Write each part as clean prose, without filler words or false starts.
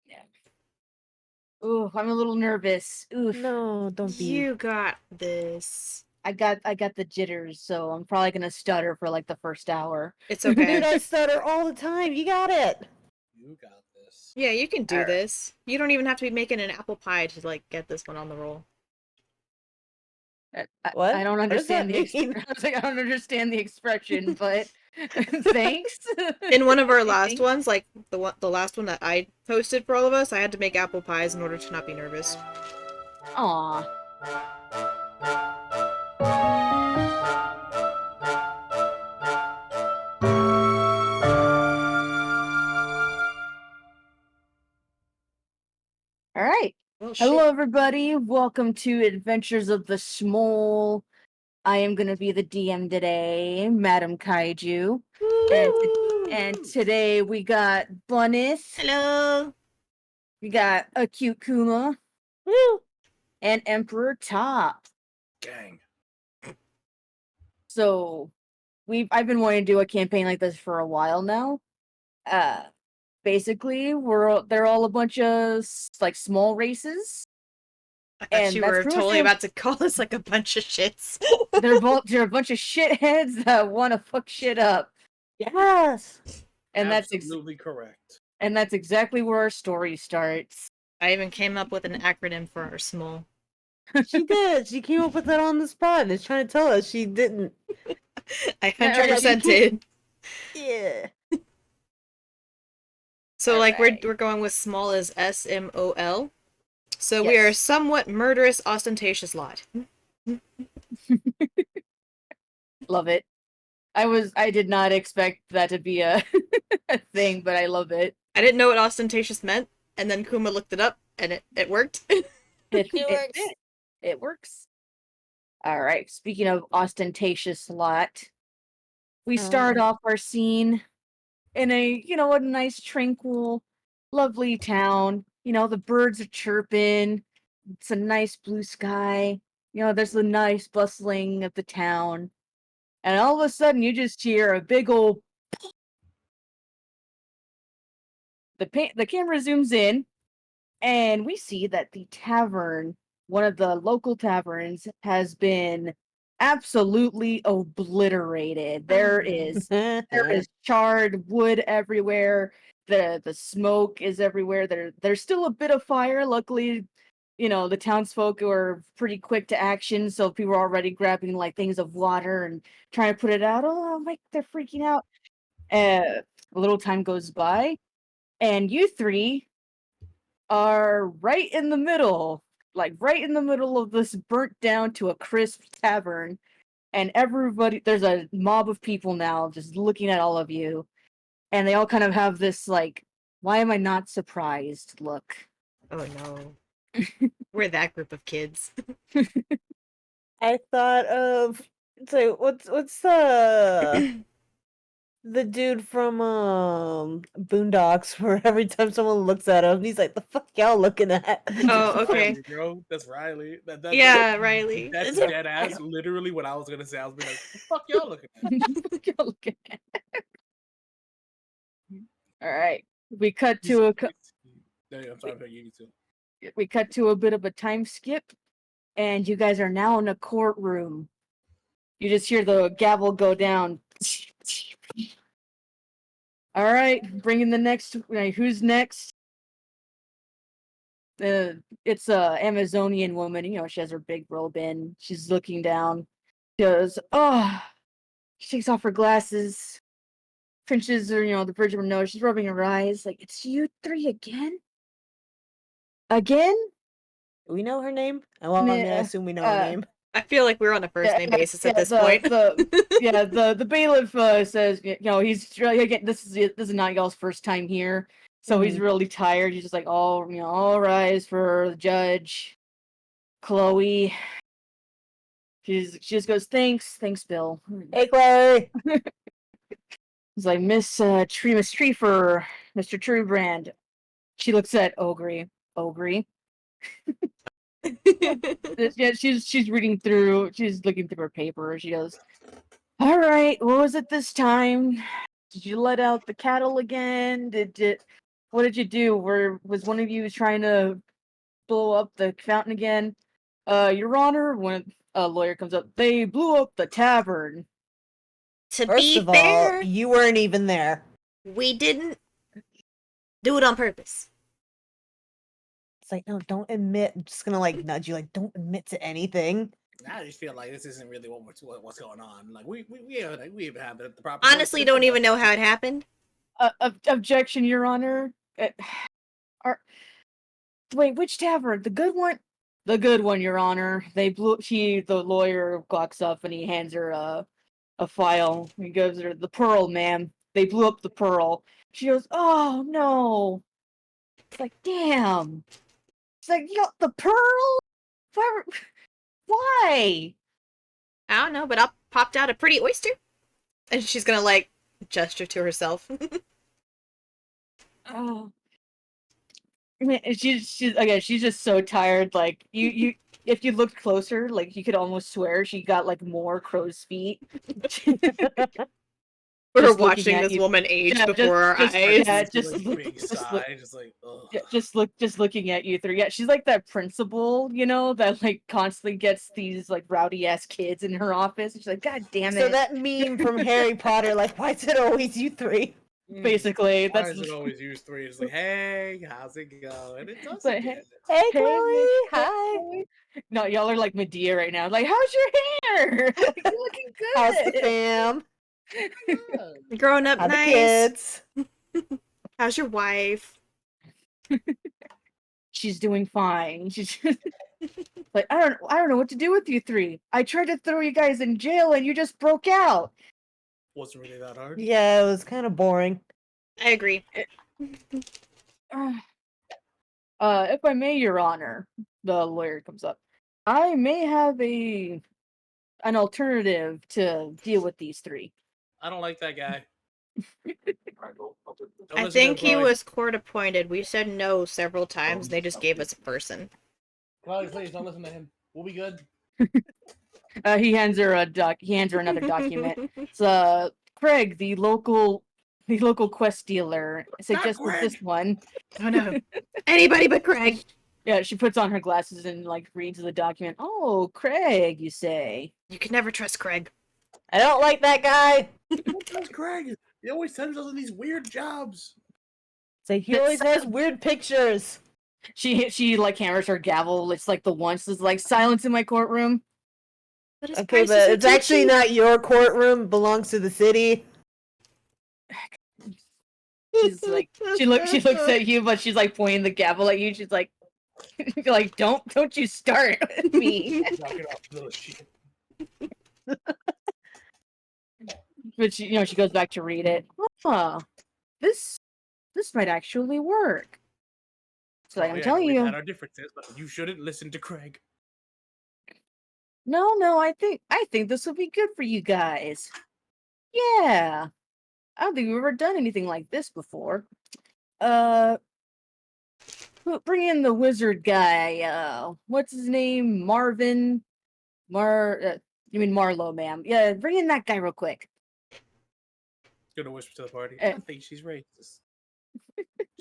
Yeah. Ooh, I'm a little nervous. Oof. No, don't be. You got this. I got the jitters, so I'm probably gonna stutter for like the first hour. It's Dude, okay. I stutter all the time. You got it. You got this. Yeah, you can do Alright. this. You don't even have to be making an apple pie to like get this one on the roll. What? I don't What does that understand the mean? I was like, I don't understand the expression, but thanks. In one of our last ones, like the last one that I posted for all of us, I had to make apple pies in order to not be nervous. Aw. All right. Well, Hello, everybody. Welcome to Adventures of the Smol. I am going to be the DM today, Madam Kaiju. And today we got Bunnis. Hello. We got Acute Kuma. Woo! And Emperor Top. Gang. So I've been wanting to do a campaign like this for a while now. Basically, they're all a bunch of like small races. I thought And you that's were pretty much totally about to call us like a bunch of shits. they're a bunch of shitheads that want to fuck shit up. Yes. And absolutely correct. And that's exactly where our story starts. I even came up with an acronym for our Smol. She did. She came up with that on the spot and is trying to tell us she didn't. I 100% did. Yeah. So, All like, right. we're going with Smol as SMOL. So we Yes. are Somewhat Murderous Ostentatious Lot. Love it. I did not expect that to be a, a thing, but I love it. I didn't know what ostentatious meant, and then Kuma looked it up, and it worked. It works. All right. Speaking of ostentatious lot, we start off our scene in a nice, tranquil, lovely town. The birds are chirping. It's a nice blue sky. There's the nice bustling of the town. And all of a sudden, you just hear a big old. The camera zooms in, and we see that the tavern, one of the local taverns, has been absolutely obliterated. There is charred wood everywhere. The smoke is everywhere. There's still a bit of fire. Luckily, the townsfolk were pretty quick to action, so people are already grabbing like things of water and trying to put it out. Oh, like they're freaking out. A little time goes by, and you three are right in the middle of this burnt down to a crisp tavern, and there's a mob of people now just looking at all of you, and they all kind of have this like, why am I not surprised look. Oh no. We're that group of kids. I thought of what's the dude from Boondocks, where every time someone looks at him, he's like, "The fuck y'all looking at?" Oh, okay. Riley, bro. That's Riley. Yeah, Riley. That's dead ass. Literally, what I was gonna say. I was like, "The fuck y'all looking at?" All right, we cut to I'm sorry, you need to. we cut to a bit of a time skip, and you guys are now in a courtroom. You just hear the gavel go down. All right, bringing the next. Who's next? It's a Amazonian woman. She has her big robe in. She's looking down. She goes, oh. She takes off her glasses. Pinches her, the bridge of her nose. She's rubbing her eyes. Like, it's you three again? Again? We know her name. Well, I assume we know her name. I feel like we're on a first name basis at this point. The bailiff says, he's again. This is not y'all's first time here, so he's really tired. He's just like, all rise for the judge, Chloe. She just goes, thanks, Bill. Hey, Chloe. He's like, Miss Treefer, Mr. Truebrand. She looks at Ogre. Yeah, she's reading through. She's looking through her paper. She goes, "All right, what was it this time? Did you let out the cattle again? What did you do? Was one of you trying to blow up the fountain again? Your Honor, when a lawyer comes up, they blew up the tavern. To First be of all, fair, you weren't even there. we didn't do it on purpose. It's like, no, don't admit. I'm just gonna like nudge you, like, don't admit to anything. Now I just feel like this isn't really what's going on. Like we haven't had the proper. Honestly, don't even know how it happened. Objection, Your Honor. Are, wait, which tavern? The good one? The good one, Your Honor. They blew. The lawyer walks up and he hands her a file. He gives her the Pearl, ma'am. They blew up the Pearl. She goes, oh no. It's like, damn. It's like, yo, the Pearl? Why? I don't know, but I popped out a pretty oyster. And she's gonna, like, gesture to herself. Oh. Man, she's again, she's just so tired. Like, if you looked closer, like, you could almost swear she got, like, more crow's feet. We're Just looking watching at this you. woman age Yeah, before our just- eyes. yeah, big sigh, just like ugh. Yeah, just looking at you three. Yeah, she's like that principal, you know, that like constantly gets these like rowdy ass kids in her office. She's like, God damn it. So that meme from Harry Potter, like, why is it always you three? Basically, Why that's is it always use three? It's like, hey, how's it going? It does like, again. Hey, Hey, Chloe, hi. No, y'all are like Medea right now. Like, how's your hair? Like, you're looking good. How's the fam? Growing up How the nice. kids? How's your wife? She's doing fine. She's like, I don't know what to do with you three. I tried to throw you guys in jail and you just broke out. Wasn't really that hard. Yeah, it was kind of boring. I agree. If I may, Your Honor, the lawyer comes up. I may have an alternative to deal with these three. I don't like that guy. Don't I listen to think him, he Chloe. was court appointed. We said no several times. They just gave us a person. Chloe, please don't listen to him. We'll be good. He hands her another document. It's Craig, the local quest dealer, suggested Craig! this one. Oh no. Anybody but Craig. Yeah, she puts on her glasses and like reads the document. Oh, Craig, you say? You can never trust Craig. I don't like that guy. That's Craig. He always sends us on these weird jobs. It's like, he always has weird pictures. She like hammers her gavel. It's like the once is like silence in my courtroom. But his Okay, price but isn't it's actually cheap. not your courtroom. It belongs to the city. She's like she looks at you, but she's like pointing the gavel at you. She's like, like don't you start with me. Knock it off, little shit. But she goes back to read it. Huh. This might actually work. So Oh, I'm yeah, telling we've you. had our differences, but you shouldn't listen to Craig. No, I think this will be good for you guys. Yeah. I don't think we've ever done anything like this before. Bring in the wizard guy. What's his name? Marvin? You mean Marlowe, ma'am. Yeah, bring in that guy real quick. Gonna whisper to the party. Eh. I think she's racist.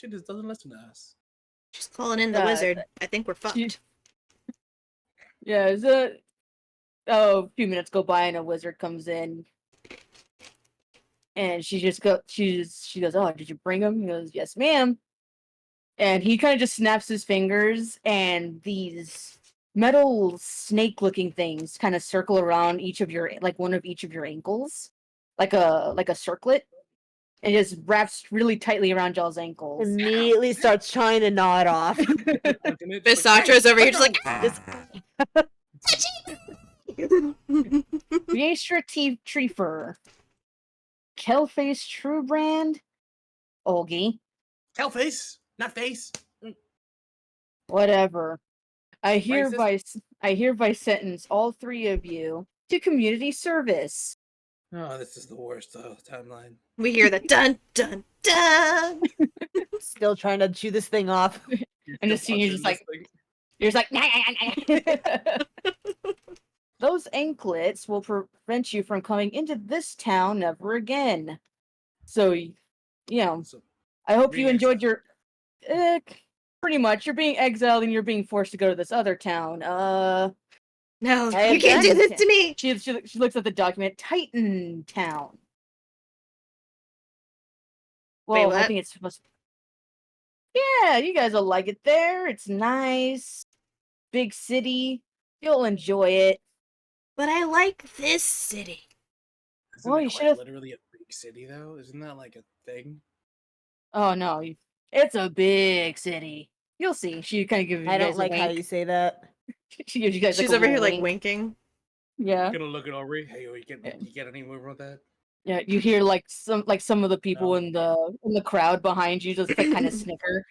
She just doesn't listen to us. She's calling in the wizard. I think we're fucked. Yeah, a few minutes go by and a wizard comes in. And she goes, oh, did you bring him? He goes, yes, ma'am. And he kind of just snaps his fingers, and these metal snake-looking things kind of circle around one of each of your ankles, like a circlet. And it just wraps really tightly around y'all's ankles. Immediately starts trying to gnaw it off. Bisatra's over here just like, Viestra Triefer. Kelface True Brand. Olgie. Hellface, not face. Whatever. I hereby sentence all three of you to community service. Oh, this is the worst timeline. we hear the dun dun dun. Still trying to chew this thing off. And the senior's just like, you're just like, nah, nah, nah. Those anklets will prevent you from coming into this town ever again. So, I hope you enjoyed your Pretty much. You're being exiled and you're being forced to go to this other town. No, I you can't do object. this to me. She looks at the document. Titan Town. Wait, Well, I what? think it's supposed. Yeah, you guys will like it there. It's nice, big city. You'll enjoy it. But I like this city. Isn't Well, it you quite should've- literally a big city though? Isn't that like a thing? Oh no, it's a big city. You'll see. She kind of gives you I guys don't like a how wink. you say that. She gives you guys She's like a over here little like wink. winking. Yeah, Gonna look at Aubrey. Hey, Yeah. you get any move on that? yeah. You hear like some of the people No. in the crowd behind you just like kind of snicker.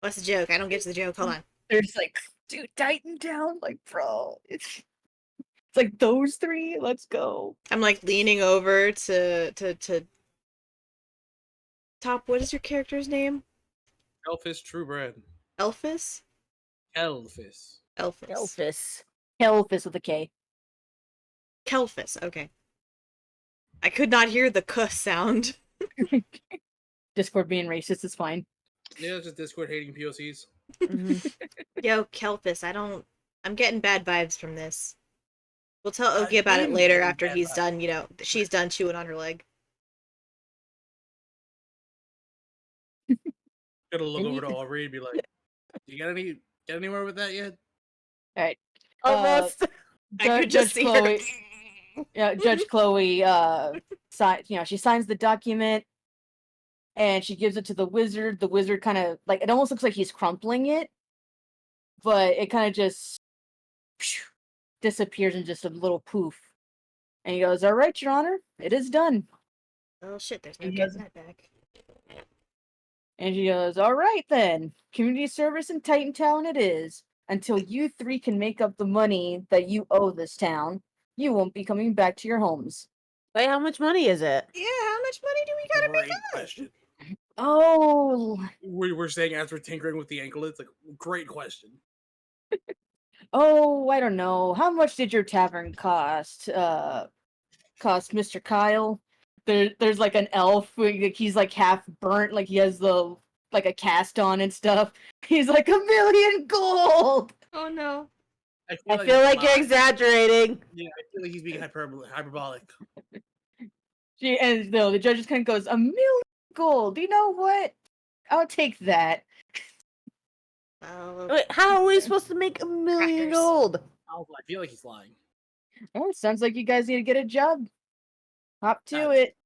What's the joke? I don't get to the joke. Hold on. They're just like, dude, Titan Town, like, bro, it's like those three. Let's go. I'm like leaning over to Top. What is your character's name? Elphis Truebred. Elphis? Elphis. Elphis. Elphis. Hellfist with a K. Kelphis. Okay. I could not hear the k sound. Discord being racist is fine. Yeah, it's just Discord hating POCs. Mhm. Yo, Kelphis. I'm getting bad vibes from this. We'll tell I Oki about it am later getting after bad he's vibes. done, she's done chewing on her leg. Gonna look And over you- to Aubrey and be like, "You get anywhere with that yet?" All right. Almost. I could just Judge see Chloe. her. Yeah, Judge Chloe. She signs the document, and she gives it to the wizard. The wizard kind of like it almost looks like he's crumpling it, but it kind of just disappears in just a little poof. And he goes, "All right, Your Honor, it is done." Oh shit, there's no You getting guys- that back. And she goes, "All right then, community service in Titan Town it is. Until you three can make up the money that you owe this town, you won't be coming back to your homes." Wait, how much money is it? Yeah, how much money do we gotta Great make up? question. Oh, We're saying as we're tinkering with the ankle, it's like great question. I don't know. How much did your tavern cost? Cost Mr. Kyle? There's like an elf. He's like half burnt, like he has the like a cast on and stuff. He's like 1,000,000 gold. Oh no. I that's feel a like you're lot. exaggerating. Yeah, I feel like he's being hyperbolic. The judge just kind of goes, 1,000,000 gold. You know what? I'll take that. Well, Wait, how are we supposed to make 1,000,000 Crackers. gold? I feel like he's lying. Oh, sounds like you guys need to get a job. Hop to Uh, it.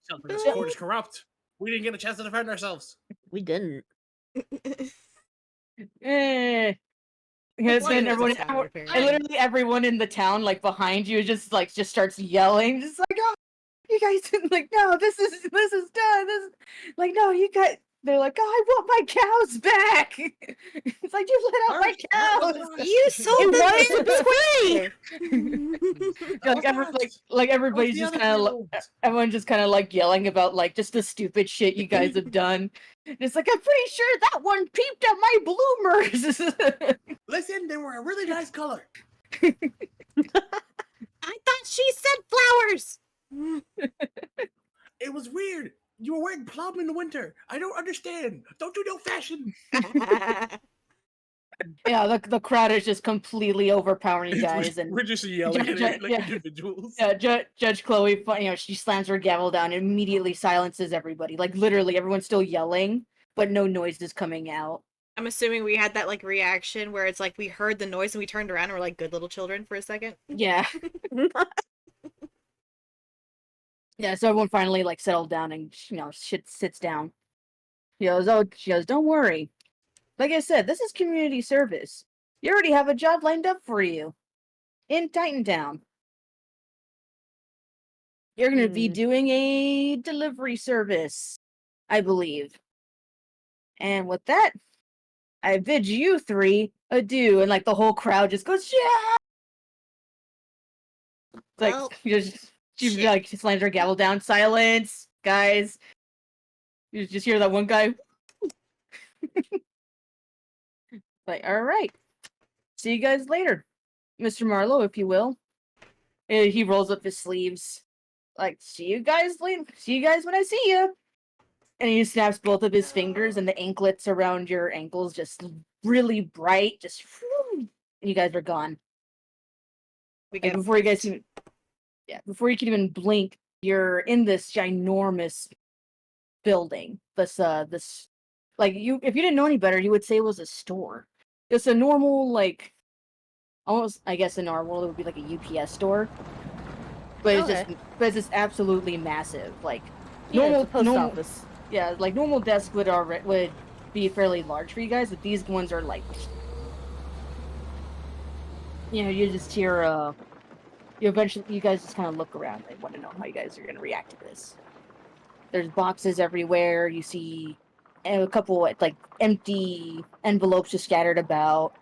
Sounds like this court is corrupt. We didn't get a chance to defend ourselves. We didn't. Eh. Why Then is everyone, this happening, apparently? and literally everyone in the town, like behind you, just starts yelling, just like, "Oh, you guys!" Like, "No, this is done. Like, no, you guys." They're like, "Oh, I want my cows back." It's like, "You let out my cows." You sold It them was free. Like everybody's just kind of everyone just kind of like yelling about like just the stupid shit you guys have done. And it's like, I'm pretty sure that one peeped at my bloomers. Listen, they were a really nice color. I thought she said flowers. It was weird. You were wearing plum in the winter. I don't understand. Don't you know fashion? Yeah, the crowd is just completely overpowering you guys, and We're just yelling at it like Yeah. individuals. Judge Chloe, she slams her gavel down and immediately silences everybody. Like literally, everyone's still yelling, but no noise is coming out. I'm assuming we had that like reaction where it's like we heard the noise and we turned around and we're like good little children for a second. Yeah. Yeah, so everyone finally like settled down and shit sits down. She goes, "Don't worry. Like I said, this is community service. You already have a job lined up for you in Titan Town. You're gonna be doing a delivery service, I believe. And with that, I bid you three adieu." And like the whole crowd just goes, "Yeah!" It's like Well, she shit. like slams her gavel down. Silence, guys. You just hear that one guy. Like, all right. See you guys later, Mr. Marlowe, if you will. And he rolls up his sleeves. Like, see you guys later. See you guys when I see you. And he snaps both of his fingers, and the anklets around your ankles just really bright. Just, and you guys are gone. We Like get before you guys can, before you can even blink, you're in this ginormous building. This, like you, if you didn't know any better, you would say it was a store. Just a normal, like, almost, I guess in our world it would be like a UPS store, but it's just absolutely massive. Like Yeah, it's a post office. Yeah, like normal desk would be fairly large for you guys, but these ones are like, you just hear you guys just kind of look around and want to know how you guys are gonna react to this. There's boxes everywhere. You see a couple like empty envelopes just scattered about.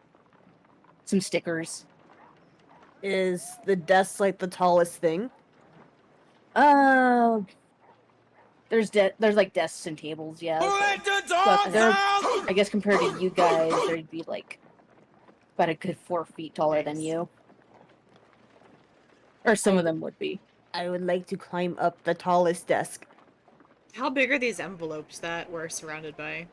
Some stickers. Is the desk like the tallest thing? There's like desks and tables, yeah. But they're, I guess compared to you guys, they'd be like about a good 4 feet taller than you. Or some of them would be. I would like to climb up the tallest desk. How big are these envelopes that we're surrounded by?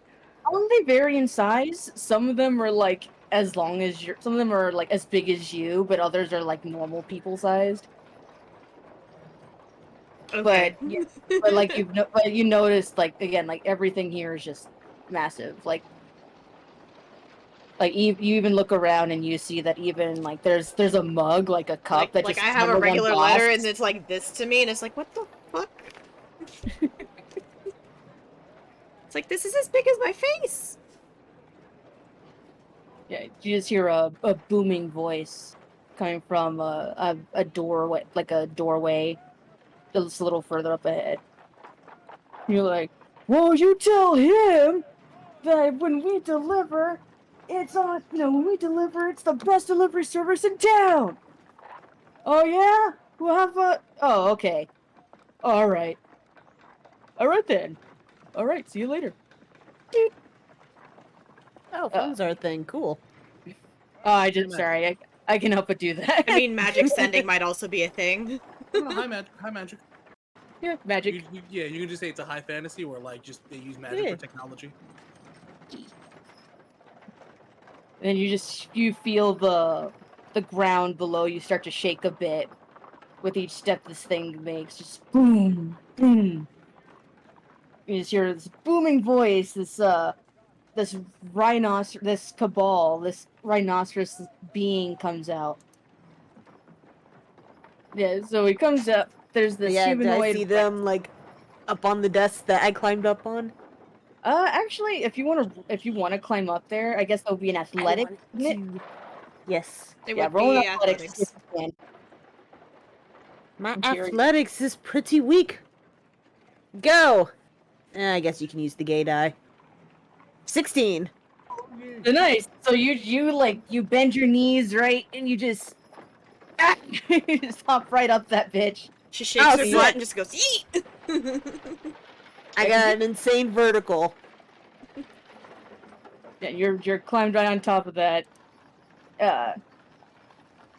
They vary in size. Some of them are like as long as some of them are like as big as you, but others are like normal people sized. Okay. But you notice like again, like everything here is just massive. Like you even look around and you see that even like there's a mug, like a cup that like just I have a number regular one letter boss. and it's like this to me and it's like, what the fuck? It's like, this is as big as my face! Yeah, you just hear a booming voice coming from a doorway, like a doorway, just a little further up ahead. You're like, well, you tell him that when we deliver, it's the best delivery service in town. Oh yeah, we'll have a. Oh, okay. All right then. All right, see you later. Oh, phones are a thing. Cool. Oh, sorry, I can help but do that. I mean, magic sending might also be a thing. Oh, hi, magic. Yeah, magic. You can just say it's a high fantasy where like just they use magic for technology. And you feel the ground below you start to shake a bit with each step this thing makes. Just boom, boom. You just hear this booming voice, this rhinoceros being comes out. Yeah, so he comes up. There's this humanoid. Do I see them like up on the desk that I climbed up on? Actually, if you want to climb up there, I guess that would be an athletic. Yes. It Yeah, would roll be athletics. athletics. My athletics is pretty weak. Go! I guess you can use the gay die. 16. Nice. So you bend your knees, right, and you just you just hop right up that bitch. She shakes her butt and just goes, yeet! I got an insane vertical. Yeah, you're climbed right on top of that.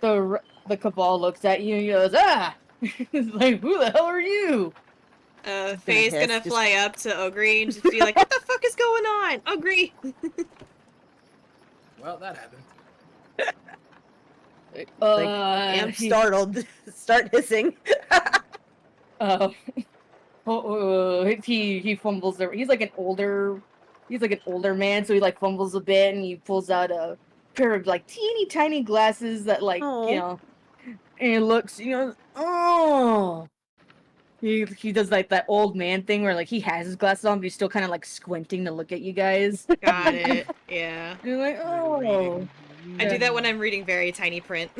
The cabal looks at you and goes, ah! It's like, who the hell are you? Faye's gonna fly up to Ogre and just be like, what the fuck is going on? Ogre! Well, that happened. I'm startled. Start hissing. He fumbles. He's like an older man, so he like fumbles a bit, and he pulls out a pair of like teeny tiny glasses that like and he looks, oh. He does like that old man thing where like he has his glasses on, but he's still kind of like squinting to look at you guys. Got it. Yeah. You're like, oh. I do that when I'm reading very tiny print.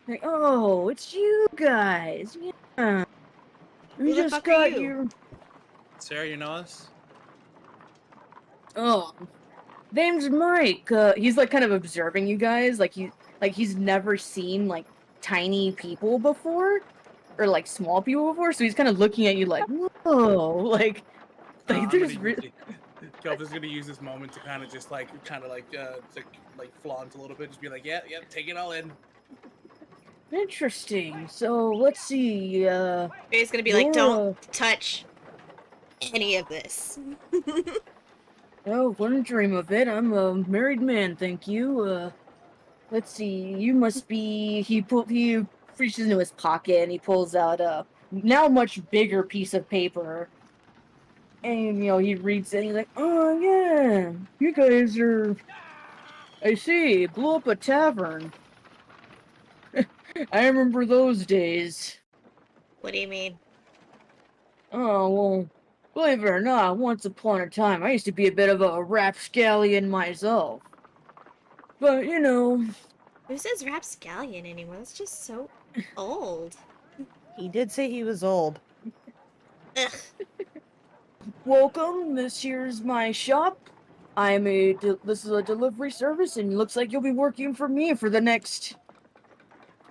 Like, oh, it's you guys. Yeah. Who the fuck are you? Sarah, you know us? Oh, name's Mike. He's like kind of observing you guys, like he's never seen like tiny people before, or like small people before. So he's kind of looking at you like, whoa, like there's really. Kelvin's gonna use this moment to kind of flaunt a little bit, just be like, yeah, take it all in. Interesting. So let's see. Faye's gonna be like, don't touch. any of this. Oh, wouldn't dream of it. I'm a married man, thank you. Let's see. You must be. He reaches into his pocket and he pulls out a now much bigger piece of paper. And he reads it. And he's like, "Oh yeah, you guys are. I see. Blew up a tavern. I remember those days. What do you mean? Oh well, believe it or not, once upon a time, I used to be a bit of a rapscallion myself. But Who says rapscallion anymore? That's just so old. He did say he was old. Ugh. welcome. This here's my shop. This is a delivery service, and looks like you'll be working for me for the next.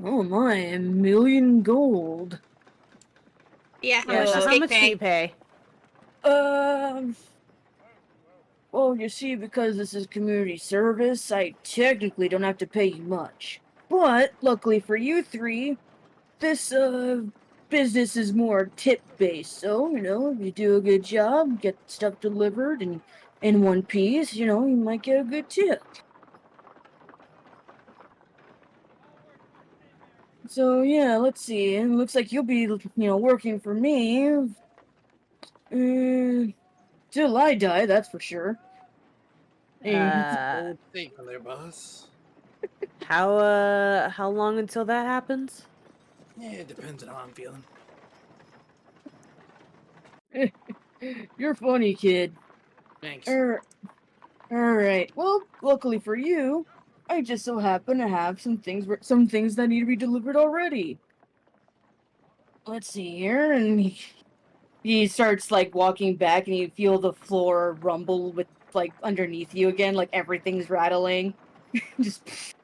Oh my, 1,000,000 gold. Yeah, how Yeah, much so does How Gate much do pay? you pay? Well, you see, because this is community service, I technically don't have to pay you much. But luckily for you three, this business is more tip based. So if you do a good job, get stuff delivered and in one piece, you might get a good tip. So yeah, let's see. It looks like you'll be working for me. Till I die, that's for sure. And Bold statement there, boss. How long until that happens? Yeah, it depends on how I'm feeling. you're funny, kid. Thanks. Alright. Well, luckily for you, I just so happen to have some things that need to be delivered already. Let's see here, and he starts like walking back, and you feel the floor rumble with like underneath you again, like everything's rattling. just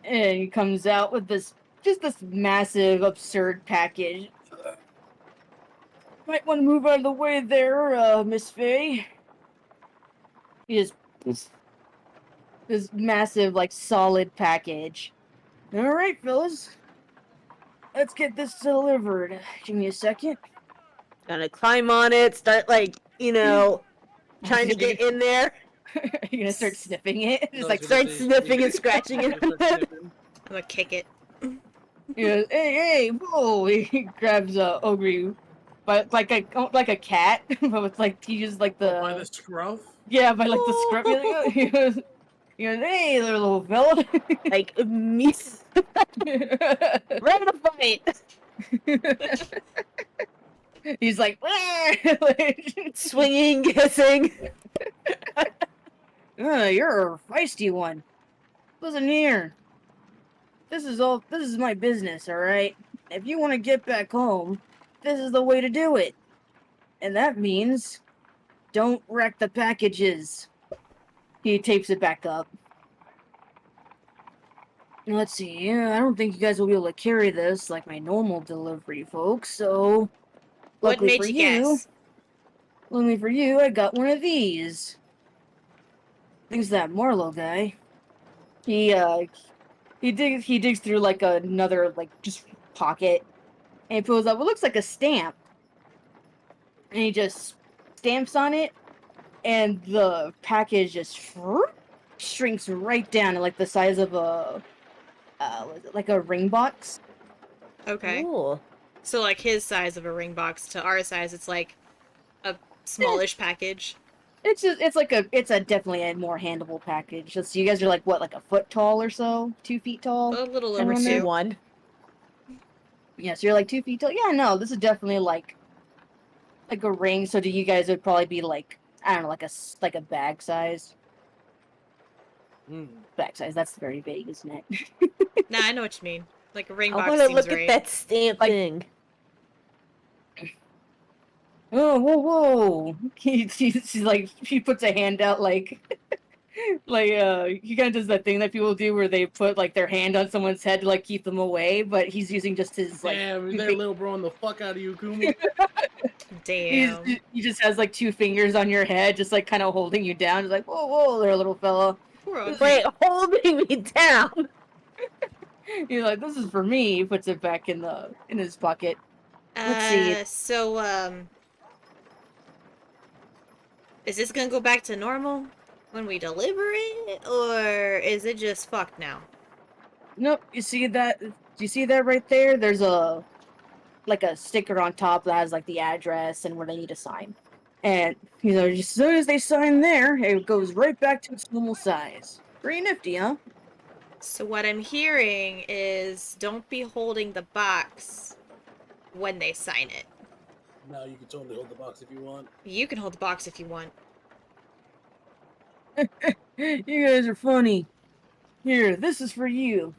and he comes out with this massive absurd package. Might want to move out of the way there, Miss Faye. He just this massive, like, solid package. All right, fellas, let's get this delivered. Give me a second. Gonna climb on it, start trying to get in there. You're gonna start sniffing it. Just like Start sniffing and scratching it. I'm gonna kick it. hey, whoa! He grabs Ogre, but like a cat, but with like he uses like By the the scruff? yeah, by like the scrub. He goes, hey, there, little fella. Like me, ready to fight. He's like, Swinging, hissing. You're a feisty one. Listen here. This is my business, alright? If you want to get back home, this is the way to do it. And that means, don't wreck the packages. He tapes it back up. Let's see, I don't think you guys will be able to carry this like my normal delivery, folks, so... What Luckily made for you you, guess? luckily for you, I got one of these. Thanks to that Marlowe guy. He digs through like another like just pocket, and he pulls up what looks like a stamp, and he just stamps on it, and the package just shrinks right down to like the size of a was it like a ring box? Okay. Ooh. So like his size of a ring box to our size, it's like a smallish package. It's a definitely a more handleable package. So you guys are like what, like a foot tall or so, 2 feet tall. A little Somewhere over in there? two. One. Yeah, so you're like 2 feet tall. Yeah, no, this is definitely like a ring. So to you guys, it would probably be like I don't know, like a bag size. Bag size. That's very vague, isn't it? Nah, I know what you mean. Like a ring I box want to seems look right. at that stamp Like- thing. Oh, whoa! She's like she puts a hand out like he kind of does that thing that people do where they put like their hand on someone's head to like keep them away, but he's using just his like. Damn, two they're fingers. little broing the fuck out of you, Kuma. Damn. He just has like 2 fingers on your head, just like kind of holding you down. He's like, whoa, there, little fella. Poor old Wait, holding me down. He's like, this is for me. He puts it back in his pocket. Let's see. So, is this gonna go back to normal when we deliver it, or is it just fucked now? Nope. You see that? Do you see that right there? There's a like a sticker on top that has like the address and where they need to sign. And as soon as they sign there, it goes right back to its normal size. Pretty nifty, huh? So what I'm hearing is don't be holding the box when they sign it. No, you can totally hold the box if you want. You can hold the box if you want. You guys are funny. Here, this is for you.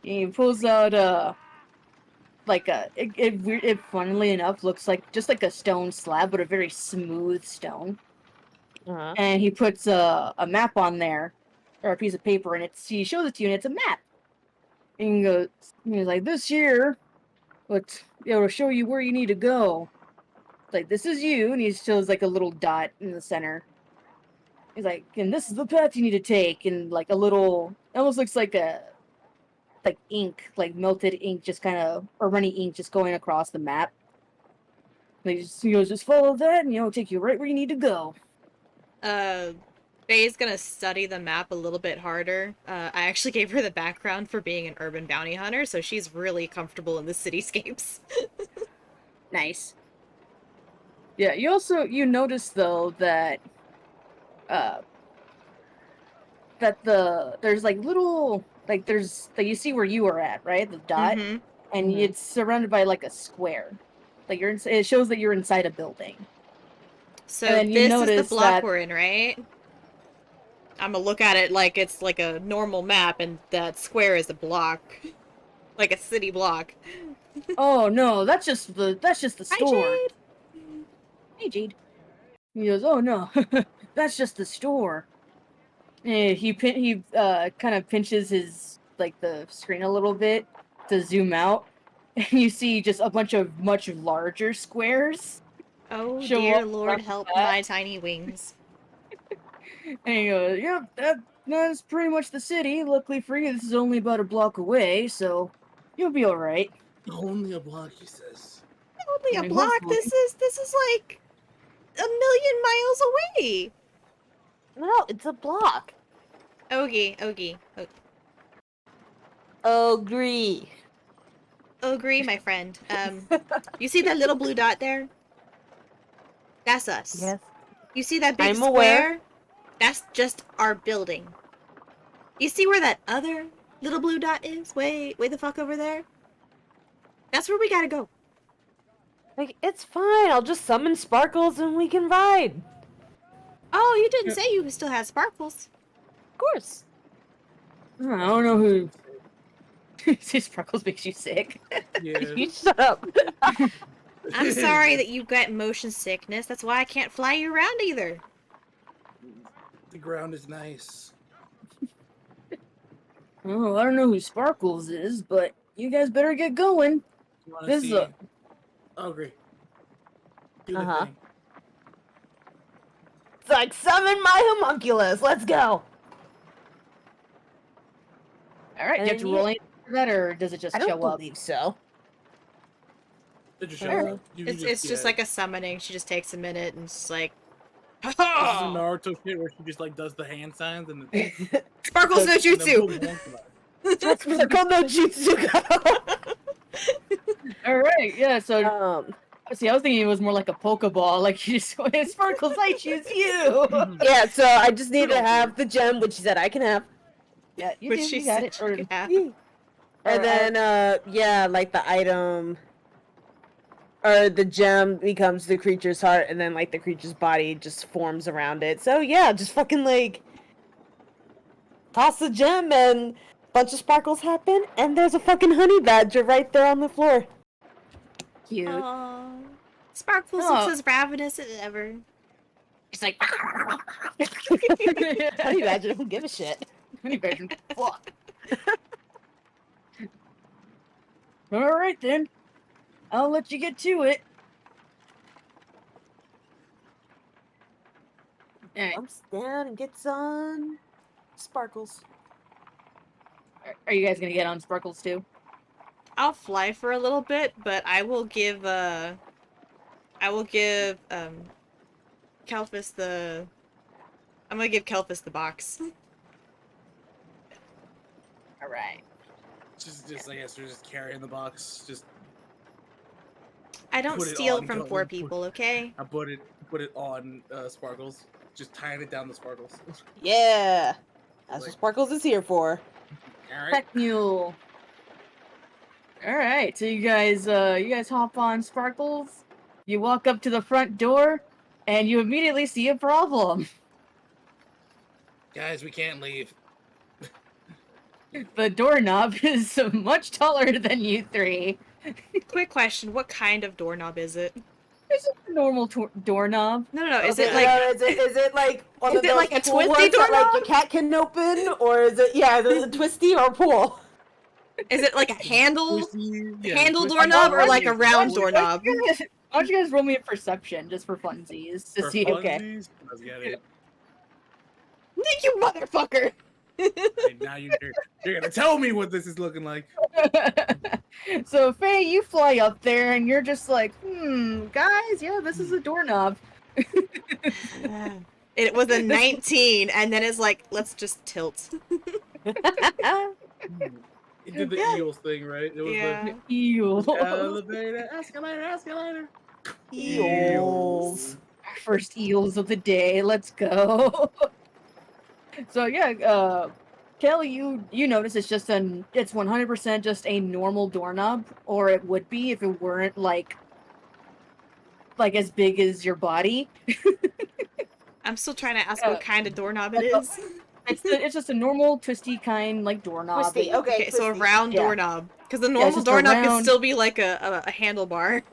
And he pulls out like it funnily enough looks like just like a stone slab, but a very smooth stone. Uh-huh. And he puts a map on there, or a piece of paper, and he shows it to you, and it's a map. And he's like, this here, it'll show you where you need to go. It's like, this is you, and he shows like a little dot in the center. He's like, and this is the path you need to take, and like a little, it almost looks like ink, like melted ink, just kind of, or runny ink, just going across the map. He goes, just follow that, and it'll take you right where you need to go. Faye's gonna study the map a little bit harder. I actually gave her the background for being an urban bounty hunter, so she's really comfortable in the cityscapes. Nice. Yeah, you notice though that there's like little like there's like you see where you are at, right? The dot, Mm-hmm. and Mhm. it's surrounded by like a square. Like it shows that you're inside a building. So And then you this is the notice block that we're in, right? I'm gonna look at it like it's like a normal map, and that square is a block. Like a city block. oh no, that's just the Hi, store. Jade! Hey Jade. He goes, oh no, that's just the store. And he kind of pinches his like the screen a little bit to zoom out, and you see just a bunch of much larger squares Oh show dear up Lord, around the help back. my tiny wings. And he goes, yep, that's pretty much the city. Luckily for you, this is only about a block away, so you'll be alright. Only a block, he says. Only I a mean, block. hopefully. This is like a million miles away. No, it's a block. Ogie. Agree. Agree, my friend. You see that little blue dot there? That's us. Yes. You see that big I'm square? aware. That's just our building. You see where that other little blue dot is? Way the fuck over there? That's where we gotta go. Like, it's fine. I'll just summon sparkles and we can ride. Oh, you didn't say you still had sparkles. Of course. I don't know who. See, Sparkles makes you sick. Yeah. You shut up. I'm sorry that you got motion sickness. That's why I can't fly you around either. The ground is nice. Oh, I don't know who Sparkles is, but you guys better get going. You want to This is see? a- Oh, great. Do the Uh-huh. thing. It's like, summon my homunculus. Let's go. Alright, do you have to roll anything for that, or does it just I show don't up? believe so. It just shows Alright. up. You It's just yeah. like a summoning. She just takes a minute and it's like, This is a ha Naruto shit where she just like does the hand signs and then Sparkles no and then jutsu! boom, homunculus. Sparkle no jutsu. Alright, yeah, so see, I was thinking it was more like a Pokeball, like you just Sparkles, I choose you! Yeah, so I just need to have the gem, which she said I can have. Yeah, you Which do, she you got said it. she Or, could have. And then, yeah, like the item, or the gem becomes the creature's heart, and then, like, the creature's body just forms around it. So, yeah, just fucking, like, toss the gem, and a bunch of sparkles happen, and there's a fucking honey badger right there on the floor. cute. Aww. Sparkles Oh. looks as ravenous as ever. It's like Honey badger don't give a shit. Honey badger, fuck. Alright then. I'll let you get to it. Alright. Jumps down and gets on sparkles. Are you guys gonna get on Sparkles too? I'll fly for a little bit, but I will give Kelphus the I'm gonna give Kelphus the box. All right. Just I guess we're just carrying the box. Just I don't put it steal on, from poor people, okay? I put it on Sparkles. Just tying it down to Sparkles. Yeah. That's Like- what Sparkles is here for. All right. Tech mule. All right, so you guys hop on Sparkles. You walk up to the front door, and you immediately see a problem. Guys, we can't leave. The doorknob is much taller than you three. Quick question, what kind of doorknob is it? It's just a normal doorknob. No, is Okay, it like is it like one Is of it those like a pool twisty ones that, like, doorknob? a cat can open, or is it the twisty or pool? is it like a handle handle twisty doorknob or like a doorknob. round Why doorknob? don't you guys roll me a perception just for funsies to For see? Okay. funsies? Let's get it. Thank you, motherfucker! Hey, now you're gonna tell me what this is looking like. So Faye, you fly up there and you're just like, guys, yeah, this is a doorknob. It was a 19, and then it's like, let's just tilt. It did the eels thing, right? It was Yeah. Eels. the elevator, escalator. Eels. Our first eels of the day. Let's go. So yeah, Kelly, you notice it's 100% just a normal doorknob, or it would be if it weren't like as big as your body. I'm still trying to ask what kind of doorknob it is. It's just a normal twisty kind like doorknob. Twisty, okay, Okay, so a twisty. round Yeah. doorknob. Because the it's normal just a doorknob could round- still be like a handlebar.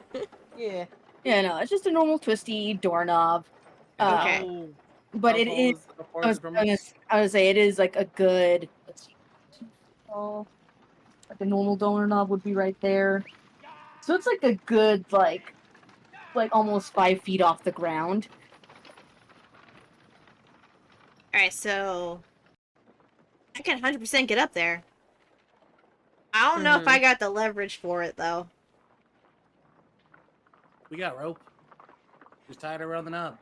Yeah. Yeah, no, it's just a normal twisty doorknob. Okay. Oh, But it is. I would say it is like a good. Let's see. Oh, like a normal doorknob would be right there. So it's like a good like almost 5 feet off the ground. Alright, so I can 100% get up there. I don't know if I got the leverage for it, though. We got rope. Just tie it around the knob.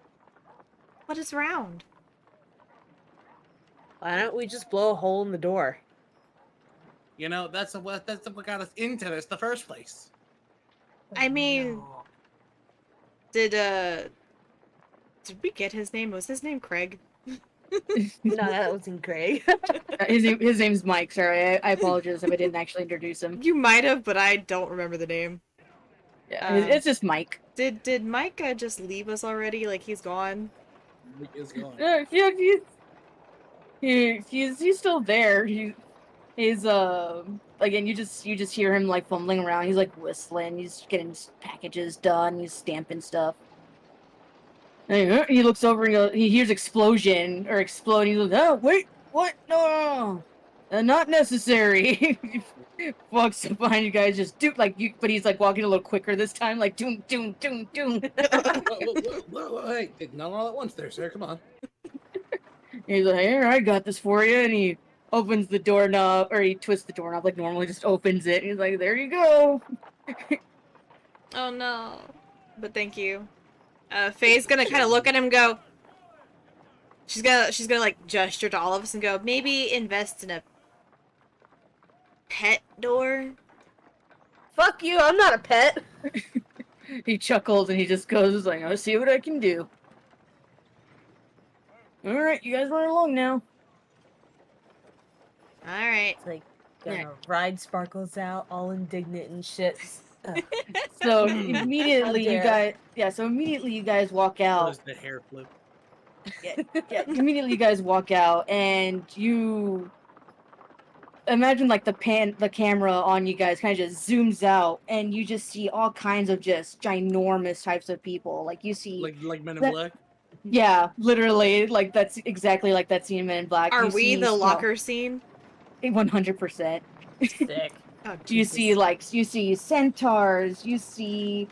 What is round? Why don't we just blow a hole in the door? You know, that's what got us into this the first place. I mean, did we get his name? Was his name Craig? No, that wasn't Greg. His name's Mike. Sorry, I apologize if I didn't actually introduce him. You might have, but I don't remember the name. Yeah, it's just Mike. Did Mike just leave us already? Like he's gone? Mike is gone. He's still there. He's again, you just hear him like fumbling around. He's like whistling. He's getting packages done. He's stamping stuff. And he looks over and he hears explosion or exploding. He goes, "Oh wait, what? No, not necessary." Walks up behind you guys, just but he's like walking a little quicker this time, like doom, doom, doom, doom. Whoa, hey, not all at once there, sir. Come on. He's like, "Here, I got this for you," and he opens the doorknob, or he twists the doorknob like normally, just opens it. And he's like, "There you go." Oh no. But thank you. Faye's gonna kind of look at him and go. She's gonna like gesture to all of us and go, maybe invest in a pet door? Fuck you, I'm not a pet. He chuckles and he just goes like, "I'll see what I can do." All right, you guys run along now. Alright. It's like, gonna ride Sparkles out, all indignant and shit. So immediately How you dare. guys, immediately you guys walk out. Was the hair flip? Yeah, immediately you guys walk out, and you imagine like the camera on you guys kind of just zooms out, and you just see all kinds of just ginormous types of people. Like you see, Like Men in that- Black? yeah, literally, like that's exactly like that scene in Men in Black. Are You we see the Smol- locker scene? 100%. Sick. Oh, You see centaurs. You see,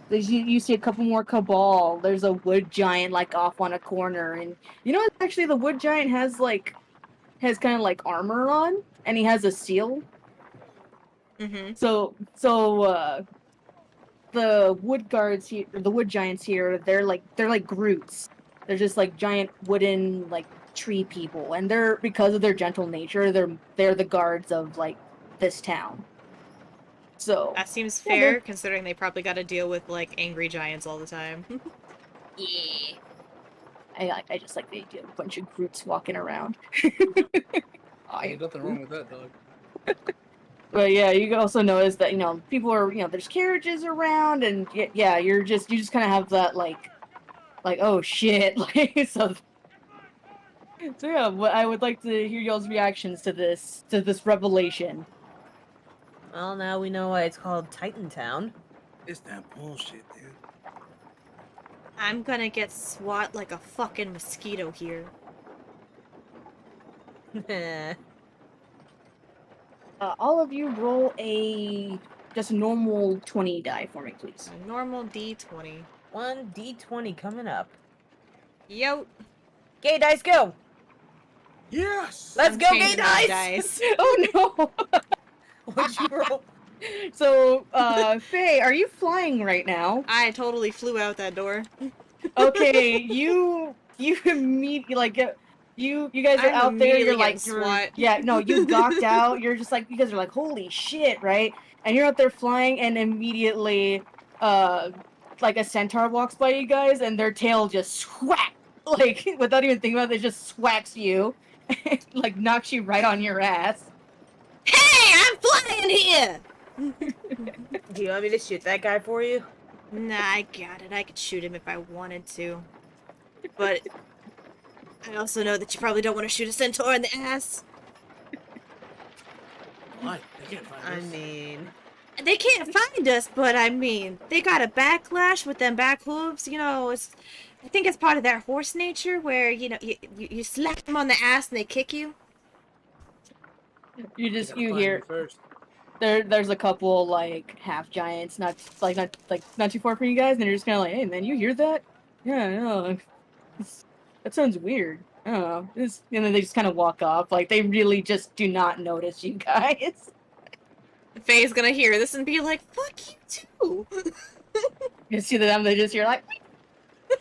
you see a couple more cabal. There's a wood giant like off on a corner, and you know actually the wood giant has kind of like armor on, and he has a seal. Mm-hmm. So the wood guards here, the wood giants here, they're like Groots. They're just like giant wooden like tree people, and they're, because of their gentle nature, they're the guards of like this town. So That seems yeah, fair, considering they probably got to deal with like angry giants all the time. yeah. I just like the idea of a bunch of Groots walking around. Ain't nothing wrong with that, dog. But yeah, you can also notice that, people are, there's carriages around, and yeah, you just kind of have that like oh shit, like so yeah. What I would like to hear y'all's reactions to this revelation. Well, now we know why it's called Titan Town. It's that bullshit, dude. I'm gonna get swat like a fucking mosquito here. All of you roll just a normal 20 die for me, please. A normal D20. 1d20 coming up. Yo! Gay dice, go! Yes. Let's I'm go, gay changing my dice! Oh no! What'd you roll? So, Faye, are you flying right now? I totally flew out that door. Okay, you immediately like you guys are I'm out there. You're immediately like getting swat. yeah, no, you gawked out. You're just like, you guys are like, holy shit, right? And you're out there flying, and immediately, like a centaur walks by you guys, and their tail just swhack, like without even thinking about it, it just swacks you, like knocks you right on your ass. Hey, I'm flying here! Do you want me to shoot that guy for you? Nah, I got it. I could shoot him if I wanted to. But I also know that you probably don't want to shoot a centaur in the ass. Why? They can't find I us. mean... They can't find us, but I mean, they got a backlash with them back hooves. I think it's part of their horse nature where, you slap them on the ass and they kick you. You They gotta you find hear me first. there's a couple like half giants, not too far from you guys, and they're just kind of like, hey man, you hear that? Yeah, no, that sounds weird. I don't know. And then they just kind of walk off, like they really just do not notice you guys. Faye's gonna hear this and be like, fuck you too. You see them, they just hear like,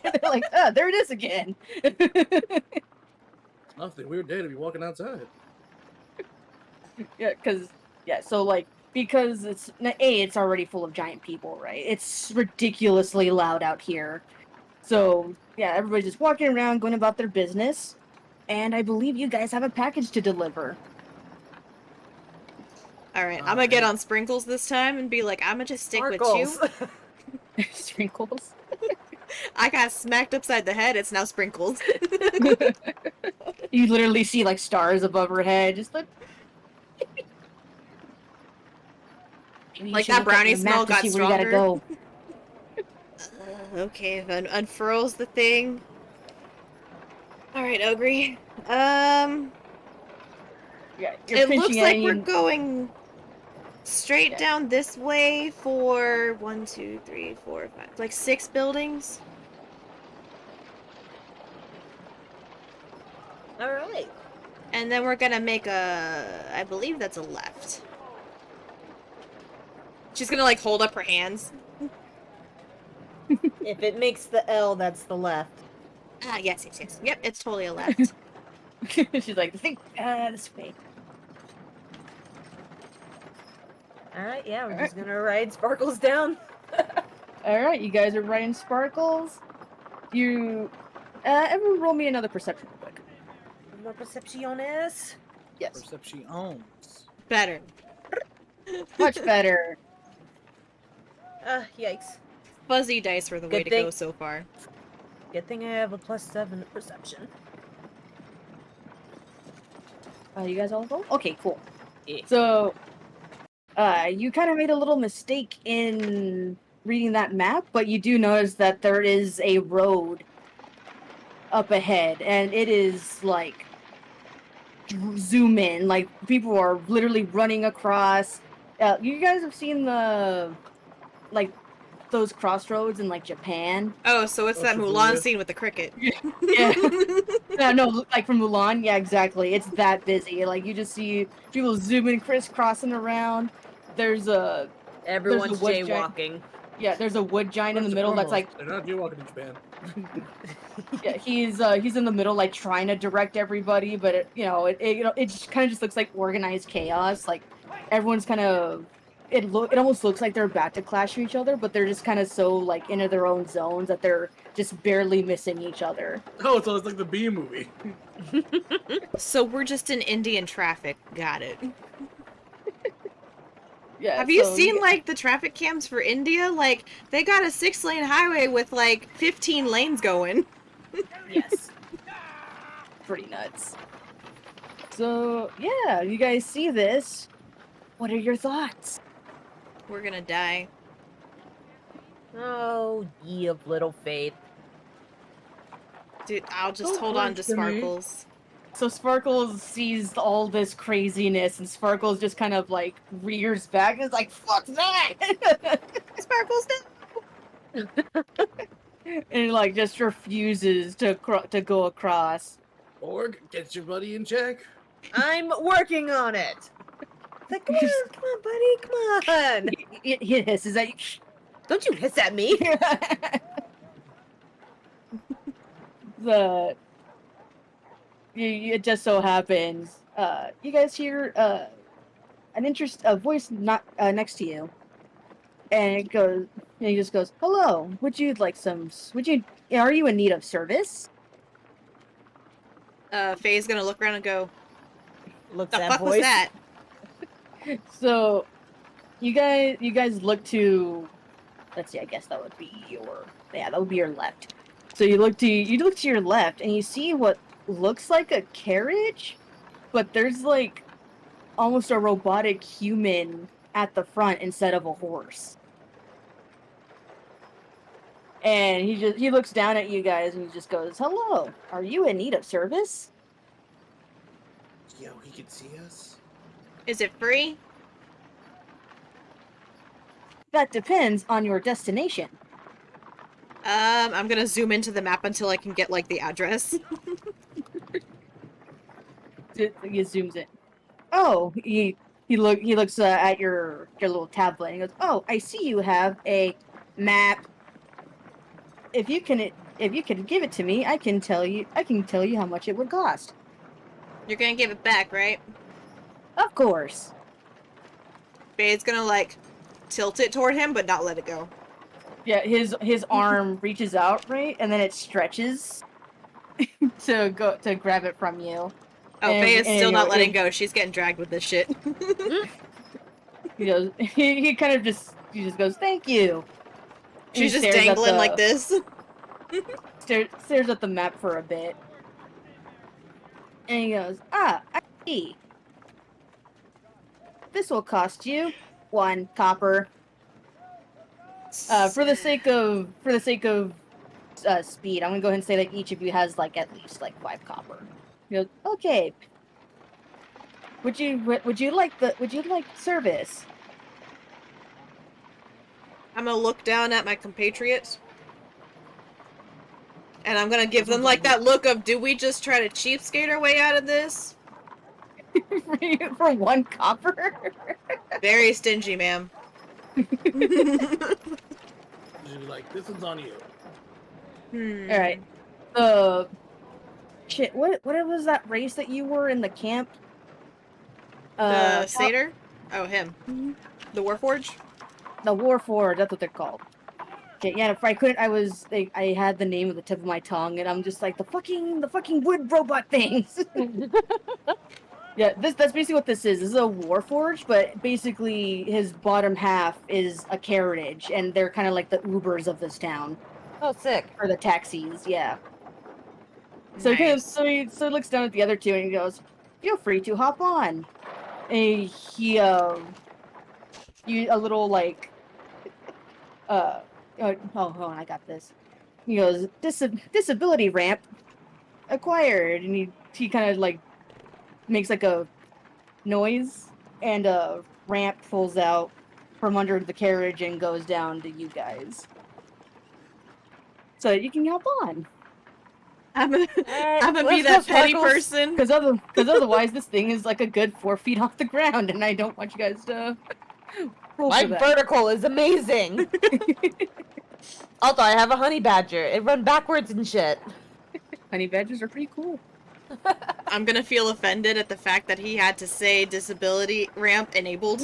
they're like, oh, there it is again. Nothing. We were dead to be walking outside. Yeah, so like, because it's already full of giant people, right? It's ridiculously loud out here. So yeah, everybody's just walking around, going about their business, and I believe you guys have a package to deliver. Alright, I'm gonna get on Sprinkles this time and be like, I'm gonna just stick Sparkles. with you. Sprinkles. I got smacked upside the head, it's now Sprinkles. You literally see like stars above her head, just like. Maybe you Like should that look at brownie your map smell to got see where you gotta stronger. go. Okay, unfurls the thing. Alright, Ogre. Yeah, you're It pinching looks it like and we're you- going straight Yeah. down this way for 1, 2, 3, 4, 5, like 6 buildings. Alright. And then we're gonna make I believe that's a left. She's gonna like hold up her hands. If it makes the L, that's the left. Ah, yes. Yep, it's totally a left. She's like, think this way. Alright, yeah, we're just gonna ride Sparkles down. Alright, you guys are riding Sparkles. Everyone roll me another perception real quick. More percepciones. Yes. Perceptions. Better. Much better. Yikes. Fuzzy dice were the way Good to thing- go so far. Good thing I have a +7 to perception. You guys all roll? Okay, cool. Yeah. So, you kind of made a little mistake in reading that map, but you do notice that there is a road up ahead, and it is like zoom in, like people are literally running across. You guys have seen like those crossroads in like Japan? Oh, so it's Oh, that Shibuya. Mulan scene with the cricket. Yeah. No, like from Mulan. Yeah, exactly. It's that busy. Like you just see people zooming, crisscrossing around. there's a Everyone's wood giant. jaywalking. Yeah, there's a wood giant in the First and middle that's foremost, like, they're not jaywalking in Japan. yeah, he's in the middle like trying to direct everybody, but it just kind of just looks like organized chaos. Like everyone's kind of it almost looks like they're about to clash with each other, but they're just kind of so like into their own zones that they're just barely missing each other. Oh, so it's like the B movie. So we're just in Indian traffic. Got it. Yeah. Have you so seen like the traffic cams for India? Like they got a 6-lane highway with like 15 lanes going. Yes. Pretty nuts. So yeah, you guys see this. What are your thoughts? We're gonna die. Oh, ye of little faith. Dude, I'll just Don't hold on to question me. Sparkles. So Sparkles sees all this craziness, and Sparkles just kind of like rears back and is like, "Fuck that!" Sparkles, no! and like just refuses to go across. Org, get your buddy in check. I'm working on it. It's like, come on, buddy, come on. He hisses at you. Don't you hiss at me. It just so happens you guys hear a voice not next to you, and it goes, and he just goes, "Hello, are you in need of service?" Faye's gonna look around and go, Looks the at fuck was voice. that? So you guys look to, let's see, I guess that would be your left. So you look to your left and you see what looks like a carriage, but there's like almost a robotic human at the front instead of a horse. And he looks down at you guys and he just goes, "Hello, are you in need of service?" Yo, he can see us. Is it free? That depends on your destination. I'm gonna zoom into the map until I can get like the address. He zooms in. Oh, he looks at your little tablet and he goes, "Oh, I see you have a map. If you can give it to me, I can tell you how much it would cost." You're gonna give it back, right? Of course. Faye's gonna like tilt it toward him, but not let it go. Yeah, his arm reaches out, right, and then it stretches to grab it from you. Oh, And- Faye is and still not it- letting go. She's getting dragged with this shit. He goes. He kind of just goes, "Thank you." And She's he just stares at dangling like this. Stares at the map for a bit, and he goes, "Ah, I see. This will cost you 1 copper. For the sake of speed, I'm gonna go ahead and say that each of you has like at least like 5 copper." He goes, "Okay. Would you like service?" I'm gonna look down at my compatriots. And I'm gonna give them like that look of, do we just try to cheapskate our way out of this? For 1 copper? Very stingy, ma'am. She'd be like, this one's on you. All right. Shit. What was that race that you were in the camp? The satyr? Oh, him. The Warforge? The Warforged. That's what they're called. Okay. Yeah. If I couldn't, I had the name at the tip of my tongue, and I'm just like the fucking wood robot things. Yeah. That's basically what this is. This is a Warforged, but basically his bottom half is a carriage, and they're kind of like the Ubers of this town. Oh, sick. Or the taxis, yeah. So Nice. he looks down at the other two and he goes, "Feel free to hop on." And he you a little like oh, hold on, I got this. He goes, disability ramp acquired, and he kind of like makes like a noise, and a ramp pulls out from under the carriage and goes down to you guys. So you can hop on. I'm gonna Let's be go, that petty Sparkles. person. Because otherwise this thing is like a good 4 feet off the ground, and I don't want you guys to Roll My for that. vertical is amazing. Also, I have a honey badger. It run backwards and shit. Honey badgers are pretty cool. I'm gonna feel offended at the fact that he had to say disability ramp enabled.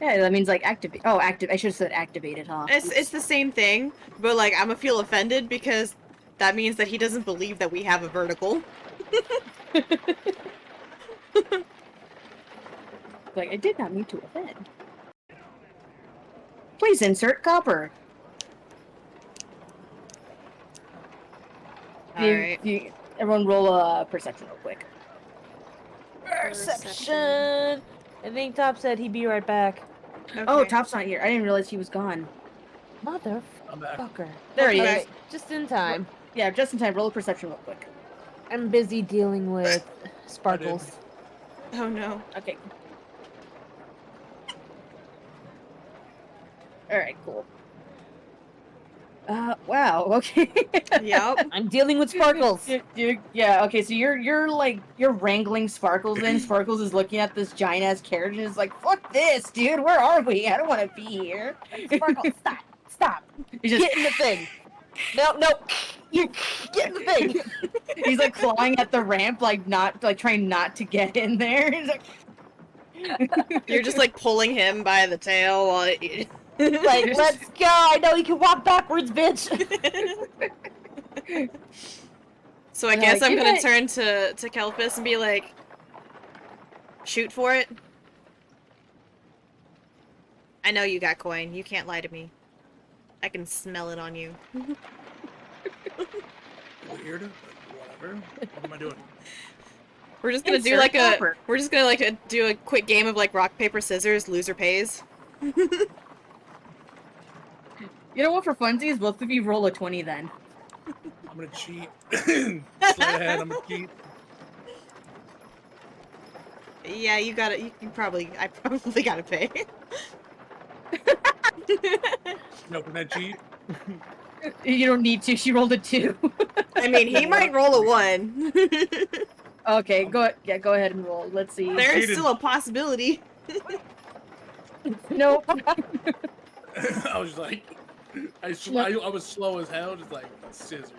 Yeah, that means like activate. Oh, active. I should have said activated, huh? It's the same thing, but like I'm gonna feel offended because that means that he doesn't believe that we have a vertical. Like, I did not mean to offend. Please insert copper. Alright. Everyone roll a perception real quick. Perception. I think Top said he'd be right back. Okay. Oh, Top's not here. I didn't realize he was gone. Motherfucker. I'm back. There he Alright, is. just in time. Yeah, just in time. Roll a perception real quick. I'm busy dealing with sparkles. Oh no. Okay. Alright, cool. Wow, okay. Yep. I'm dealing with sparkles. Yeah, okay, so you're wrangling Sparkles in. Sparkles is looking at this giant ass carriage and is like, fuck this, dude, where are we? I don't want to be here. Sparkles, stop. He's just, Get in the thing. No, you get in the thing. he's like clawing at the ramp, like trying not to get in there. He's like, You're just like pulling him by the tail while it... Like, let's go. I know you can walk backwards, bitch. So I guess I'm you gonna might- turn to Kelphus and be like, shoot for it. I know you got coin. You can't lie to me. I can smell it on you. Weird, but whatever. What am I doing? We're just gonna do Insert like a. copper. We're just gonna like do a quick game of like rock paper scissors. Loser pays. you know what, for funsies, both of you roll a 20 then. I'm gonna cheat. Slide ahead, I'm gonna cheat. Yeah, you got it. You probably. I probably gotta pay. No, can I cheat? You don't need to, she rolled a 2. I mean, he might roll a 1. Okay, go ahead and roll. Let's see. There is cheated. still a possibility. Nope. I was like, I was slow as hell, just like scissors,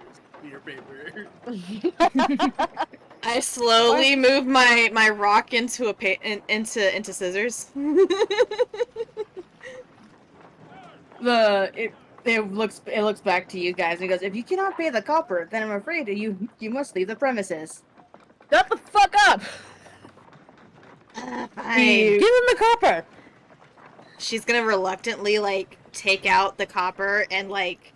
your paper. I slowly move my rock into a into scissors. It looks back to you guys and he goes, if you cannot pay the copper, then I'm afraid you must leave the premises. Shut the fuck up. Fine. Give him the copper. She's gonna reluctantly like take out the copper and like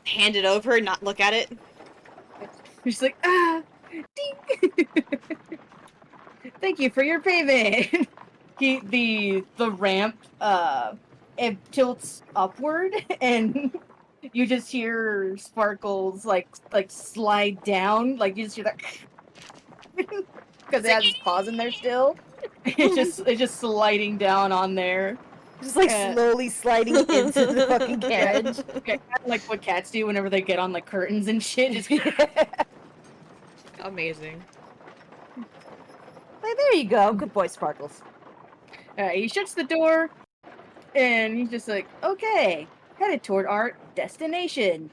hand it over, not look at it. She's like, ding. Thank you for your payment. The ramp it tilts upward and you just hear Sparkles like slide down, like you just hear that because it has its paws in there still. It's just sliding down on there. Just like slowly sliding into the fucking carriage. Okay, like what cats do whenever they get on like curtains and shit. Just Amazing. Like, there you go. Good boy, Sparkles. he shuts the door, and he's just like, okay, headed toward our destination.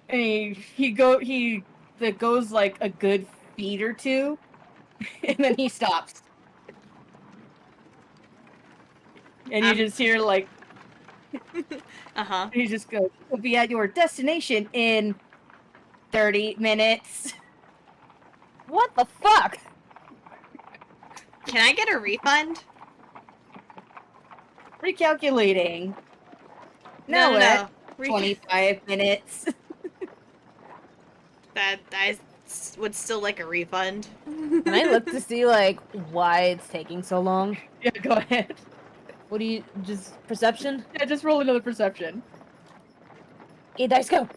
And that goes like a good feet or two, and then he stops. And you just hear like, Uh-huh. he just goes, we'll be at your destination in 30 minutes. What the fuck? Can I get a refund? Recalculating. No. At 25 minutes. That I would still like a refund. Can I look to see, like, why it's taking so long? Yeah, go ahead. What do you, just perception? Yeah, just roll another perception. Okay, dice go.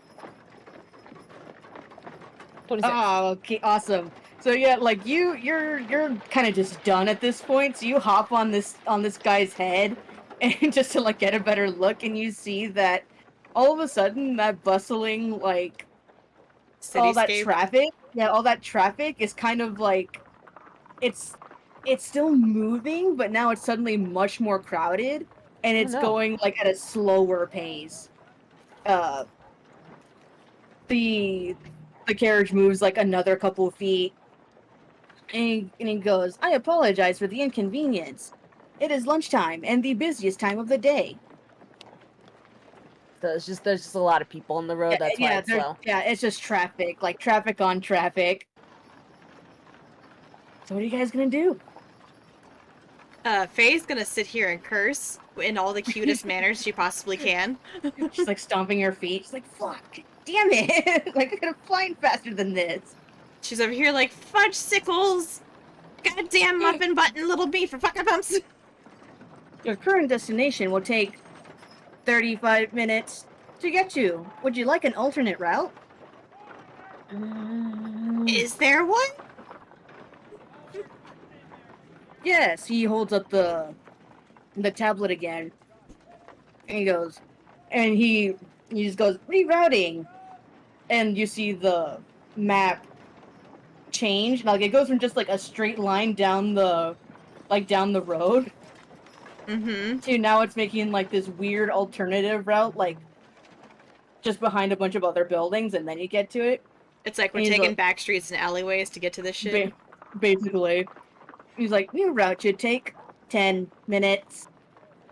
26. Oh, okay, awesome. So yeah, like you're kind of just done at this point. So you hop on this guy's head, and just to like get a better look, and you see that all of a sudden that bustling like all that Cityscape. traffic, all that traffic is kind of like it's it's still moving, but now it's suddenly much more crowded, and it's no. going like at a slower pace. The carriage moves like another couple of feet, and he goes, "I apologize for the inconvenience. It is lunchtime and the busiest time of the day." So there's just a lot of people on the road. That's why it's slow. Yeah, it's just traffic, like traffic on traffic. So what are you guys gonna do? Faye's gonna sit here and curse in all the cutest manners she possibly can. She's like stomping her feet. She's like, "Fuck, damn it! Like I could have flown faster than this." She's over here like, fudge sickles! Goddamn muffin button little bee for fucking bumps! Your current destination will take 35 minutes to get to. Would you like an alternate route? Is there one? Yes, he holds up the tablet again. And he goes, and he just goes, rerouting. And you see the map change. Like it goes from just like a straight line down the road Mm-hmm. to now it's making like this weird alternative route, like just behind a bunch of other buildings, and then you get to it. It's like we're And he's taking like- back streets and alleyways to get to this shit. Basically. He's like, new route should take 10 minutes.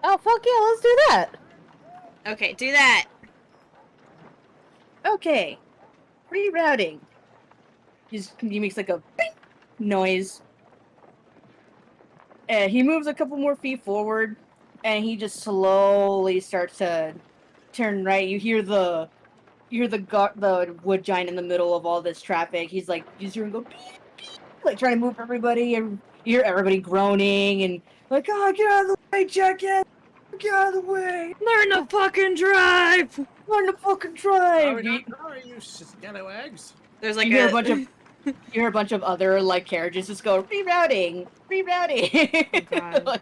Oh, fuck yeah, let's do that. Okay, do that. Okay. Rerouting. He makes like a bing noise. And he moves a couple more feet forward, and he just slowly starts to turn right. You hear the wood giant in the middle of all this traffic. He's like, you hear him go, beep, beep, like trying to move everybody, and you hear everybody groaning and like, oh, get out of the way, jackass! Get out of the way! Learn to fucking drive! Learn to fucking Are drive! we You, not growing, you scalawags? There's like you hear a bunch of you hear a bunch of other like carriages just go rerouting. Oh, God.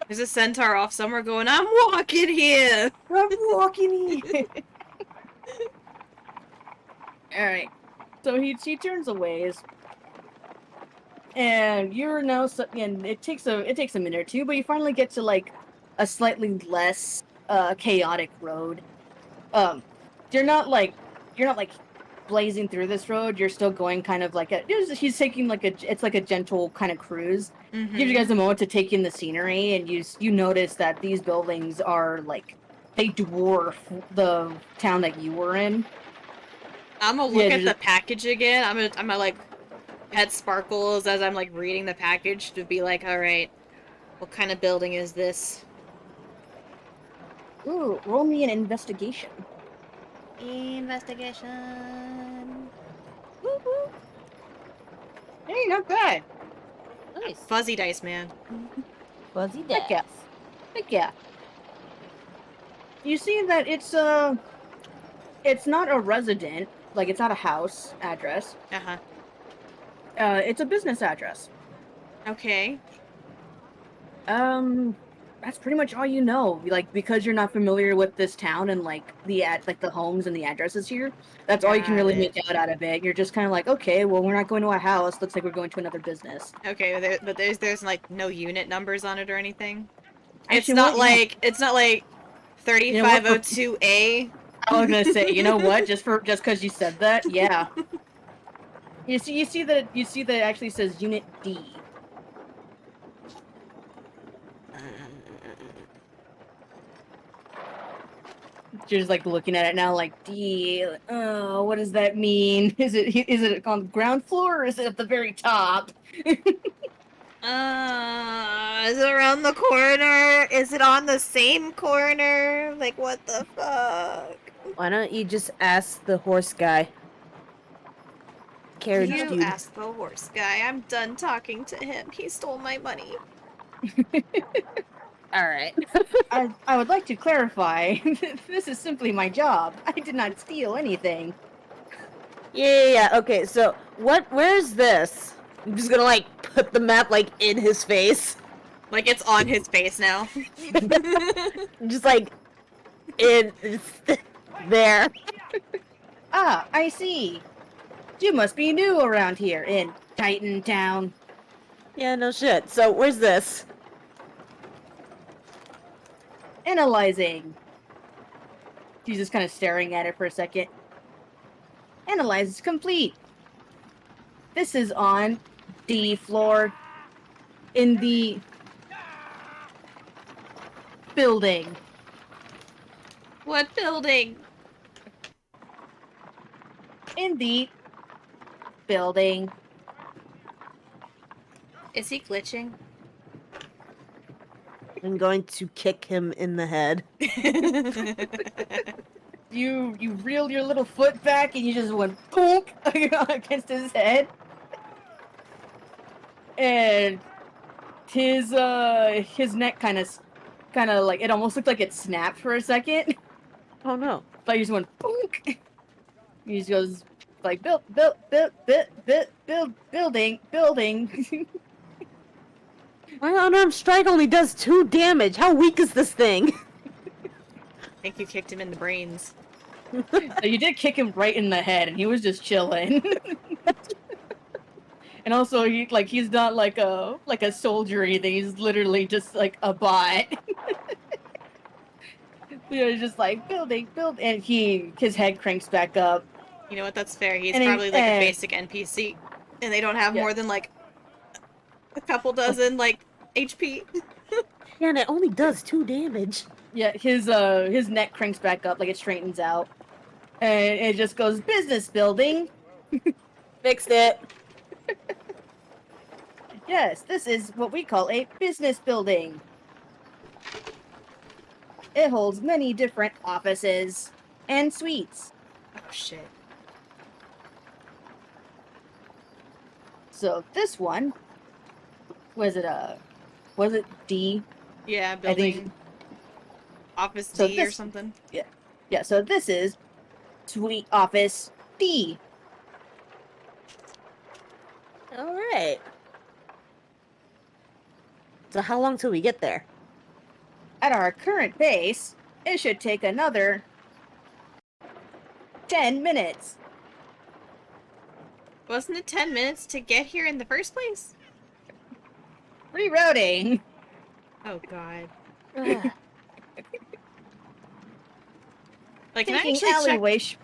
There's a centaur off somewhere going, I'm walking here! I'm walking here. All right. So he turns away, and you're now. And it takes a minute or two, but you finally get to like a slightly less chaotic road. You're not like blazing through this road. You're still going kind of like he's taking like it's like a gentle kind of cruise. Mm-hmm. Gives you guys a moment to take in the scenery, and you notice that these buildings are like they dwarf the town that you were in. I'm gonna look Yeah, at the package again. I'm gonna like head sparkles as I'm like reading the package to be like, all right, what kind of building is this? Ooh, roll me an investigation. Investigation. Woo-hoo. Hey, not bad. Nice. Fuzzy dice, man. Fuzzy Heck yeah. Heck yeah. You see that it's not a resident, like it's not a house address. Uh-huh. It's a business address. Okay. That's pretty much all you know. Like because you're not familiar with this town and like the homes and the addresses here. That's all you can Got really it. make out of it. You're just kind of like, okay, well, we're not going to a house. Looks like we're going to another business. Okay, but there's like no unit numbers on it or anything. Actually, It's not like 3502A. I was gonna say, you know what? Just because you said that, yeah. You see that it actually says Unit D. You're just like looking at it now, like D. Oh, what does that mean? Is it on the ground floor or is it at the very top? Is it around the corner? Is it on the same corner? Like, what the fuck? Why don't you just ask the horse guy? Carriage You dude. ask the horse guy. I'm done talking to him. He stole my money. Alright. I would like to clarify. This is simply my job. I did not steal anything. Yeah. Okay, so where's this? I'm just gonna like put the map like in his face. Like, it's on his face now. Just like in there. Ah, I see. You must be new around here in Titan Town. Yeah, no shit. So, where's this? Analyzing. She's just kind of staring at it for a second. Analyze is complete. This is on D floor in the building. What building? In the building. Is he glitching? I'm going to kick him in the head. You reeled your little foot back and you just went boonk against his head. And his neck kind of like, it almost looked like it snapped for a second. Oh no. But he just went boonk. He just goes like building. My unarmed strike only does 2 damage. How weak is this thing? I think you kicked him in the brains. So you did kick him right in the head, and he was just chilling. And also, he's not like a soldier or anything. He's literally just like a bot. He's just like building, and his head cranks back up. You know what? That's fair. He's And probably like a basic NPC, and they don't have more than like a couple dozen like HP. Yeah, and it only does 2 damage. Yeah, his neck cranks back up, like it straightens out, and it just goes business building. Fixed it. Yes, this is what we call a business building. It holds many different offices and suites. Oh shit. So this one was it D? Yeah, I think- building. Office So D or this- something. Yeah, so this is Suite Office D. Alright. So how long till we get there? At our current pace, it should take another 10 minutes. Wasn't it 10 minutes to get here in the first place? Rerouting. Oh god. Ugh. Like, can I Taking actually check? alleyway, Can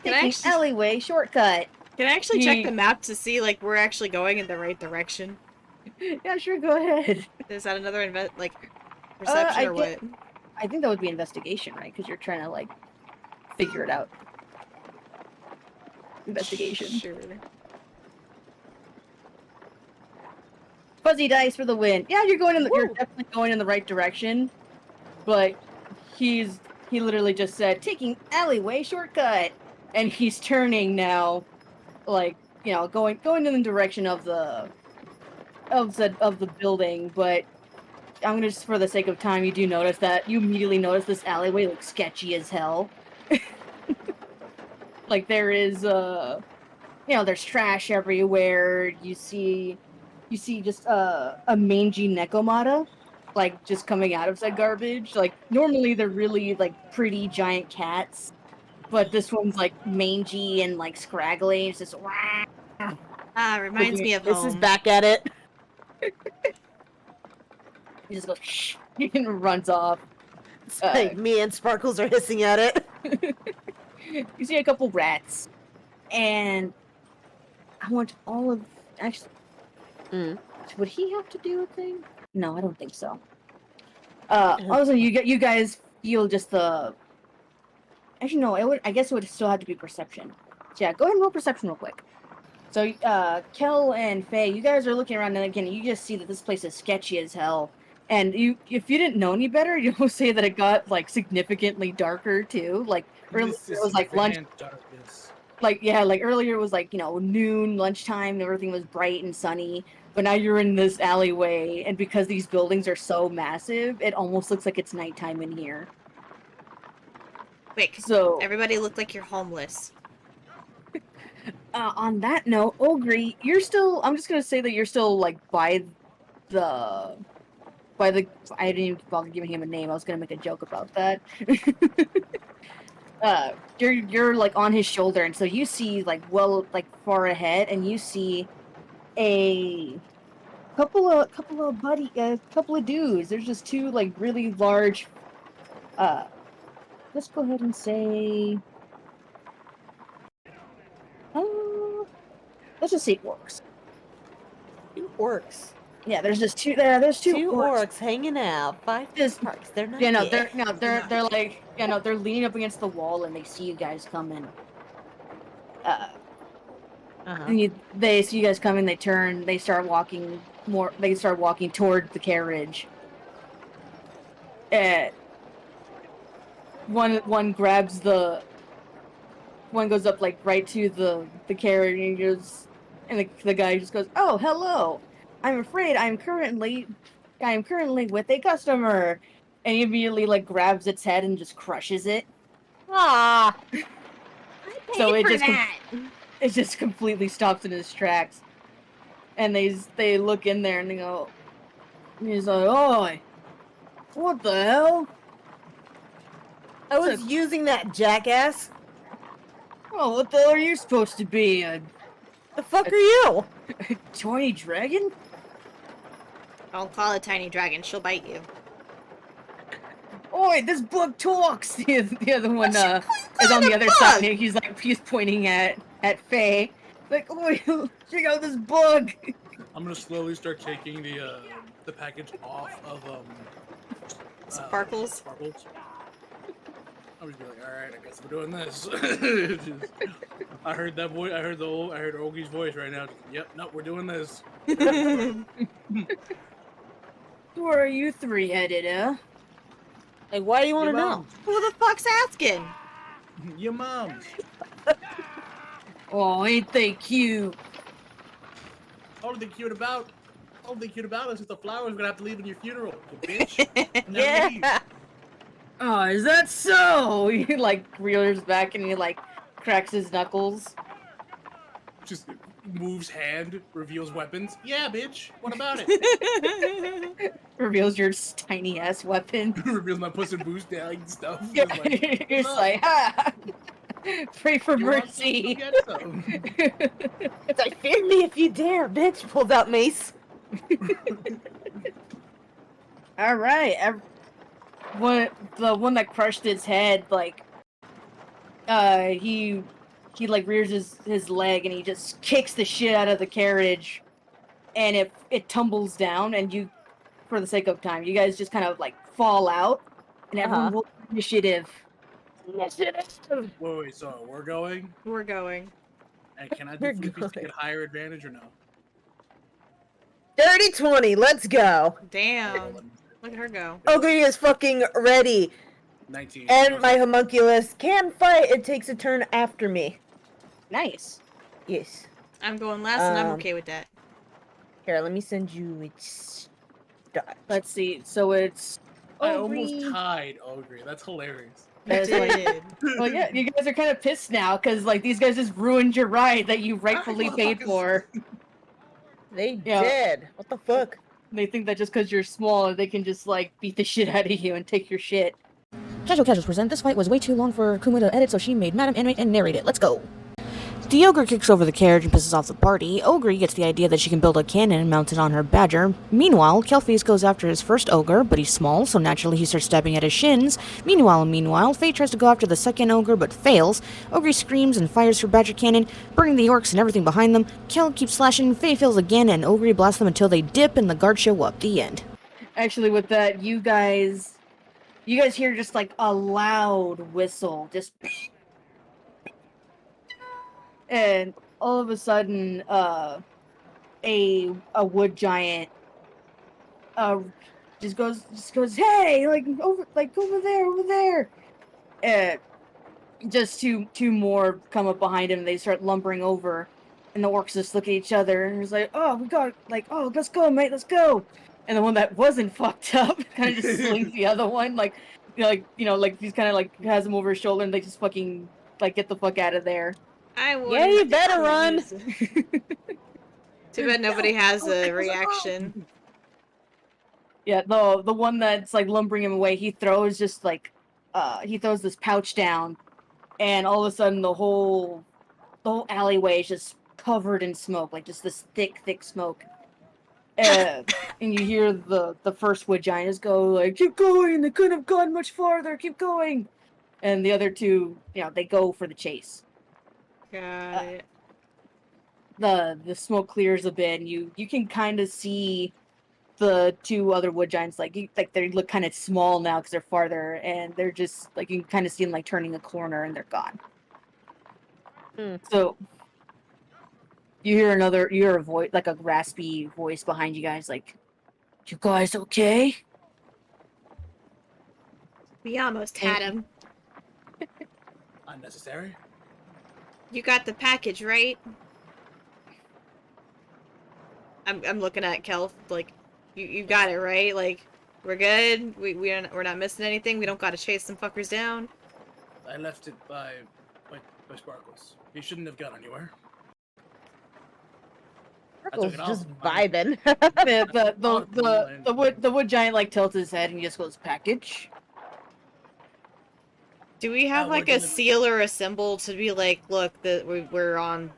I taking actually- alleyway shortcut. Can I actually check Ye- the map to see like we're actually going in the right direction? Yeah, sure, go ahead. Is that another perception I or what? I think that would be investigation, right? Because you're trying to, like, figure it out. Investigation. Sure. Fuzzy dice for the win. Yeah, you're Woo! definitely going in the right direction. But he literally just said, taking alleyway shortcut. And he's turning now, like, going in the direction of the building, but I'm gonna just, for the sake of time, you immediately notice this alleyway looks sketchy as hell. Like there is there's trash everywhere. You see just a mangy Nekomata, like just coming out of said garbage. Like normally they're really like pretty giant cats, but this one's like mangy and like scraggly. It's just Ah, reminds me of This home. is back at it. he just goes shh and runs off. It's like me and Sparkles are hissing at it. You see a couple rats, and I want all of actually. Would he have to do a thing? No, I don't think so. Also, you guys feel just the. Actually, no. I guess it would still have to be perception. So yeah, go ahead and roll perception real quick. So, Kel and Faye, you guys are looking around, and again, you just see that this place is sketchy as hell. And if you didn't know any better, you'll say that it got like significantly darker too. Like earlier This it is was like lunch. fan darkness. Like earlier it was like noon, lunchtime, and everything was bright and sunny. But now you're in this alleyway, and because these buildings are so massive, it almost looks like it's nighttime in here. Wait, 'cause So everybody looked like you're homeless. on that note, Ogre, you're still. I'm just gonna say that you're still like by the. I didn't even bother giving him a name. I was gonna make a joke about that. You're like on his shoulder, and so you see like far ahead, and you see a couple of dudes. There's just two like really large. Let's go ahead and say, uh, let's just say orcs. 2 orcs. Yeah, there's just two there. There's two 2 orcs. orcs hanging out. 5 Just- parks. They're not Yeah, no, gay. they're like, they're leaning up against the wall and they see you guys coming. Uh-huh. They see you guys coming. They turn. They start walking more. They start walking toward the carriage. One grabs the. One goes up like right to the carriage and he goes, and the guy just goes, "Oh, hello. I'm afraid I am currently with a customer," and he immediately like grabs its head and just crushes it. Ah. So it just completely stops in his tracks, and they look in there and they go, he's like, "Oh, what the hell? I was using that, jackass. Oh, what the hell are you supposed to be? A The fuck are you? tiny dragon?" Don't call it tiny dragon. She'll bite you. Oi, this bug talks! The other one is on the other side and he's pointing at Faye. Like, oi, check out this bug! I'm gonna slowly start taking the package off of Sparkles. Sparkles. I'm just be like, all right, I guess we're doing this. I heard that voice. I heard Ogie's voice right now. Yep, no, we're doing this. Where are you three headed, huh? Like, why do you want to Your know? mom's. Who the fuck's asking? Your mom's. Oh, ain't they cute? All they cute about. All they cute about is that the flowers gonna have to leave in your funeral, you bitch. Never leave. Yeah. Oh, is that so? He like rears back and he like cracks his knuckles. Just moves hand, reveals weapons. Yeah, bitch. What about it? Reveals your tiny ass weapon. Reveals my Puss in Boots down stuff. Yeah, Just like, it's "Look, like, ha! Pray for you want some? mercy. Go get some." It's like, fear me if you dare, bitch. Pulls out mace. All right, the one that crushed its head, like, he like rears his leg and he just kicks the shit out of the carriage, and it tumbles down, and you, for the sake of time, you guys just kind of like fall out, and everyone roll initiative. Wait, so we're going? We're going. And can I do We're flippies to going. get higher advantage or no? Dirty 20, let's go. Damn. Look at her go. Ogre is fucking ready. 19. And my homunculus can fight. It takes a turn after me. Nice. Yes. I'm going last, and I'm Um, okay with that. Here, let me send you its dot. Let's see. So it's. I Ogre. almost tied Ogre. That's hilarious. You That's like- did. Well, yeah, you guys are kind of pissed now because like these guys just ruined your ride that you rightfully paid for. They Yeah. did. What the fuck? They think that just because you're small, they can just like beat the shit out of you and take your shit. Casual Casuals present. This fight was way too long for Kuma to edit, so she made Madam animate and narrate it. Let's go. The ogre kicks over the carriage and pisses off the party. Ogre gets the idea that she can build a cannon and mount it on her badger. Meanwhile, Kelfies goes after his first ogre, but he's small, so naturally he starts stabbing at his shins. Meanwhile, Faye tries to go after the second ogre, but fails. Ogre screams and fires her badger cannon, burning the orcs and everything behind them. Kel keeps slashing, Faye fails again, and Ogre blasts them until they dip and the guards show up. The end. Actually, with that, you guys hear just like a loud whistle, just, and all of a sudden, a wood giant, just goes, hey, over there. Just two more come up behind him. And they start lumbering over, and the orcs just look at each other and it's like, oh, let's go, mate, let's go. And the one that wasn't fucked up kind of just slings the other one, like he's kind of like has him over his shoulder, and they just fucking like get the fuck out of there. Yeah, you better run. Too bad nobody has a reaction. Yeah, the one that's like lumbering him away, he throws this pouch down, and all of a sudden the whole alleyway is just covered in smoke, like just this thick smoke. And you hear the first wood giant just go like, "Keep going! They couldn't have gone much farther. Keep going!" And the other two, they go for the chase. Got it. The smoke clears a bit, and you can kind of see the two other wood giants like they look kind of small now because they're farther, and they're just like you can kind of see them like turning a corner and they're gone. So you hear a voice, like a raspy voice behind you guys, like, "You guys okay?" We almost had him. Unnecessary. You got the package, right? I'm looking at Kelf, like, you got it, right? Like, we're good? We're not missing anything? We don't gotta chase some fuckers down? I left it by Sparkles. He shouldn't have gone anywhere. Sparkles it off. just vibing. The wood giant like tilts his head and he just goes, "Package." Do we have like a seal or a symbol to be like, look, that we're on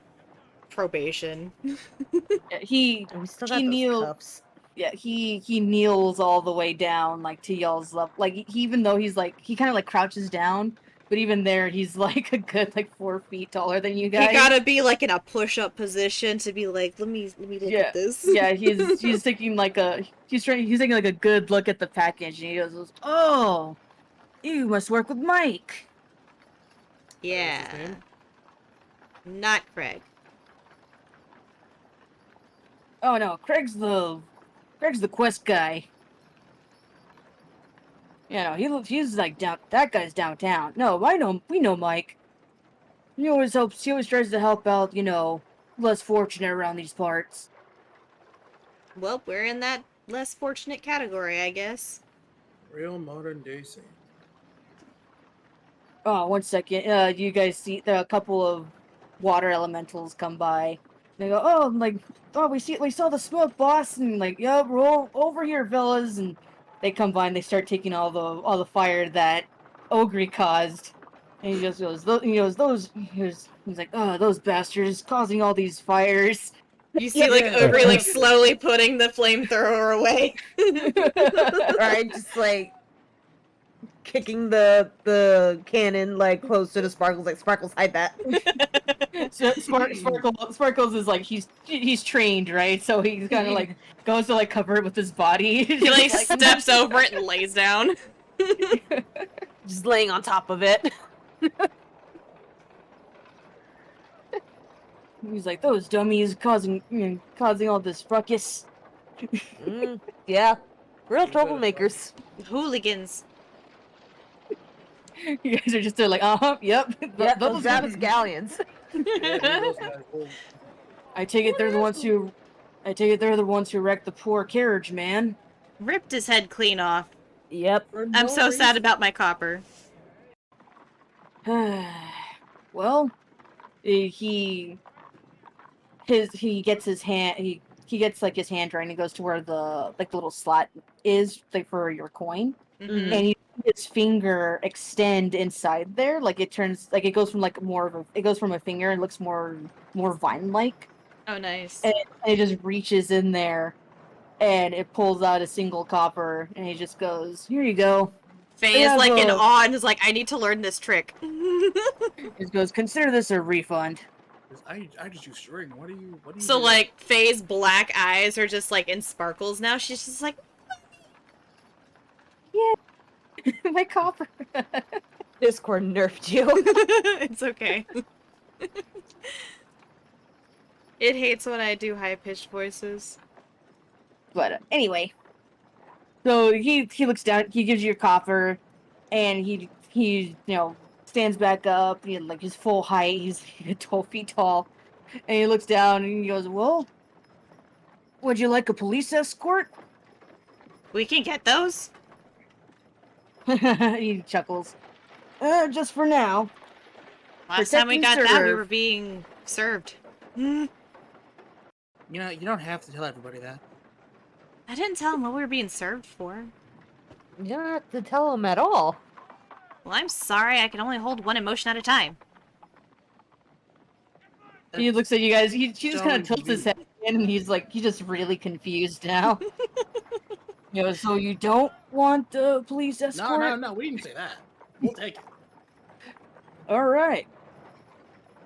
probation? Yeah, he We still he got those kneels. cuffs. Yeah, he kneels all the way down, like to y'all's level. Like even though he's like he kind of like crouches down, but even there he's like a good like 4 feet taller than you guys. He gotta be like in a push-up position to be like, let me look at this. Yeah, he's taking like he's taking like a good look at the package, and he goes, "Oh, you must work with Mike." Yeah. What's his name? Not Craig. Oh no, Craig's the quest guy. Yeah, no, he's like down. That guy's downtown. No, we know Mike. He always tries to help out, less fortunate around these parts. Well, we're in that less fortunate category, I guess. Real modern day saint. Oh, 1 second. You guys see a couple of water elementals come by. They go, "Oh, we saw the smoke, boss," and like, "Yeah, roll over here, fellas." And they come by and they start taking all the fire that Ogre caused. And he just goes, he's like, "Oh, those bastards causing all these fires." You see, like, Ogre, like, slowly putting the flamethrower away. Right, just like kicking the cannon like close to the Sparkles, like, Sparkles, hide that. So Sparkles is like he's trained, right? So he's kind of like goes to like cover it with his body. He like steps over it and lays down. Just laying on top of it. He's like, "Those dummies causing all this ruckus." Yeah, real troublemakers. Hooligans. You guys are just there like, yep. Yeah, those rapscallions. I take it they're the ones who wrecked the poor carriage, man. Ripped his head clean off. Yep. I'm so sad about my copper. Well, he gets his hand. He gets like his hand right, and he goes to where the little slot is, like for your coin, Mm-hmm. and he his finger extend inside there, like it turns like it goes from like it goes from a finger and looks more vine like. Oh, nice. And it just reaches in there, and it pulls out a single copper, and he just goes, "Here you go." Faye is like in awe and is like, I need to learn this trick. He just goes, "Consider this a refund." I just use string. What do you? So do? like Faye's black eyes are just like in sparkles now. She's just like, Yeah, my copper. Discord nerfed you. it's okay. It hates when I do high-pitched voices. But anyway, so he looks down. He gives you your copper, and he stands back up. He like his full height. He's 12 feet tall, and he looks down and he goes, "Well, would you like a police escort?" We can get those? He chuckles. Just for now. Last time we got Protect and that, we serve. were being served. You don't have to tell everybody that. I didn't tell him what we were being served for. You don't have to tell them at all. Well, I'm sorry. I can only hold one emotion at a time. He looks at you guys. He just kind of tilts his head. in, and he's just really confused now. So you don't want the police escort? No, we didn't say that. We'll take it. All right.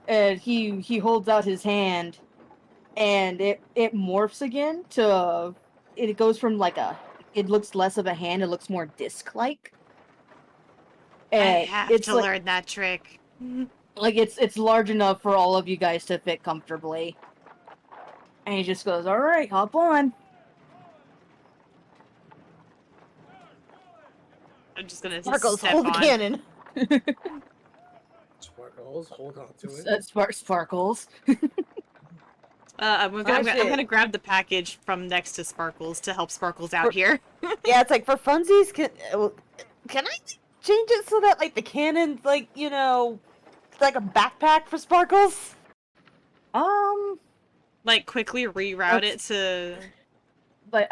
And he holds out his hand, and it morphs again to it goes from it looks less of a hand, it looks more disc-like. I And have it's to learn that trick. it's large enough for all of you guys to fit comfortably. And he just goes, "All right, hop on." I'm just gonna Sparkles, step hold the on. cannon. Sparkles, hold on to it. Sparkles. I'm Gosh, gonna grab the package from next to Sparkles to help Sparkles out here. Yeah, it's like for funsies. Can I change it so that like the cannon's like like a backpack for Sparkles? Like quickly reroute it to. But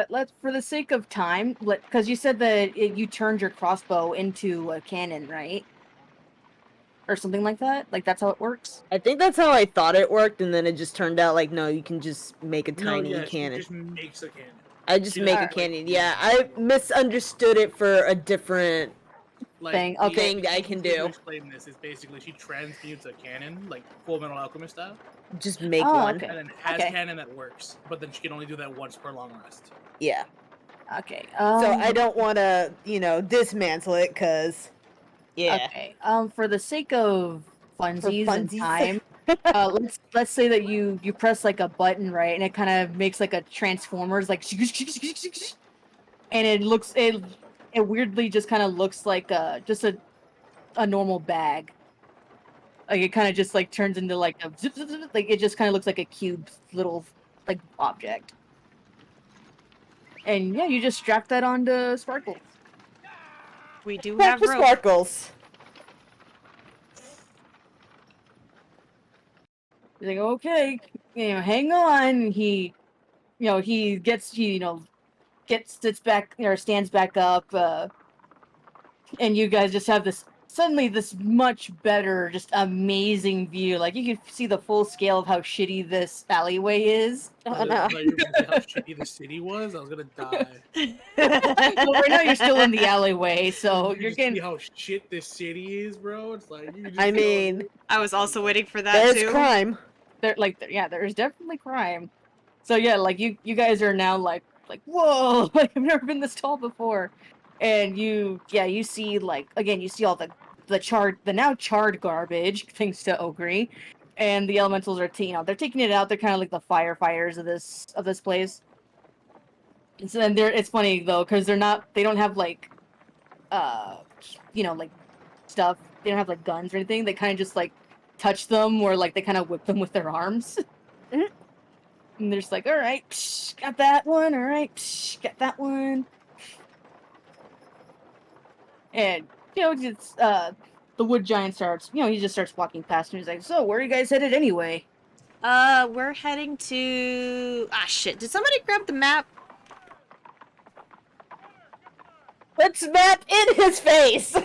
let's, for the sake of time, because you said that you turned your crossbow into a cannon, right? Or something like that. Like that's how it works. I think that's how I thought it worked, and then it just turned out like no, you can just make a tiny She cannon. just makes a cannon. I just She make a doesn't, cannon. Yeah, I misunderstood it for a different Thing, the okay. thing that I can easiest way do. to explain this is basically she transmutes a cannon, like Full Metal Alchemist style, Just make Oh, one. okay. and then has Okay. cannon that works, but then she can only do that once per long rest. Yeah. Okay. So I don't want to, dismantle it, cause. Yeah. Okay. For the sake of funsies and funsies. time, let's say that you press like a button, right, and it kind of makes like a Transformers like, and it weirdly just kind of looks like just a normal bag. Like it kind of just like turns into like a zip, zip, zip, like it just kind of looks like a cube little like object. And yeah, you just strap that onto Sparkles. We do Back have for rope. Sparkles. He's like, okay, hang on. He sits back or stands back up, and you guys just have this much better, just amazing view. Like you can see the full scale of how shitty this alleyway is. Oh I no. thought you were gonna say how shitty the city was. I was gonna die. Well, right now you're still in the alleyway, so you you're just getting. see how shit this city is, bro. It's like you just I go- mean, I was also waiting for that there's too. crime. There's definitely crime. So yeah, like you guys are now like whoa, like I've never been this tall before, and you see you see all the now charred garbage thanks to Ogre, and the elementals are they're taking it out. They're kind of like the firefighters of this place. And so then it's funny though because they don't have like like stuff. They don't have like guns or anything. They kind of just like touch them or like they kind of whip them with their arms. Mhm. And they're just like, all right, got that one. All right, got that one. And it's the wood giant starts. He just starts walking past, and he's like, "So, where are you guys headed anyway?" We're heading to. Ah, shit! Did somebody grab the map? Let's map in his face.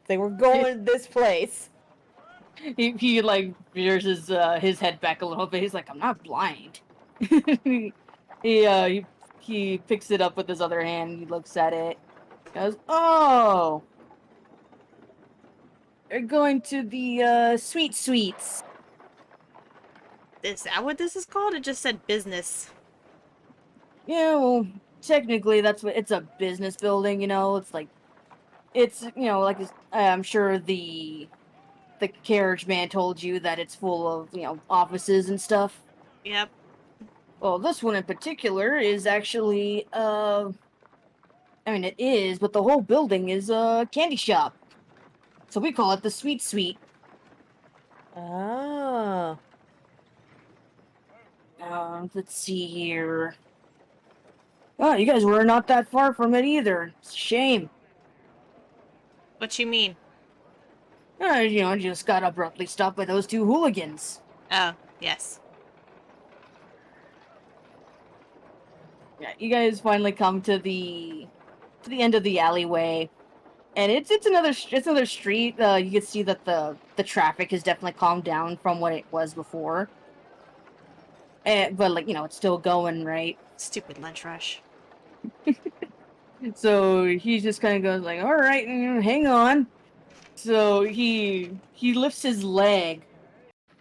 Say we're going this place. He like rears his head back a little bit. He's like, "I'm not blind." He picks it up with his other hand. He looks at it. Goes, "Oh, you're going to the sweet sweets." Is that what this is called? It just said business. Yeah, well, technically that's what it's a business building. It's like I'm sure the carriage man told you that it's full of offices and stuff. Yep. Well, this one in particular is actually I mean it is, but the whole building is a candy shop. So we call it the Sweet Suite. Oh. Let's see here. Oh, you guys were not that far from it either. It's a shame. What you mean? Just got abruptly stopped by those two hooligans. Oh, yes. Yeah, you guys finally come to the end of the alleyway, and it's another street. You can see that the traffic has definitely calmed down from what it was before. but like it's still going, right? Stupid lunch rush. So he just kind of goes like, "All right, hang on." So he lifts his leg,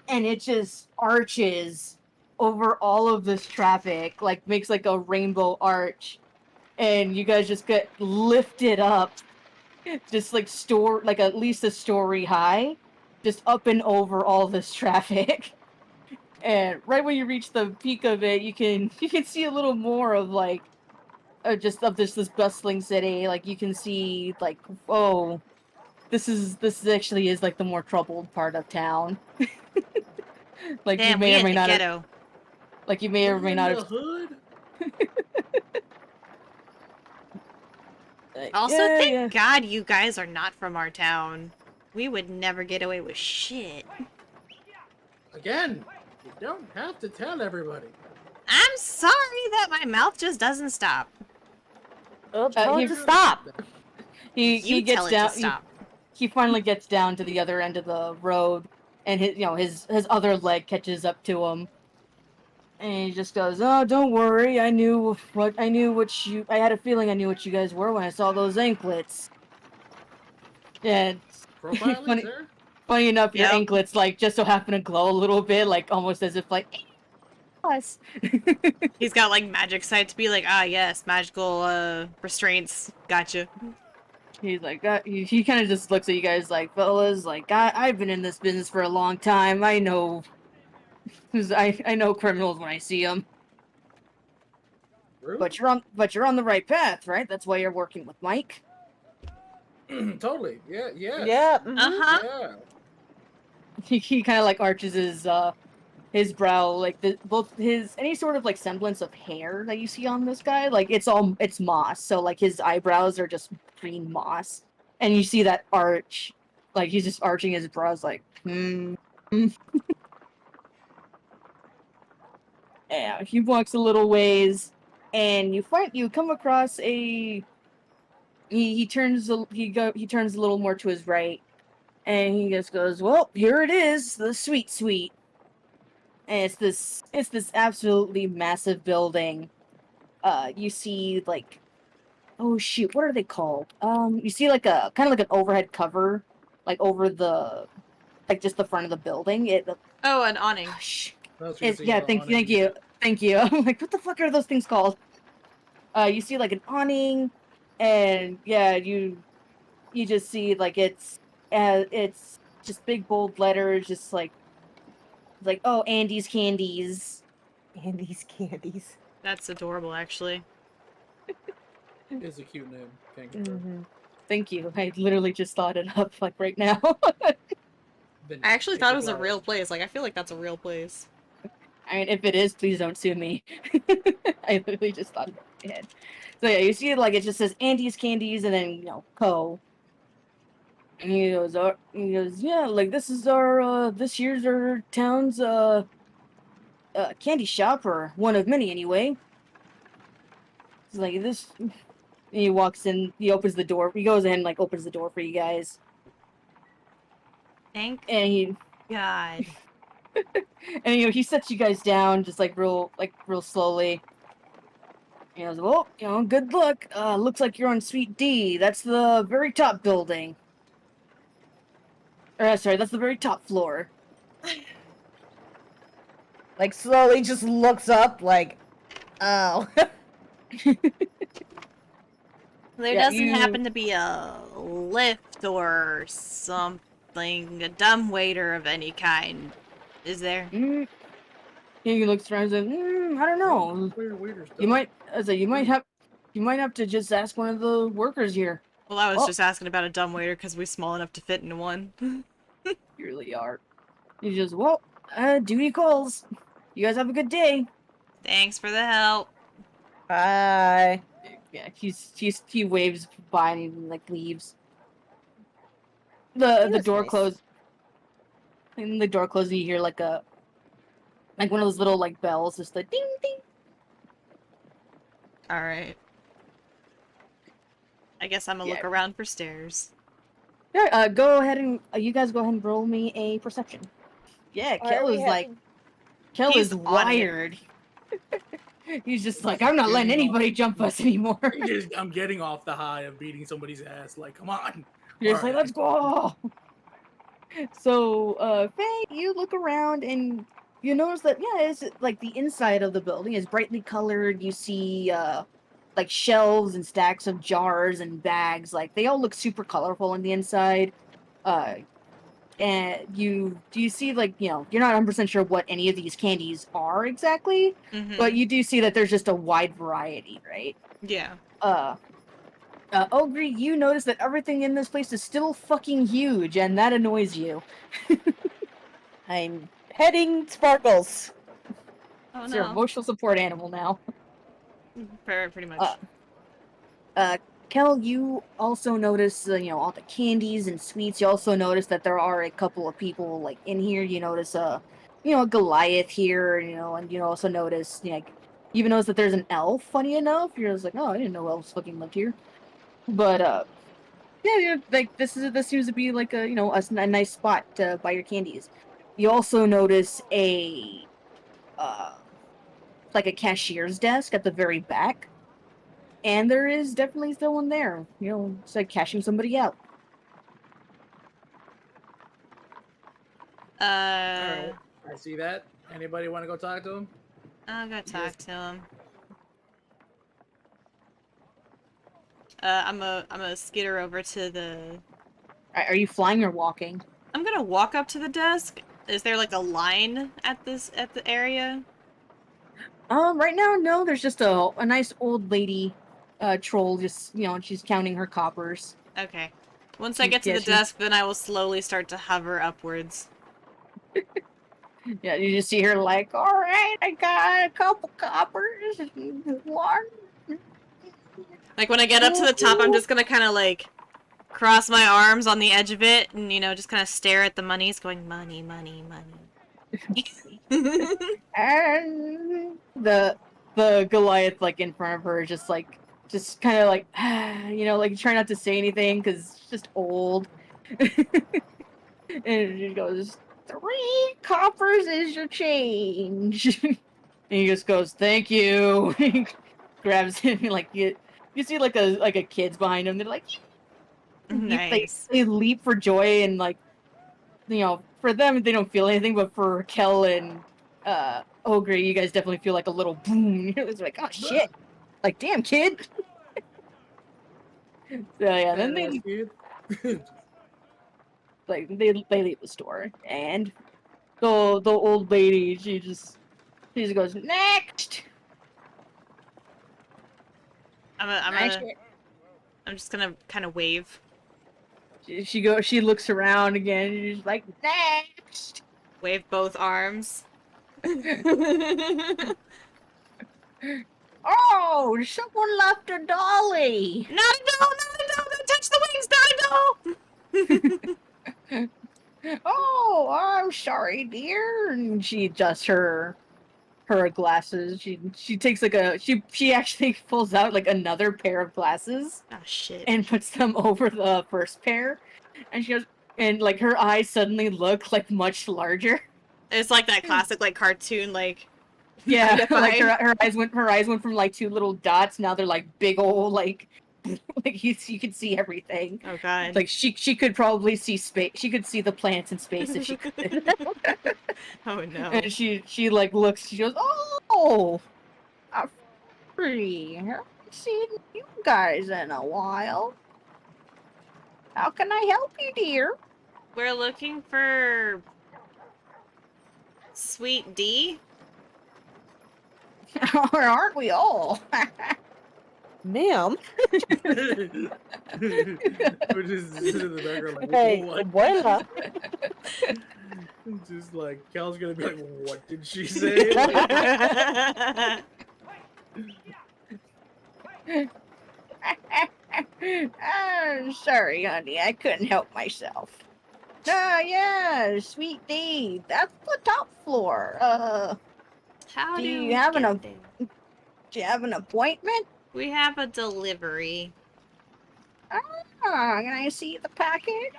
and it just arches over all of this traffic, like makes like a rainbow arch, and you guys just get lifted up, just like like at least a story high, just up and over all this traffic. And right when you reach the peak of it, you can see a little more of like just of this bustling city. Like you can see like, oh, this actually is like the more troubled part of town. Like you Damn, may we or in may the not have, ghetto. like you may or We may in not the have. hood. Also, Yeah, thank yeah. God you guys are not from our town. We would never get away with shit. Again, you don't have to tell everybody. I'm sorry that my mouth just doesn't stop. Well, tell he- it to stop. He You gets tell it down. to stop. He finally gets down to the other end of the road, and his other leg catches up to him, and he just goes, "Oh, don't worry. I had a feeling I knew what you guys were when I saw those anklets." And Profiling, funny, sir? funny enough, your Yep. anklets like just so happen to glow a little bit, like almost as if like us. He's got like magic sight to be like, ah yes, magical restraints. Gotcha. He's like, he kind of just looks at you guys like, fellas, like I've been in this business for a long time. I know, I know criminals when I see them. Rude? But you're on the right path, right? That's why you're working with Mike. Totally. Yeah, yes. Yeah. Uh-huh. Yeah. He kind of like arches his brow, like both his any sort of like semblance of hair that you see on this guy, like it's moss. So like his eyebrows are just green moss, and you see that arch, like he's just arching his brows, like Yeah, he walks a little ways, and you come across he turns he turns a little more to his right, and he just goes, "Well, here it is, the sweet suite." And it's this absolutely massive building. You see like, oh shoot, what are they called? You see like a kind of like an overhead cover, like over the like just the front of the building. Oh, an awning. Gosh, I was gonna say, yeah, the awning, yeah. thank you. I'm like, what the fuck are those things called? You see like an awning, and yeah, you just see like it's just big bold letters, just like, oh, Andy's Candies. And these candies. That's adorable, actually. It's a cute name. Can't confirm. Thank you. I literally just thought it up like right now. Then I actually take thought the it was a flowers. real place. Like, I feel like that's a real place. I mean, if it is, please don't sue me. I literally just thought it up in my head. So yeah, you see it like it just says Andy's Candies and then Co. And he goes, yeah, like this is this year's our town's candy shop, or one of many anyway. It's like this. And he walks in. He opens the door. He goes in and like opens the door for you guys. Thank And God. he sets you guys down just like real slowly. He goes, well, good luck. Looks like you're on Suite D. That's the very top building. Or sorry, that's the very top floor. Like slowly just looks up like, oh. There Yeah, doesn't happen to be a lift or something, a dumbwaiter of any kind, is there? He looks around and says, I don't know. Waiter stuff. You might have to just ask one of the workers here. Well, I was Oh. just asking about a dumbwaiter because we're small enough to fit into one. You really are. He just, well, duty calls. You guys have a good day. Thanks for the help. Bye. Yeah, he waves by and he like leaves. The was door nice. closed. And the door closed and you hear like one of those little like bells, just like ding ding. Alright. I guess I'm gonna look Yeah. around for stairs. Yeah, go ahead and you guys go ahead and roll me a perception. Yeah, Why are Kel we is like having- Kel He's is on it. wired. He's just like, I'm not letting anybody jump us anymore. I'm getting off the high of beating somebody's ass. Like, come on. You're just like, Alright. let's go. So, Faye, you look around and you notice that, yeah, it's like the inside of the building is brightly colored. You see, like shelves and stacks of jars and bags. Like, they all look super colorful on the inside. And do you see, like, you know, you're not 100% sure what any of these candies are exactly, but you do see that there's just a wide variety, right? Yeah. Ogre, you notice that everything in this place is still fucking huge, and that annoys you. I'm petting Sparkles. Oh It's your no. emotional support animal now. Pretty much. Kel, you also notice, you know, all the candies and sweets. You also notice that there are a couple of people, like, in here. You notice, you know, Goliath here, you know, and you also notice, you know, like, you even notice that there's an elf, funny enough. You're just like, oh, I didn't know elves fucking lived here. But, yeah, like, this seems to be, like, a, you know, a nice spot to buy your candies. You also notice like a cashier's desk at the very back. And there is definitely still one there. You know, it's like cashing somebody out. Alright. I see that. Anybody want to go talk to him? I'm gonna talk Yes. to him. I'm a skitter over to the. Are you flying or walking? I'm gonna walk up to the desk. Is there like a line at the area? Right now, no. There's just a nice old lady, troll. Just, you know, she's counting her coppers. Okay. Once I get to Yeah, the she's- desk, then I will slowly start to hover upwards. Yeah, you just see her like, all right, I got a couple coppers. One. Like when I get up to the top, I'm just gonna kind of like cross my arms on the edge of it, and you know, just kind of stare at the monies, going money, money, money. And the Goliath, like, in front of her, just kind of like, you know, like, try not to say anything because it's just old. And he goes, 3 coppers is your change. And he just goes, thank you. He grabs him, and, like, you see like a kids behind him. They're like, Nice. they leap for joy, and, like, you know, for them they don't feel anything, but for Kel and Ogre, you guys definitely feel like a little boom. It's like, oh shit, like, damn, kid. So yeah, then Badass they kid. like they leave the store, and the old lady, she just goes, next. I'm just gonna kind of wave. She looks around again, and she's like, next. Wave both arms. Oh, someone left a dolly. Not a doll, not a doll, don't touch the wings, not a doll! Oh, I'm sorry, dear. And she adjusts her glasses. She takes like she actually pulls out like another pair of glasses Oh shit. and puts them over the first pair. And she goes, and like her eyes suddenly look like much larger. It's like that classic like cartoon like Yeah, like magnifying. her eyes went from like 2 little dots, now they're like big old, like like you could see everything. Oh god. Like she could probably see space. She could see the planets in space if she could. Oh no. And she like looks. She goes, "Oh, I'm free. I haven't seen you guys in a while. How can I help you, dear?" We're looking for Sweet D. Or aren't we all? Ma'am. We're just sitting in the background like, Hey, what? abuela. Just like, Cal's gonna be like, what did she say? Like, I'm sorry, honey. I couldn't help myself. Yeah, sweet D. That's the top floor. How Do do you we have get an there? do you have an appointment? We have a delivery. Can I see the package?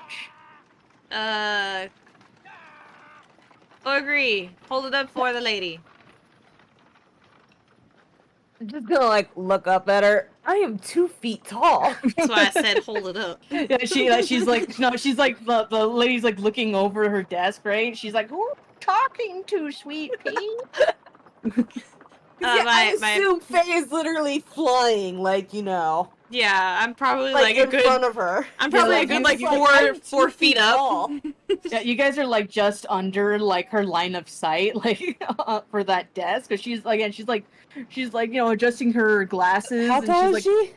Agree. Hold it up for the lady. I'm just gonna like look up at her. I am 2 feet tall. That's why I said hold it up. Yeah, she's like no, she's like the lady's like looking over her desk, right? She's like, "Who are you talking to, sweet pea?" Yeah, I my assume Faye is literally flying, like, you know, yeah, I'm probably like like a in good. front of her. I'm probably like, a good I'm like just I'm 4 2 feet up. tall. Yeah, you guys are like just under like her line of sight, like for that desk, because she's again, she's like, you know, adjusting her glasses, How and tall she's is like,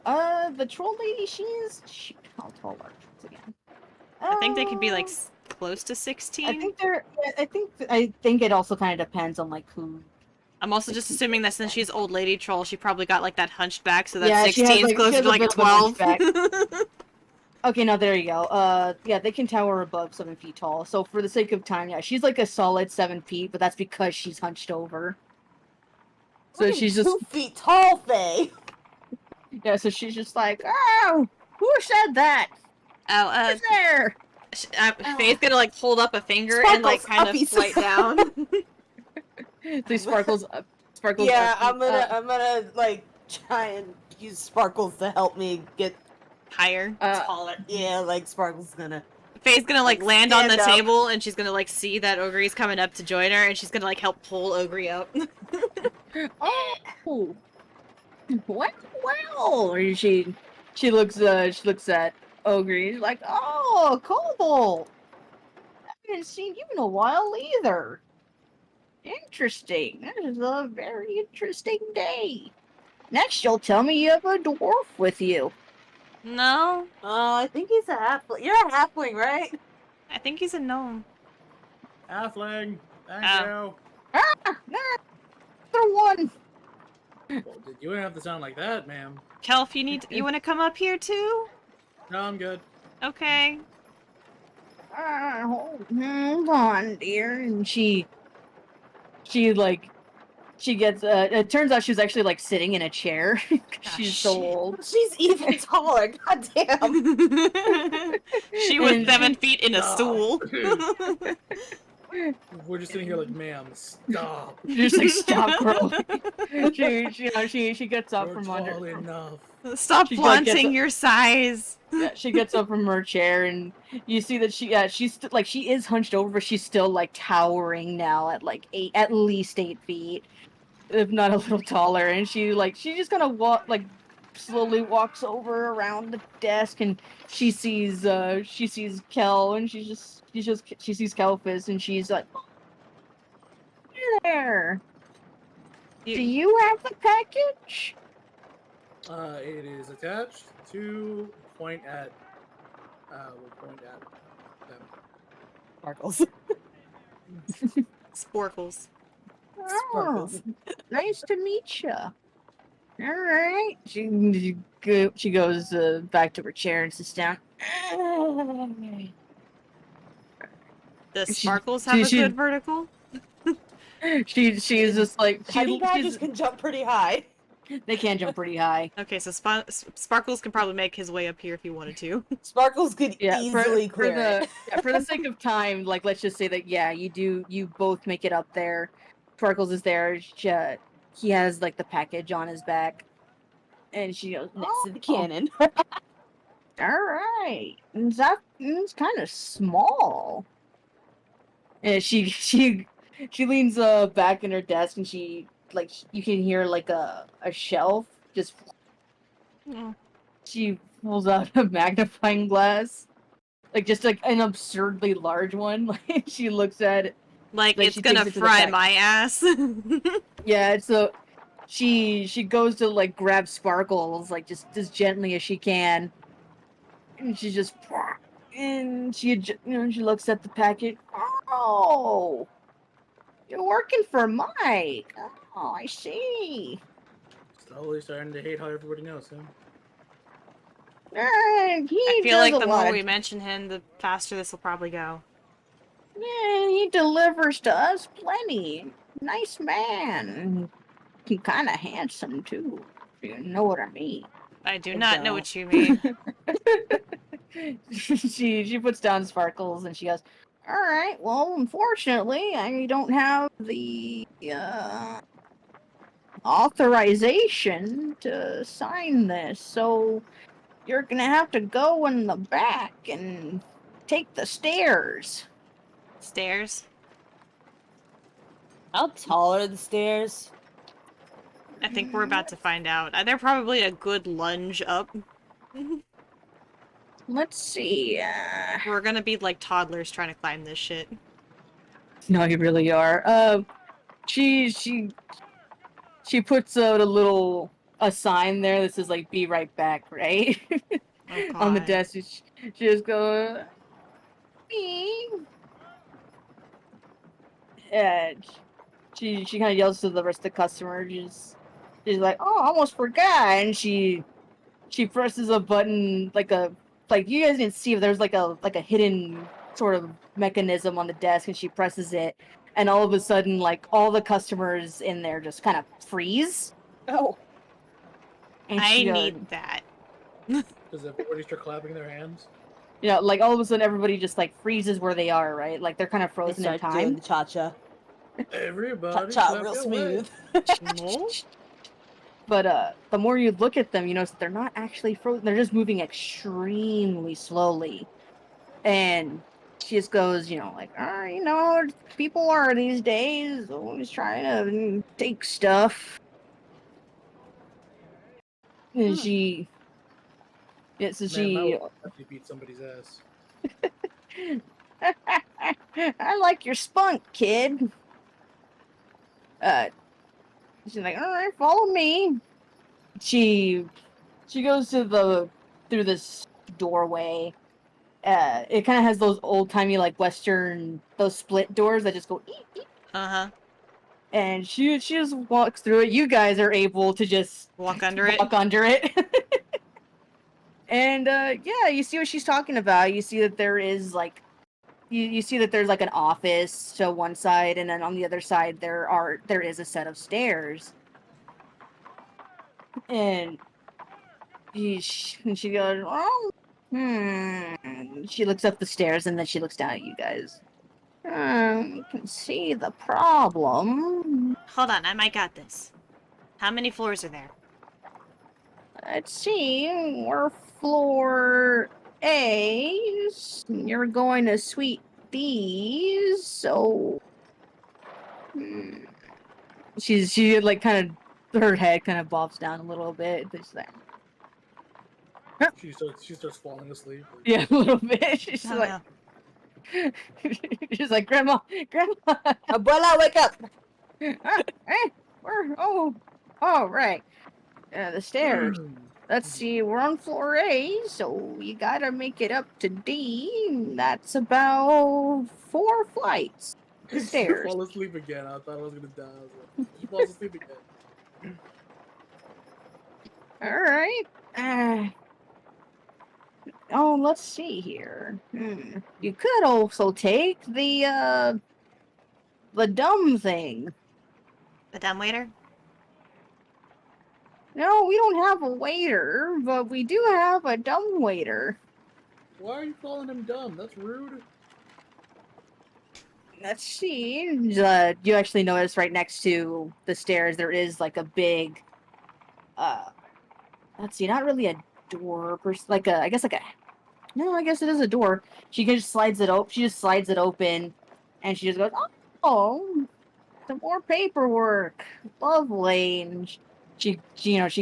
she? the troll lady, shoot, how tall are trolls again? I think they could be like Uh, close to I 16. think they're. I think it also kind of depends on like who. I'm also just assuming that since she's old lady troll, she probably got like that hunched back, so that Yeah, she has 16 is like closer to a like bit of a 12. hunchback. Okay, no, there you go. Yeah, they can tower above 7 feet tall. So for the sake of time, yeah, she's like a solid 7 feet, but that's because she's hunched over. So I'm she's 2 just feet tall, Faye. yeah. So she's just like, oh, who said that? Oh, Who's there? Faye's gonna like hold up a finger and like Sparkles kind of uppies. flight down. So sparkles up. Sparkles. Yeah, up, I'm gonna like try and use Sparkles to help me get Higher. taller. Yeah, like Sparkles gonna. Faye's gonna like like, land on the stand up. table and she's gonna like see that Ogre's coming up to join her and she's gonna like help pull Ogre up. Oh, well. Or she looks at Ogre. She's like, oh, Cobalt. I haven't seen you in a while either. Interesting. This is a very interesting day. Next, you'll tell me you have a dwarf with you. No, I think he's a halfling. You're a halfling, right? I think he's a gnome. Halfling. Thank Oh. Another one. you. Well, you wouldn't have to sound like that, ma'am. Kelf, you wanna come up here too? No, I'm good. Okay. Hold on, dear. And she gets. It turns out she's actually like sitting in a chair. 'Cause she's so shit. old. She's even taller. God damn. She was And 7 feet in a Stop. stool. We're just sitting here like, ma'am, stop. She's like, stop growing. she gets up We're from tall under. enough. Stop She, like, gets flaunting up- your size. Yeah, she gets up from her chair, and you see that she's like she is hunched over, but she's still like towering now at like at least 8 feet, if not a little taller. And she just kind of slowly walks over around the desk, and she sees Kel, and she sees Kelfis, and she's like, "Hey there, do you have the package?" It is attached to point at. We'll point at them. Sparkles. Sporkles. Sparkles. Oh, nice to meet you. All right. She goes back to her chair and sits down. Does She- Sparkles have a she- good vertical? She's just like Honey badgers can jump pretty high. they can jump pretty high. Okay, so Sparkles can probably make his way up here if he wanted to. Sparkles could easily clear it. For the sake of time, like let's just say that you both make it up there. Sparkles is there. He has like the package on his back, and she goes Next to the cannon. All right, it's kind of small. And she leans back in her desk, and she you can hear like a shelf just. Oh. She pulls out a magnifying glass, like just like an absurdly large one. Like she looks at it. Like Like, it's she gonna takes it to the fry back. my ass. Yeah, so she goes to like grab Sparkles like just as gently as she can, and she just she looks at the packet. Oh, you're working for Mike. Oh, I see. Slowly starting to hate how everybody knows him. He I feel does like a the lot more of- we mention him, the faster this will probably go. Yeah, he delivers to us plenty. Nice man. He kind of handsome too. If you know what I mean. I do not know what you mean. She puts down Sparkles and she goes, All right. Well, unfortunately, I don't have the authorization to sign this, so you're gonna have to go in the back and take the stairs. Stairs. How tall are the stairs? I think we're about to find out. They're probably a good lunge up. Let's see. We're gonna be like toddlers trying to climb this shit. No, you really are. She puts out a sign there that says like "Be right back," right? Oh god. On the desk. She just goes, "Beep." And she kind of yells to the rest of the customers. She's like, "Oh, I almost forgot!" And she presses a button like you guys didn't see, but there's like a hidden sort of mechanism on the desk, and she presses it, and all of a sudden, like all the customers in there just kind of freeze. Oh. And I she need that. Does everybody start clapping their hands? like all of a sudden everybody just like freezes where they are, right? Like they're kind of They frozen in start doing time. the cha-cha. Everybody Cha-cha clap real your smooth. hands. But the more you look at them, you notice that they're not actually frozen. They're just moving extremely slowly. And she just goes, like, how people are these days, always trying to take stuff. And so Man, my she, wife actually beat somebody's ass. I like your spunk, kid. She's like, all right, follow me. She goes through this doorway. It kind of has those old timey like Western those split doors that just go eep, eep. Uh-huh. And she just walks through it. You guys are able to just Walk under it. walk under it. And yeah, you see what she's talking about. You see that there is like you see that there's like an office to one side, and then on the other side there is a set of stairs. And she goes, oh, She looks up the stairs and then she looks down at you guys. You can see the problem. Hold on, I might got this. How many floors are there? Let's see, we're floor A. You're going to suite D, so she like kind of her head kind of bobs down a little bit. She's like, She starts falling asleep. yeah, a little bit. She's Oh, like, she's like, Grandma, Abuela, wake up! hey, we're right. The stairs. Let's see, we're on floor A, so you gotta make it up to D. That's about 4 flights. The She stairs. fall asleep again. I thought I was gonna die. I was like, she falls asleep again. Alright. Let's see here. You could also take the dumb thing. the dumbwaiter? No, we don't have a waiter, but we do have a dumb waiter. Why are you calling him dumb? That's rude. Let's see. You actually notice right next to the stairs there is like a big let's see, not really a door, like a, I guess like a, no, I guess it is a door. She just slides it open. She just slides it open, and she just goes, "Oh, some more paperwork, lovely." And she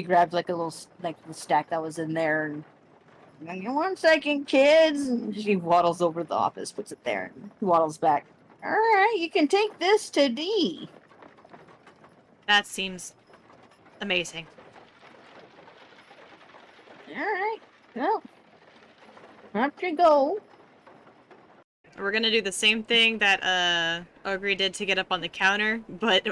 grabs like a little like the stack that was in there, and 1 second, kids. And she waddles over to the office, puts it there, and waddles back. All right, you can take this to D. That seems amazing. All right, well. Up you go. We're gonna do the same thing that Ogre did to get up on the counter, but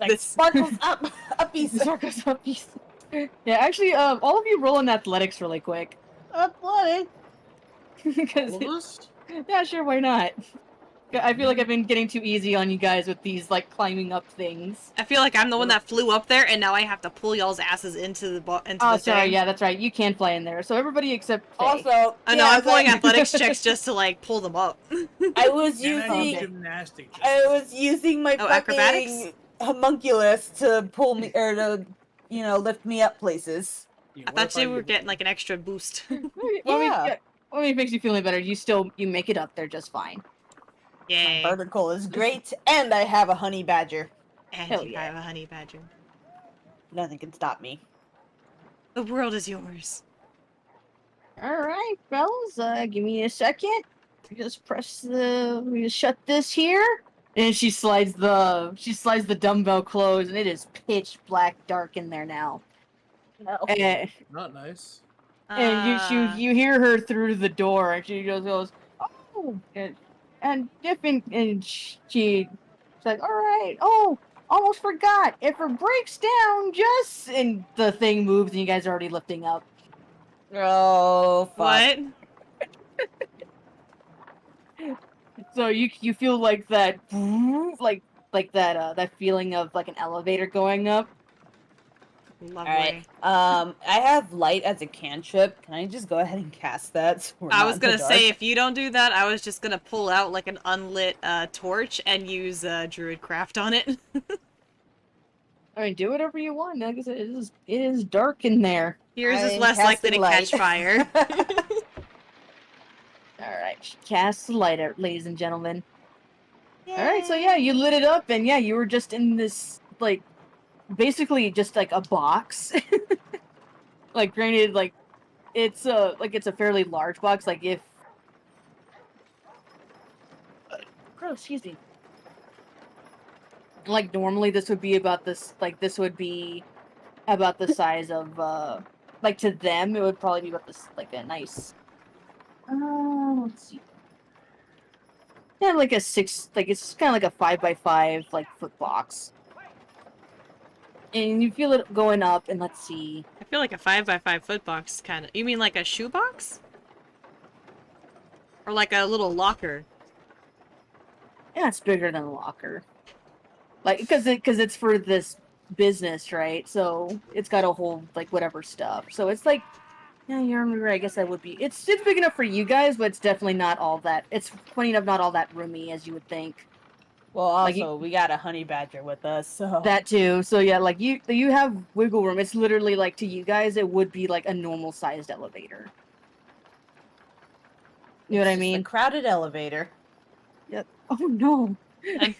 Like this sparkles up, uppies. Circus puppies. Yeah, actually, all of you roll in athletics really quick. Athletic. Because All of us? yeah, sure, why not? I feel like I've been getting too easy on you guys with these like climbing up things. I feel like I'm the one that flew up there, and now I have to pull y'all's asses into the Oh, the sorry. thing. Yeah, that's right. You can fly in there. So everybody except Faye. Also, I know yeah, I'm pulling like, athletics checks just to like pull them up. I was And I need using gymnastic. I was using my Oh, fucking acrobatics? homunculus to pull me or to lift me up places. Yeah, I what thought if you were give getting like an extra boost. Yeah. Well, it makes you feel any better. You make it up there just fine. My Yay! vertical is great, and I have a honey badger. And Hell you yeah. have a honey badger. Nothing can stop me. The world is yours. All right, fellas. Give me a second. Just we just shut this here. And she slides the dumbbell closed, and it is pitch black dark in there now. No. Not nice. And you hear her through the door, and she just goes, "Oh," and she's like, "All right, oh, almost forgot. If it breaks down, just," and the thing moves, and you guys are already lifting up. Oh fuck. What? So you feel like that, like that feeling of like an elevator going up. Lovely. Alright. I have light as a cantrip. Can I just go ahead and cast that? So we're I not was in the gonna dark? say, if you don't do that, I was just gonna pull out like an unlit torch and use druid craft on it. I mean, do whatever you want. Like I said, it is dark in there. Yours is I'm less likely to casting light. catch fire. All right, she casts the light out, ladies and gentlemen. All right, so yeah, you lit it up, and yeah, you were just in this like, basically just like a box. Like, granted, like it's a fairly large box. Like if, oh, excuse me. Like normally this would be about this. Like this would be about the size of like to them it would probably be about this like a nice. Let's see. Yeah, like a six, like it's kind of like a 5x5 like foot box, and you feel it going up. And let's see, I feel like a 5x5 foot box kind of. You mean like a shoebox? Or like a little locker? yeah, it's bigger than a locker, like because it's for this business, right? So it's got to hold like whatever stuff. So it's like, yeah, you're right. I guess that would be. It's big enough for you guys, but it's definitely not all that. It's funny enough, not all that roomy as you would think. Well, Like, also, we got a honey badger with us, so... That too. So yeah, like you have wiggle room. It's literally like to you guys, it would be like a normal sized elevator. You know what I mean? A crowded elevator. Yep. Oh no. I'm-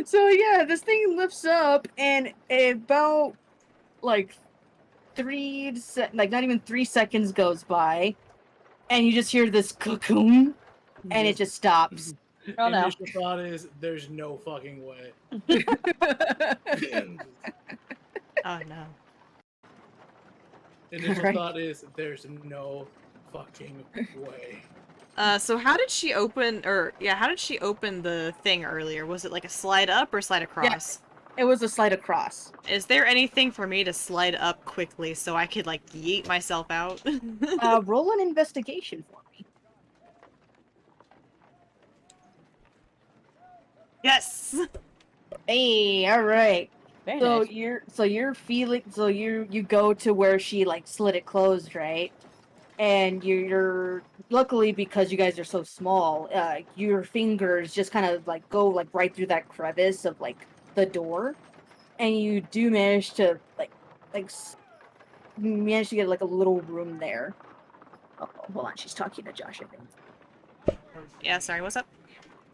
So yeah, this thing lifts up, and about like like not even 3 seconds goes by, and you just hear this cocoon, and it just stops. Oh, no. Initial thought is there's no fucking way. Oh no. Initial Right. thought is there's no fucking way. So how did she open, how did she open the thing earlier? Was it like a slide up or slide across? It was a slide across. Is there anything for me to slide up quickly so I could like yeet myself out? Roll an investigation for me. Yes! Hey, all right. Very So nice. you go to where she like slid it closed, right? And you're luckily, because you guys are so small, your fingers just kind of like go like right through that crevice of like the door, and you do manage to manage to get like a little room there. Oh, hold on, she's talking to Josh, I think. Yeah, sorry, what's up?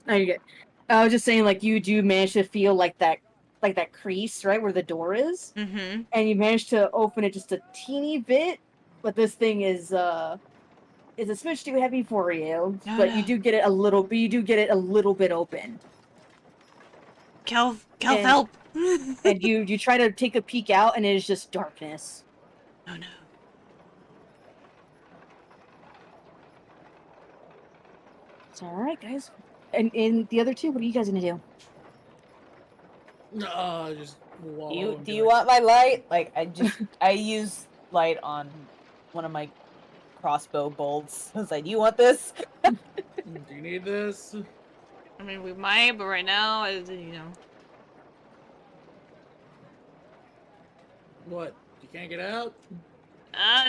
Oh, you get. I was just saying, like, you do manage to feel like that crease right where the door is, Mm-hmm. and you manage to open it just a teeny bit, but this thing is a smidge too heavy for you. Oh, But no. you do get it a little. But you do get it a little bit open, Kelv, And- help! and you try to take a peek out, and it is just darkness. Oh no. It's all right, guys. And the other two, what are you guys gonna do? Just wallow and Do be you like, want my light? Like, I use light on one of my crossbow bolts. I was like, do you want this? Do you need this? I mean, we might, but right now, you know. What? You can't get out?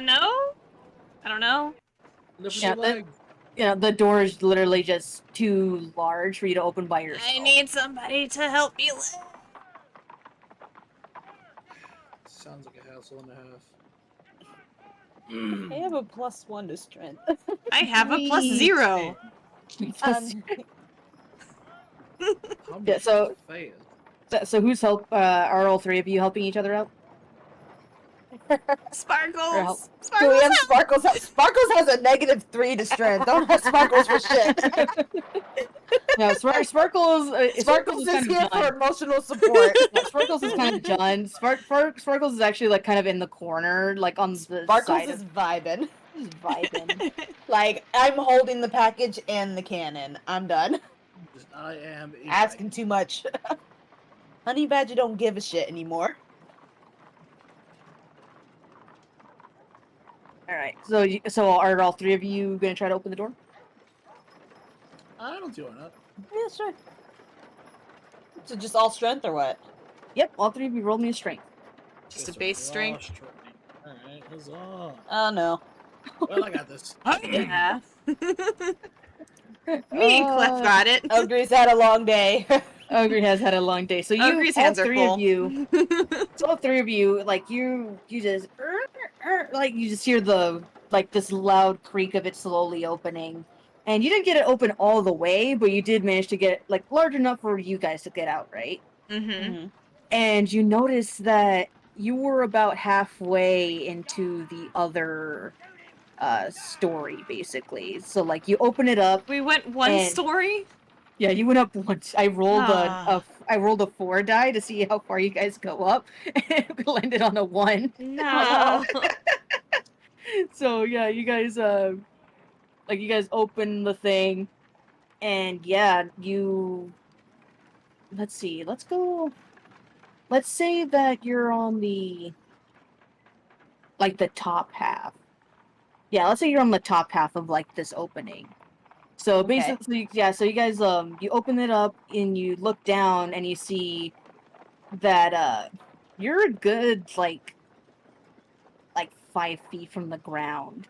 No? I don't know. Lift Yeah, your leg. the door is literally just too large for you to open by yourself. I need somebody to help me lift. Sounds like a hassle and a half. I have a +1 to strength. I have a Sweet. +0. How Yeah, much so- fail? so who's help? Are all three of you helping each other out? Sparkles! Do we have Sparkles! Sparkles? Sparkles has a -3 to strength. Don't have Sparkles for shit. No, Sparkles. Sparkles is is kind here of for done. emotional support. Yeah, Sparkles is kind of done. Sparkles is actually like kind of in the corner, like on the Sparkles side is of vibing. just vibing. Like, I'm holding the package and the cannon. I'm done. I am Asking too much. Honey Badger don't give a shit anymore. All right. So are all three of you gonna try to open the door? I don't see why not. Yeah, sure. So just all strength or what? Yep. All three of you roll me a strength. Just Guess a base we're strength. all strength. Alright, huzzah. Oh no. Well, I got this. Yeah. Me and Clef got it. Ogre's had a long day. Ogre has had a long day. So you, Ogre's all hands are three full. of you, so all three of you, like you just like you just hear the like this loud creak of it slowly opening, and you didn't get it open all the way, but you did manage to get it like large enough for you guys to get out, right? Mm-hmm. And you notice that you were about halfway into the other story, basically. So like you open it up. We went one And- story? Yeah, you went up once. I rolled Ah. I rolled a 4 die to see how far you guys go up, and it landed on a 1. No. So yeah, you guys like you guys open the thing, and yeah, you. Let's see. Let's go. Let's say that you're on the like the top half. Yeah, let's say you're on the top half of like this opening. So Okay. basically, yeah. So you guys you open it up and you look down and you see that you're a good like 5 feet from the ground,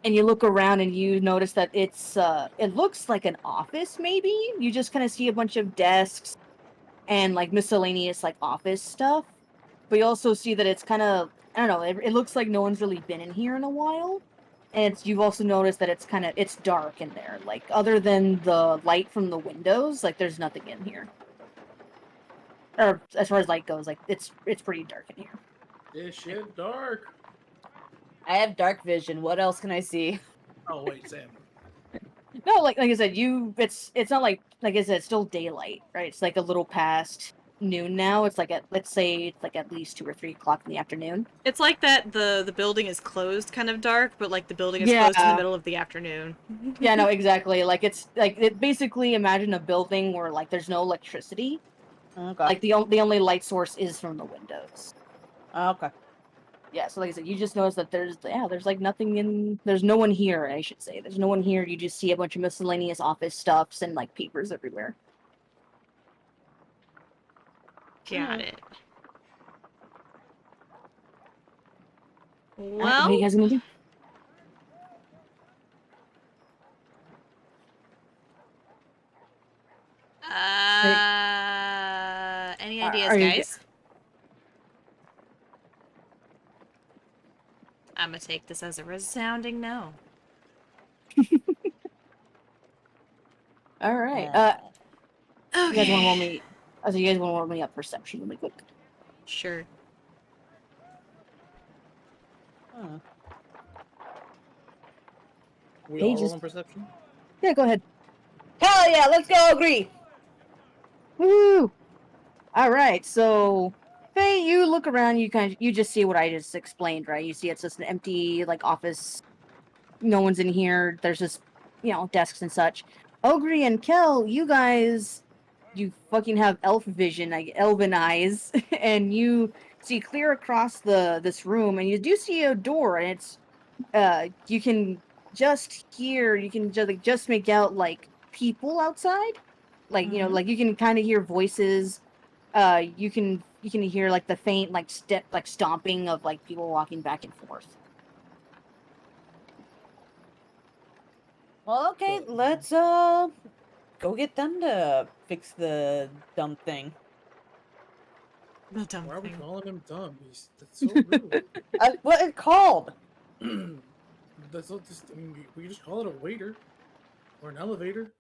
and you look around and you notice that it looks like an office. Maybe you just kind of see a bunch of desks and like miscellaneous like office stuff, but you also see that it's kind of, I don't know, it looks like no one's really been in here in a while. And you've also noticed that it's dark in there, like other than the light from the windows, like there's nothing in here. Or as far as light goes, like it's pretty dark in here. This shit dark. I have dark vision. What else can I see? Oh wait, Sam. No, like I said, it's not like I said, it's still daylight, right? It's like a little past noon now. It's like let's say it's like at least 2 or 3 o'clock in the afternoon. It's like that the building is closed kind of dark, but like the building is closed in the middle of the afternoon. Yeah, no, exactly. Like it's like basically imagine a building where like there's no electricity. Okay. Like the only light source is from the windows. Okay. Yeah, so like I said, you just notice that there's like nothing there's no one here, I should say. There's no one here. You just see a bunch of miscellaneous office stuffs and like papers everywhere. Got it. Alright, what are you Well, guys gonna do? any Are- ideas, are you guys? I'm gonna take this as a resounding no. All right. You guys want to roll me? So you guys want to roll me up perception really quick? Sure. Hmm. We They all roll just- on perception? Yeah, go ahead. Hell yeah, let's go, agree. Woo! All right. So, Faye, you look around. You just see what I just explained, right? You see it's just an empty like office. No one's in here. There's just desks and such. Ogre and Kel, you guys, you fucking have elf vision, like elven eyes, and you see clear across this room, and you do see a door, and it's you can just hear, you can just make out like people outside, like like you can kind of hear voices. You can hear like the faint like step like stomping of like people walking back and forth. Well, okay, let's go get them to fix the dumb thing. The dumb Why are we thing. calling him dumb? That's so rude. What it called? That's not just. I mean, we can just call it a waiter or an elevator.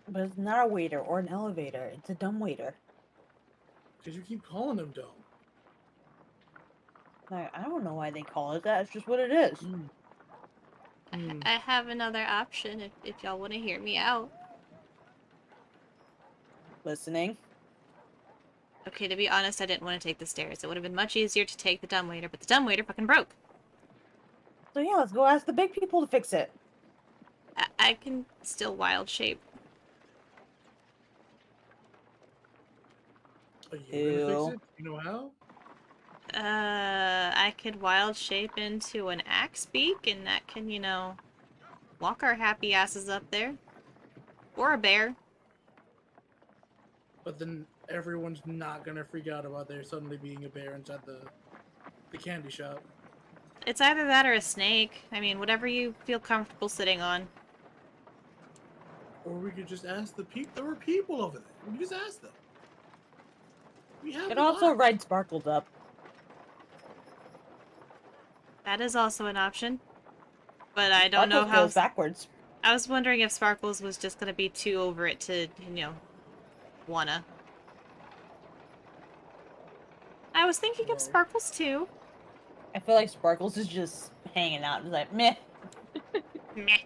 But it's not a waiter or an elevator. It's a dumb waiter. Because you keep calling him dumb. I don't know why they call it that. It's just what it is. I have another option if y'all want to hear me out. Listening. Okay, to be honest, I didn't want to take the stairs. It would have been much easier to take the dumbwaiter, but the dumbwaiter fucking broke. So yeah, let's go ask the big people to fix it. I can still wild shape. Are you gonna Ew. fix it? You know how? I could wild shape into an axe beak, and that can, walk our happy asses up there. Or a bear. But then everyone's not gonna freak out about there suddenly being a bear inside the candy shop. It's either that or a snake. I mean, whatever you feel comfortable sitting on. Or we could just ask the people. There were people over there. We could just ask them. We have. And also box. ride Sparkles up. That is also an option. But I don't know Sparkles how... goes backwards. I was wondering if Sparkles was just gonna be too over it to, wanna. I was thinking of Sparkles too. I feel like Sparkles is just hanging out. It's like, meh. Meh.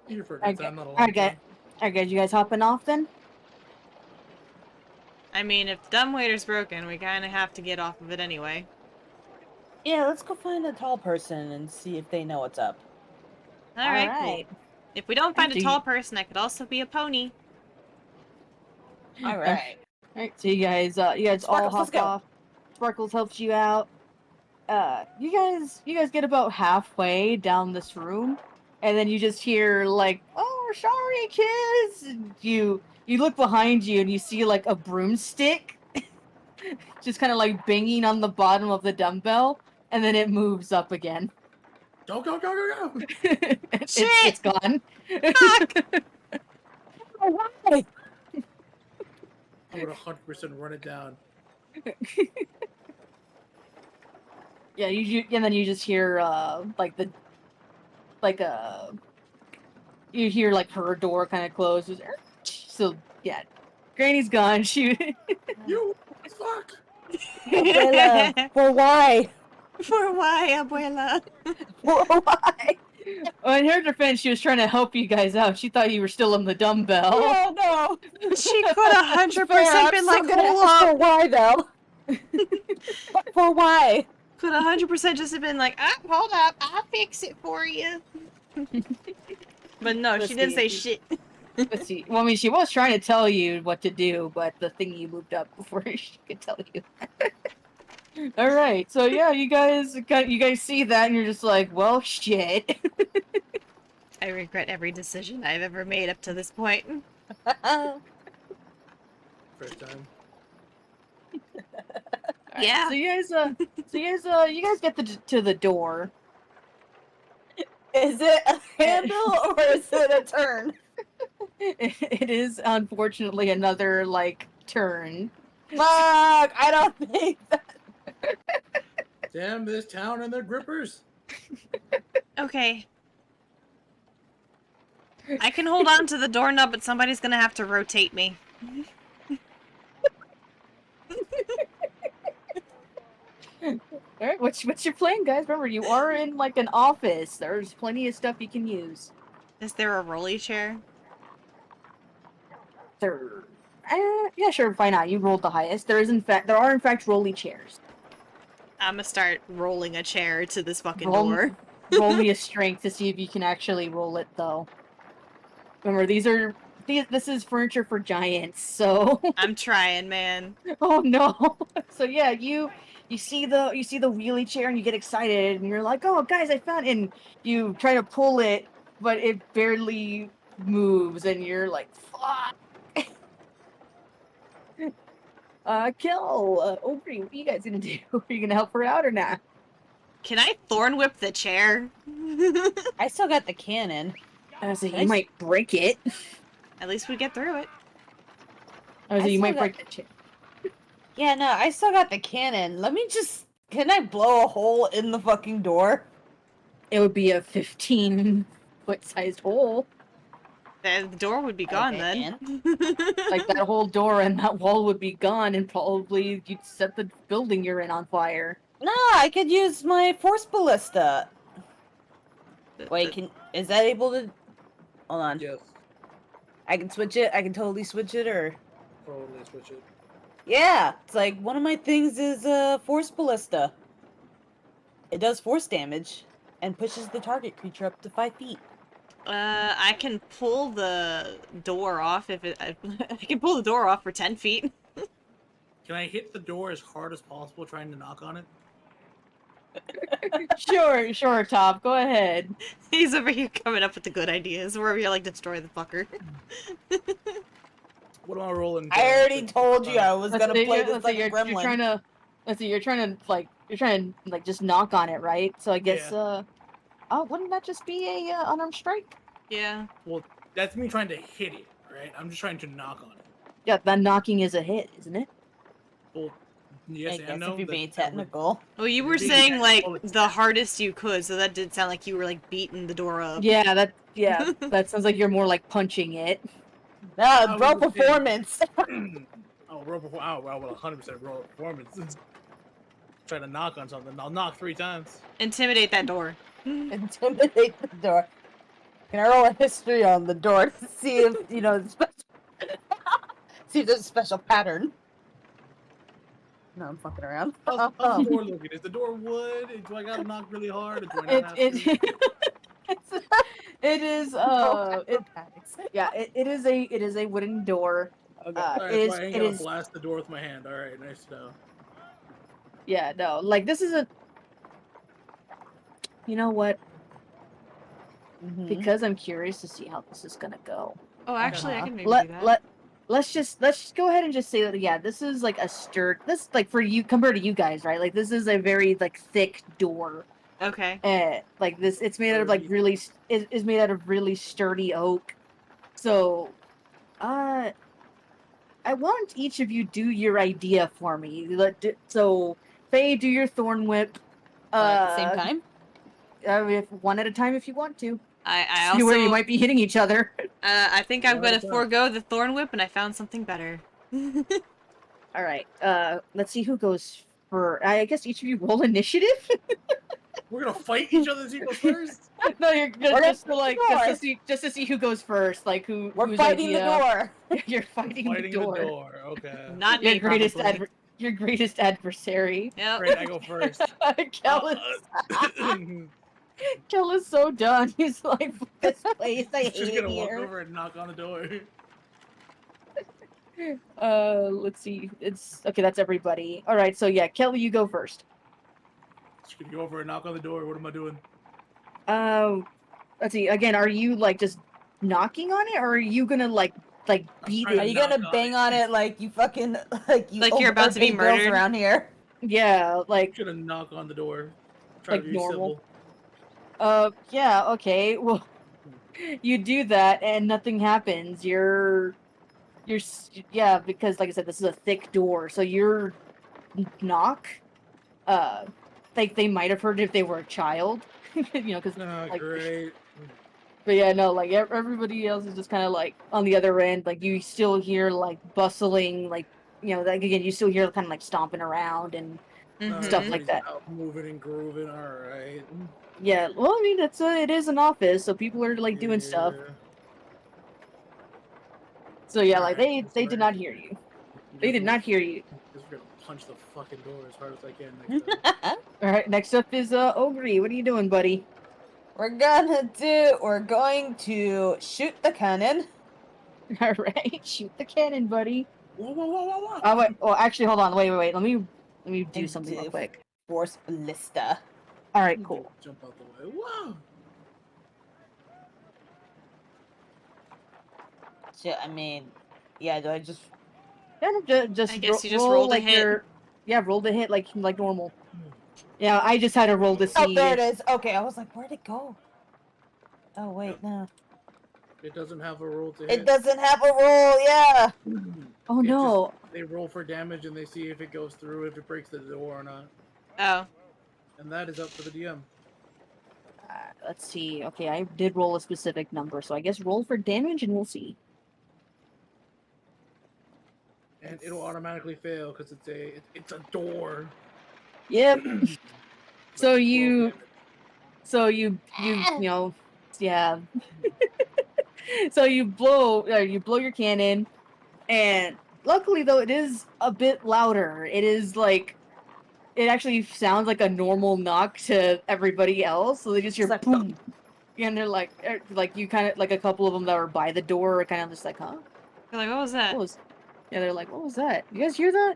Here for a I good time, not a long Alright, time. you guys hopping off then? I mean, if the dumbwaiter's broken, we kinda have to get off of it anyway. Yeah, let's go find a tall person and see if they know what's up. Alright, Alright. cool. If we don't find a Do you- tall person, I could also be a pony. Alright. Alright, so you guys all Sparkles, let's hop go. off. Sparkles helps you out. You guys get about halfway down this room, and then you just hear like, "Oh, sorry, kids." And you look behind you and you see like a broomstick, just kind of like banging on the bottom of the dumbbell, and then it moves up again. Go, go, go, go, go! It's Shit! gone. Fuck! Why? I would 100% run it down. Yeah, and then you just hear you hear like her door kind of close. So yeah, Granny's gone. She You fuck! Abuela, for why? For why, abuela? why? Well, in her defense, she was trying to help you guys out. She thought you were still on the dumbbell. Oh no! She could 100% been like, hold For up. why though? For why? Could 100% just have been like, hold up, I'll fix it for you. But no, Let's she didn't say see. shit. Let's see. Well, I mean, she was trying to tell you what to do, but the thingy moved up before she could tell you. All right, so yeah, you guys see that, and you're just like, well, shit. I regret every decision I've ever made up to this point. First time. Yeah. So you guys get to the door. Is it a handle or is it a turn? It is unfortunately another like turn. Fuck! I don't think that. Damn this town and their grippers. Okay. I can hold on to the doorknob, but somebody's gonna have to rotate me. All right, what's your plan, guys? Remember, you are in like an office. There's plenty of stuff you can use. Is there a rolly chair? There, yeah, sure, why not? You rolled the highest. There are in fact rolly chairs. I'm gonna start rolling a chair to this fucking Roll- door. Roll me a strength to see if you can actually roll it, though. Remember, this is furniture for giants, so. I'm trying, man. Oh no! So yeah, you you see the wheelie chair and you get excited and you're like, oh guys, I found it. And you try to pull it, but it barely moves and you're like, fuck. Kel, Aubrey, what are you guys gonna do? Are you gonna help her out or not? Can I thorn whip the chair? I still got the cannon. So you Nice. might break it. At least we get through it. So you still might got- break the chair. Yeah, no, I still got the cannon. Let me just. Can I blow a hole in the fucking door? It would be a 15-foot sized hole. The door would be gone Okay, then. Like that whole door and that wall would be gone, and probably you'd set the building you're in on fire. No, I could use my force ballista. Wait, is that able to? Hold on. Yes. I can switch it. I can totally switch it, or Totally switch it. yeah, it's like one of my things is force ballista. It does force damage and pushes the target creature up to 5 feet. I can pull the door off if it. I can pull the door off for 10 feet. Can I hit the door as hard as possible trying to knock on it? Sure, Top. Go ahead. He's over here coming up with the good ideas. We're over here like destroy the fucker. What am I rolling? I already told you I was gonna play this like a you're gremlin. trying to. You're trying to just knock on it, right? So I guess wouldn't that just be a unarmed strike? Yeah. Well, that's me trying to hit it, right? I'm just trying to knock on it. Yeah, that knocking is a hit, isn't it? Well, yes I and guess no. if you're that- being that would- technical. Well, you were Being saying like technical, it's- the hardest you could, so that did sound like you were like beating the door up. Yeah, that sounds like you're more like punching it. No, I bro, was- performance. Oh, roll performance. Oh, well, 100% roll performance. Try to knock on something. I'll knock 3 times. Intimidate that door. Intimidate the door. Can I roll a history on the door to see if see if there's a special pattern? No, I'm fucking around. How's the door looking? Is the door wood? Do I gotta knock really hard? Or do I not have to? It is it is a wooden door. Okay. Alright, it so is- I ain't it gonna is- blast the door with my hand. Alright, nice to know. Yeah, no, like this isn't. You know what? Mhm. Because I'm curious to see how this is gonna go. Oh, actually, I Uh-huh. can maybe do that. Let's just go ahead and just say that this is like a this like for you compared to you guys, right? Like this is a very like thick door. Okay. Like this, it's made out of like really is made out of really sturdy oak. So, I want each of you do your idea for me. So, Faye, do your thorn whip. At the same time? If one at a time, if you want to. I See where you also might be hitting each other. I think I'm Yeah, gonna that's right. forego the thorn whip, and I found something better. All right. Let's see who goes for. I guess each of you roll initiative. We're gonna fight each other as he goes first? No, you're just to like Door. just to see who goes first. Like who. We're whose fighting the idea- door. You're fighting Fighting the door. Okay. Not Your me, greatest probably. your greatest adversary. Yep. Great, I go first. Kel is so done. He's like, this place, I hate Just it gonna walk here. over and knock on the door. Let's see. It's okay. That's everybody. All right. So yeah, Kelly, you go first. Just gonna go over and knock on the door. What am I doing? Let's see. Again, are you like just knocking on it, or are you gonna like beat trying Are it? you knock gonna on bang it. on it like you fucking like Like you're about to be overpay bills murdered? around here? Yeah. Like. Just gonna knock on the door. Try Like to be normal? civil. Yeah. Okay. Well, you do that, and nothing happens. Yeah, because like I said, this is a thick door, so your knock. Like they might have heard it if they were a child, because Ah, like. great. But yeah, no, like everybody else is just kind of like on the other end. Like you still hear like bustling, like like again, you still hear kind of like stomping around and Stuff Mhm. like that. Out moving and grooving. All right. yeah. Well, I mean, it is an office, so people are like doing stuff. Yeah. So yeah, like Alright, they that's did right. not hear you. They did not hear you. Just gonna punch the fucking door as hard as I can next time. All right, next up is Ogre. What are you doing, buddy? We're going to shoot the cannon. All right, shoot the cannon, buddy. Whoa, whoa, whoa, whoa, whoa! Oh wait, actually, hold on. Wait. Let me Let me do And something real do quick. Force ballista. All right, cool. Jump out the way. Whoa! So, I mean, yeah, do I just... Yeah, just I guess you just roll rolled a like hit. roll the hit like normal. Yeah, I just had to roll to see. Oh, there it is. Okay, I was like, where'd it go? Oh, wait, no. It doesn't have a roll to hit. It doesn't have a roll, yeah! Oh It just- no! they roll for damage and they see if it goes through, if it breaks the door or not. Oh. And that is up to the DM. Let's see. Okay, I did roll a specific number, so I guess roll for damage and we'll see. And it'll automatically fail because it's a door. Yep. So Like, you, 12 you know, yeah. So you blow your cannon, and luckily though it is a bit louder. It is like it actually sounds like a normal knock to everybody else. So they just hear It's like, boom, and they're like you kind of like a couple of them that were by the door are kind of just like, huh? You're like, what was that? What was? Yeah, they're like, what was that? You guys hear that?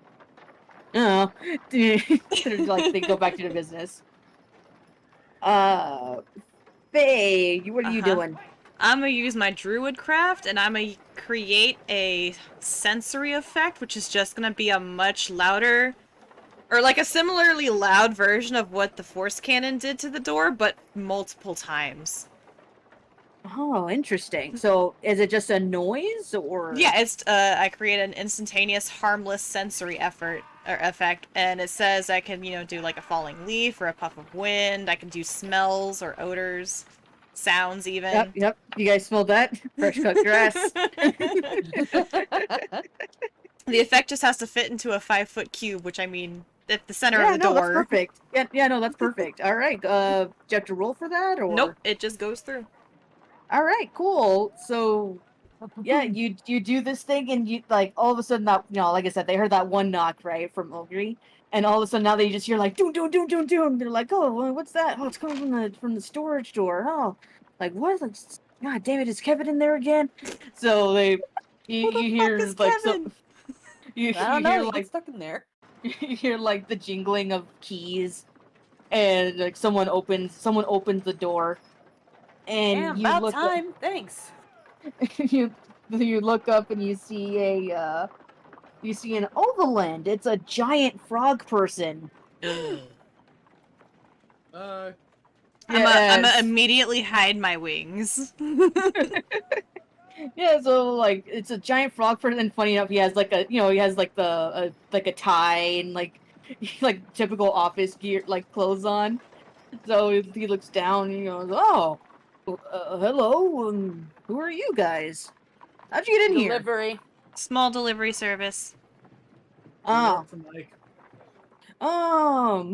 Oh, they're like they go back to their business. Faye, what are you doing? I'm gonna use my druid craft and I'm gonna create a sensory effect, which is just gonna be a much louder, or like a similarly loud version of what the force cannon did to the door, but multiple times. Oh, interesting. So, is it just a noise or? Yeah, it's I create an instantaneous, harmless sensory effect, and it says I can, do like a falling leaf or a puff of wind. I can do smells or odors, sounds even. Yep. You guys smelled that? Fresh cut grass. The effect just has to fit into a 5-foot cube, which I mean, at the center of the no, door. that's perfect. Yeah, no, that's perfect. All right. Do you have to roll for that or? Nope, it just goes through. All right, cool. So, yeah, you do this thing, and you like all of a sudden that like I said, they heard that one knock right from Ogre, and all of a sudden now they just hear like doom doom doom doom doom. They're like, oh, well, what's that? Oh, it's coming from the storage door. Oh, like what? Like, God damn it, is Kevin in there again? So you hear is like Kevin? you I don't know, hear you like get stuck in there. you hear like the jingling of keys, and like someone opens the door, and Damn, you about look time, thanks. you look up and you see an overland. It's a giant frog person. I'm Yes. gonna immediately hide my wings. Yeah, so like it's a giant frog person, and funny enough, he has like a tie and like typical office gear like clothes on. So he looks down and he goes, "Oh, hello. Who are you guys? How'd you get in here?" Delivery. Small delivery service. Oh, From like, Mike. Oh,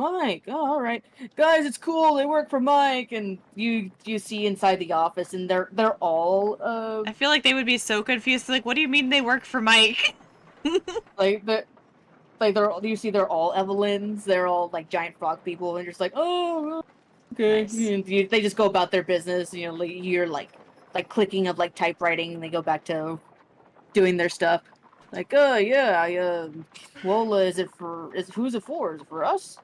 all right, guys. It's cool. They work for Mike, and you see inside the office, and they're all I feel like they would be so confused. Like, what do you mean they work for Mike? like you see they're all Evelyns. They're all like giant frog people, and just like, oh, okay. Nice. And they just go about their business. Like, you're like clicking of like typewriting, and they go back to doing their stuff. Like, yeah, who's it for? Is it for us?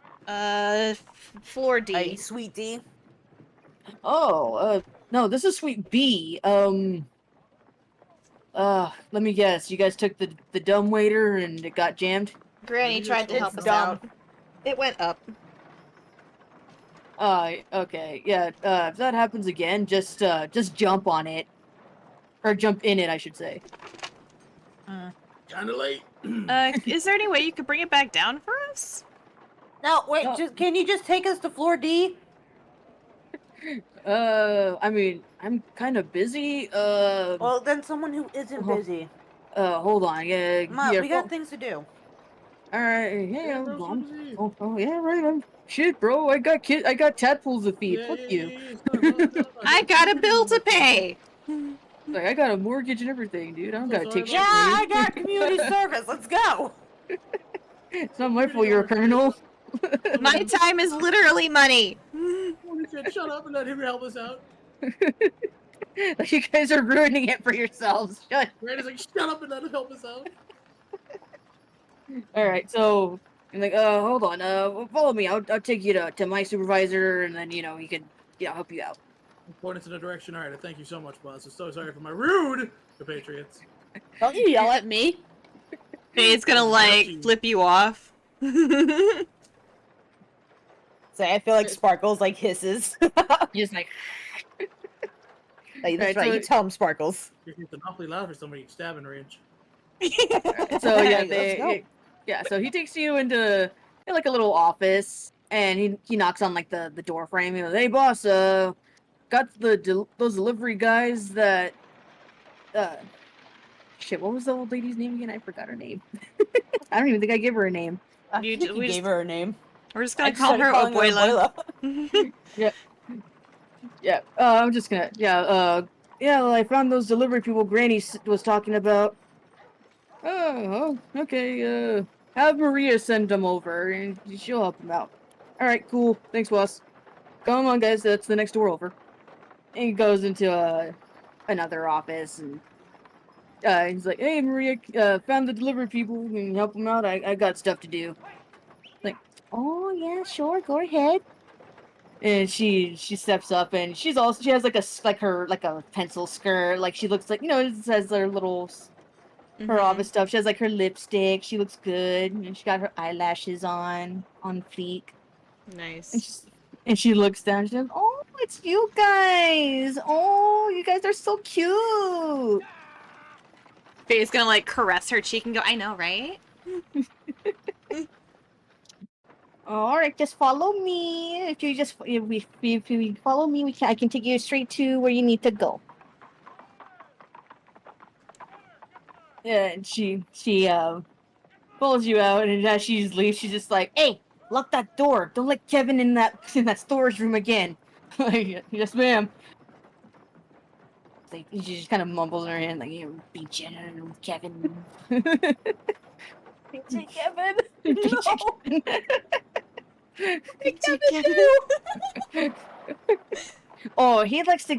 Floor D. Hey, sweet D. Oh, no, this is Suite B. Let me guess. You guys took the dumb waiter and it got jammed? Granny tried to help It's us dumb. out. It went up. Okay. Yeah, if that happens again, just jump on it. Or jump in it, I should say. kind of late. Is there any way you could bring it back down for us? No, wait, No. can you just take us to floor D? I mean, I'm kind of busy. Well, then someone who isn't Oh, busy. Hold on. Yeah, Come on, here, we got things to do. Alright, Yeah, bro, so I'm, busy. oh, yeah, right. Shit, bro. I got tadpoles to feed. Yeah, Fuck yeah, you. yeah, yeah. Stop, stop, stop. I got a bill to pay! Like, I got a mortgage and everything, dude. I don't So gotta sorry take Yeah, shit from you. I got community service. Let's go. It's not my fault you're a criminal. My time is literally money! He said, "Shut up and let him help us out." Like, you guys are ruining it for yourselves. Shut. Brandon's like, "Shut up and let him help us out." Alright, so I'm like, hold on, follow me. I'll take you to my supervisor, and then he can help you out. Point us in the direction. All right, thank you so much, boss. I'm so sorry for my rude compatriots. Don't you yell at me. Faye's gonna Just like you. flip you off. So I feel like Sparkles like hisses. Just like, Like, that's Right, right. so- You tell him, Sparkles. You're getting awfully loud for somebody stabbing range. so yeah, Let's go. so he takes you into like a little office, and he knocks on like the door frame. He goes, "Hey, boss, got those delivery guys that shit. What was the old lady's name again? I forgot her name. I don't even think I gave her a name. I You think j- you we gave just- her a name. We're just I gonna call started her calling Abuela. Yeah, I'm just gonna well, I found those delivery people Granny was talking about. Oh, okay. Have Maria send them over, and she'll help them out. All right, cool. Thanks, boss. Come on, guys. That's the next door over. And he goes into another office, and he's like, "Hey, Maria, found the delivery people. Can you help them out? I got stuff to do." Like, oh yeah, sure. Go ahead. And she steps up, and she has like a pencil skirt. Like she looks like it has her little her Mhm. office stuff. She has like her lipstick. She looks good, and she got her eyelashes on fleek. And Nice. she looks down. She goes, "Oh, it's you guys! Oh, you guys are so cute." Faye's gonna like caress her cheek and go, "I know, right?" All right, just follow me. If you follow me, I can take you straight to where you need to go. Yeah, and she pulls you out, and as she leaves, she's just like, "Hey, lock that door! Don't let Kevin in that storage room again." Like, yes, ma'am. Like, she just kind of mumbles in her hand, like, "You beat you, Kevin." PJ Kevin. Oh, he likes to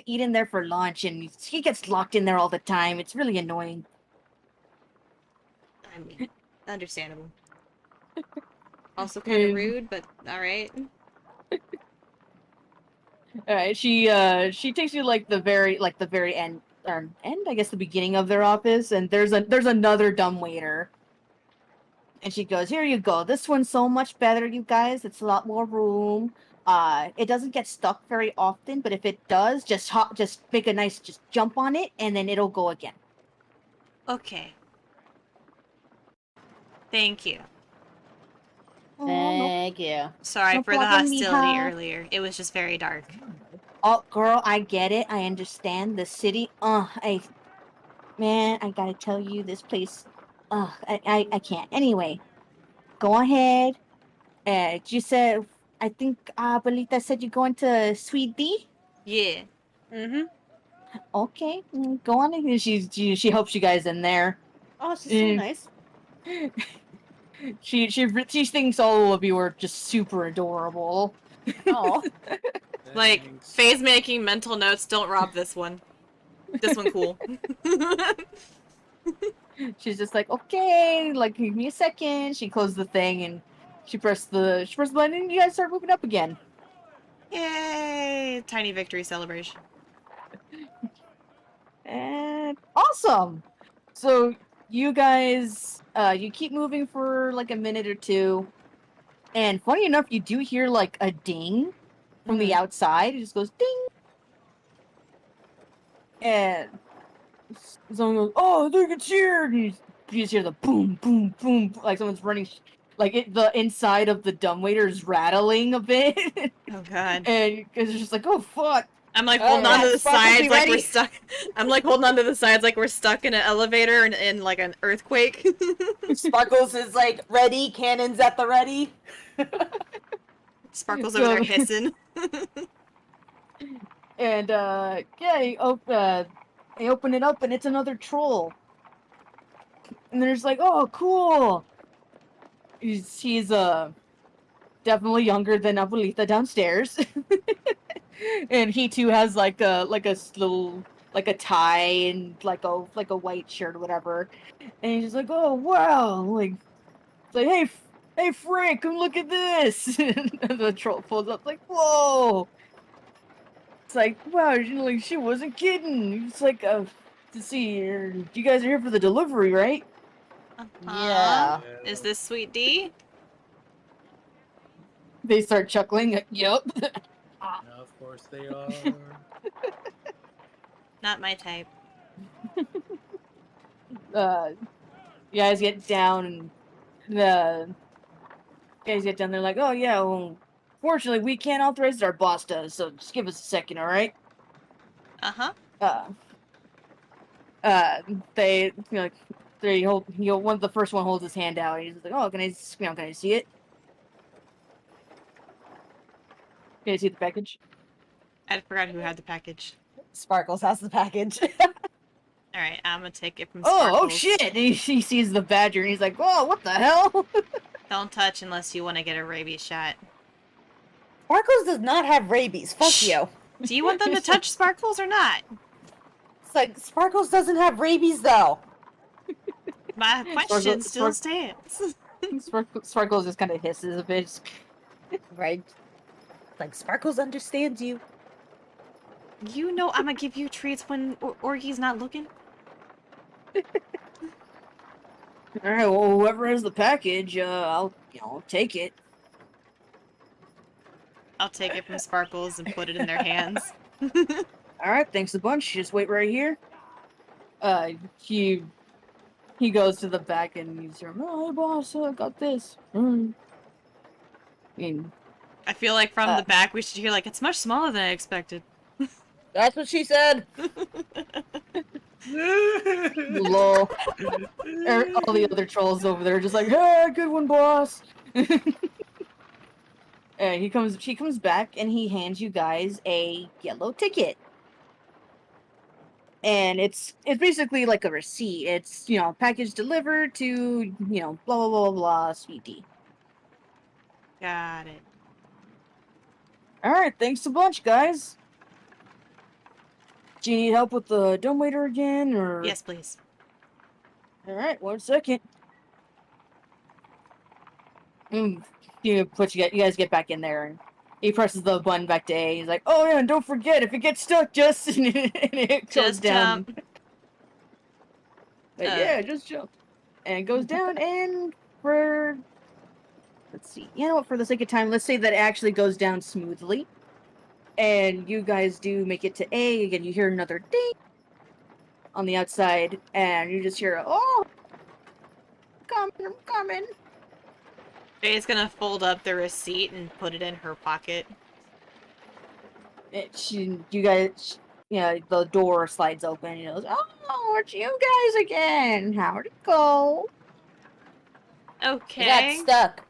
eat in there for lunch, and he gets locked in there all the time. It's really annoying. I mean, understandable. Also kind of And- rude, but all right. Alright, she takes you like the very end, I guess the beginning of their office, and there's another dumbwaiter. And she goes, "Here you go. This one's so much better, you guys. It's a lot more room. It doesn't get stuck very often, but if it does, just make a nice just jump on it, and then it'll go again." Okay. Thank you. Oh, Thank you. Sorry No for the problem, hostility mija. earlier. It was just very dark. oh, girl, I get it. I understand. The city. Man, I gotta tell you, this place. I can't. Anyway, go ahead. You said, I think Abuelita said you're going to Sweet D? Yeah. Mm-hmm. Okay, go on. And she helps you guys in there. Oh, she's so Mm. nice. She thinks all of you are just super adorable. Oh. Like, Thanks. Faye's making mental notes. Don't rob this one. This one cool. She's just like, okay, like give me a second. She closed the thing, and she pressed the button, and you guys start moving up again. Yay! Tiny victory celebration. And awesome. So you guys, you keep moving for like a minute or two, and funny enough, you do hear like a ding from the outside. It just goes ding, and someone goes, "Oh, look, it's here!" And you just hear the boom, boom, boom, like someone's running. The inside of the dumbwaiter is rattling a bit, Oh god. and it's just like, "Oh fuck!" I'm like Oh, holding on to yeah, the Sparkles, sides be like we're ready. stuck. I'm like holding on to the sides like we're stuck in an elevator in like an earthquake. Sparkles is like ready. Cannons at the ready. Sparkles over there hissing. And yeah, they open it up, and it's another troll. And they're just like, "Oh, cool." He's definitely younger than Abuelita downstairs, and he too has like a little like a tie and like a white shirt or whatever. And he's just like, "Oh wow!" Like, it's like, "Hey, "Hey Frank, come look at this!" And the troll pulls up like, "Whoa!" It's like, "Wow, like she wasn't kidding." It's like, to see, you guys are here for the delivery, right? Yeah. Is this Sweet D? They start chuckling. Yup. Of course they are. Not my type. You guys get down, and the guys get down there like, "Oh yeah, well, fortunately we can't authorize it. Our boss does, so just give us a second, all right?" Uh-huh. Uh, they, like, they hold, one of the first one holds his hand out. He's like, "Oh, can I see it? Can I see the package?" I forgot who had the package. Sparkles has the package. Alright, I'm gonna take it from Oh Sparkles. shit! And he sees the badger, and he's like, "Whoa, what the hell?" Don't touch unless you want to get a rabies shot. Sparkles does not have rabies. Fuck Shh. you. Do you want them to touch Sparkles or not? It's like, Sparkles doesn't have rabies, though. My question still stands. Sparkles just kind of hisses a bit. Right? Like, Sparkles understands you. You know I'm gonna give you treats when Orgy's not looking. All right, well, whoever has the package, I'll take it. I'll take it from Sparkles and put it in their hands. All right, thanks a bunch. Just wait right here. He goes to the back and he's like, "Oh, hey boss, I got this." And I feel like from the back we should hear like, it's much smaller than I expected. That's what she said. lol. All the other trolls over there are just like, "Hey, good one, boss." She comes back and he hands you guys a yellow ticket. And it's basically like a receipt. It's, package delivered to, blah blah blah blah, sweetie. Got it. Alright, thanks a bunch, guys. Do you need help with the dumbwaiter again, or? Yes, please. Alright, 1 second. You guys get back in there, and he presses the button back to A. He's like, "Oh yeah, and don't forget, if it gets stuck, just," and it goes Just down. jump. Yeah, just jump. And it goes down, and let's see. You know what? For the sake of time, let's say that it actually goes down smoothly. And you guys do make it to A. Again, you hear another ding on the outside, and you just hear, "Oh, I'm coming." Faye's gonna fold up the receipt and put it in her pocket. You guys, the door slides open, and he goes, "Oh, it's you guys again. How'd it go?" Okay. It got stuck.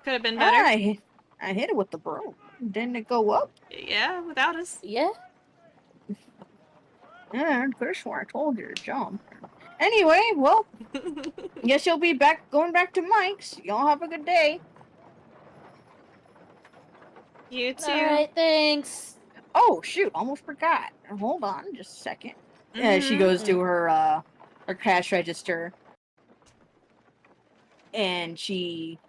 Could have been better. I hit it with the broom. Didn't it go up? Yeah, without us. Yeah. Yeah, I could have sworn I told you to jump. Anyway, well, guess you'll be going back to Mike's. Y'all have a good day. You too. Alright, thanks. Oh, shoot, almost forgot. Hold on just a second. Yeah, she goes to her cash register. And she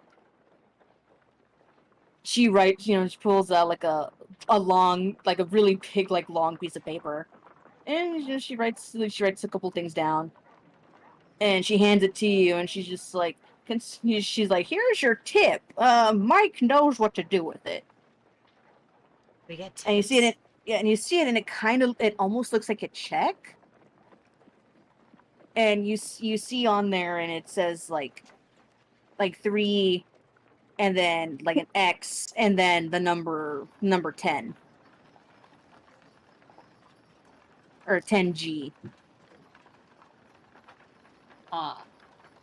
writes, she pulls out like a long, like a really big, like long piece of paper. And she writes a couple things down. And she hands it to you, and she's just like, she's like, "Here's your tip. Mike knows what to do with it." We get tips. And you see it, and it almost looks like a check. And you see on there, and it says like 3, and then like an X, and then the number 10 or 10G.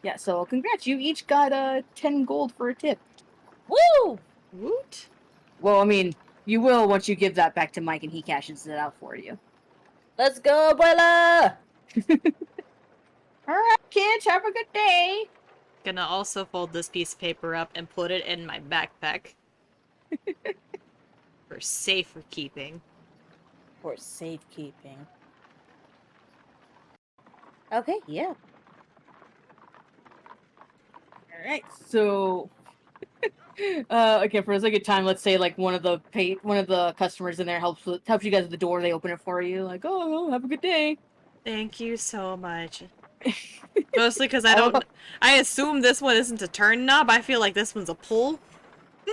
Yeah. So congrats, you each got 10 gold for a tip. Woo! Woot. Well, I mean, you will once you give that back to Mike and he cashes it out for you. Let's go, abuela! Alright, kids, have a good day. Gonna also fold this piece of paper up and put it in my backpack. For safer keeping. For safekeeping. Okay, yeah. All right, so okay, for a second time, let's say like one of the customers in there helps you guys with the door. They open it for you, like, oh, have a good day. Thank you so much. Mostly because I love I assume this one isn't a turn knob. I feel like this one's a pull.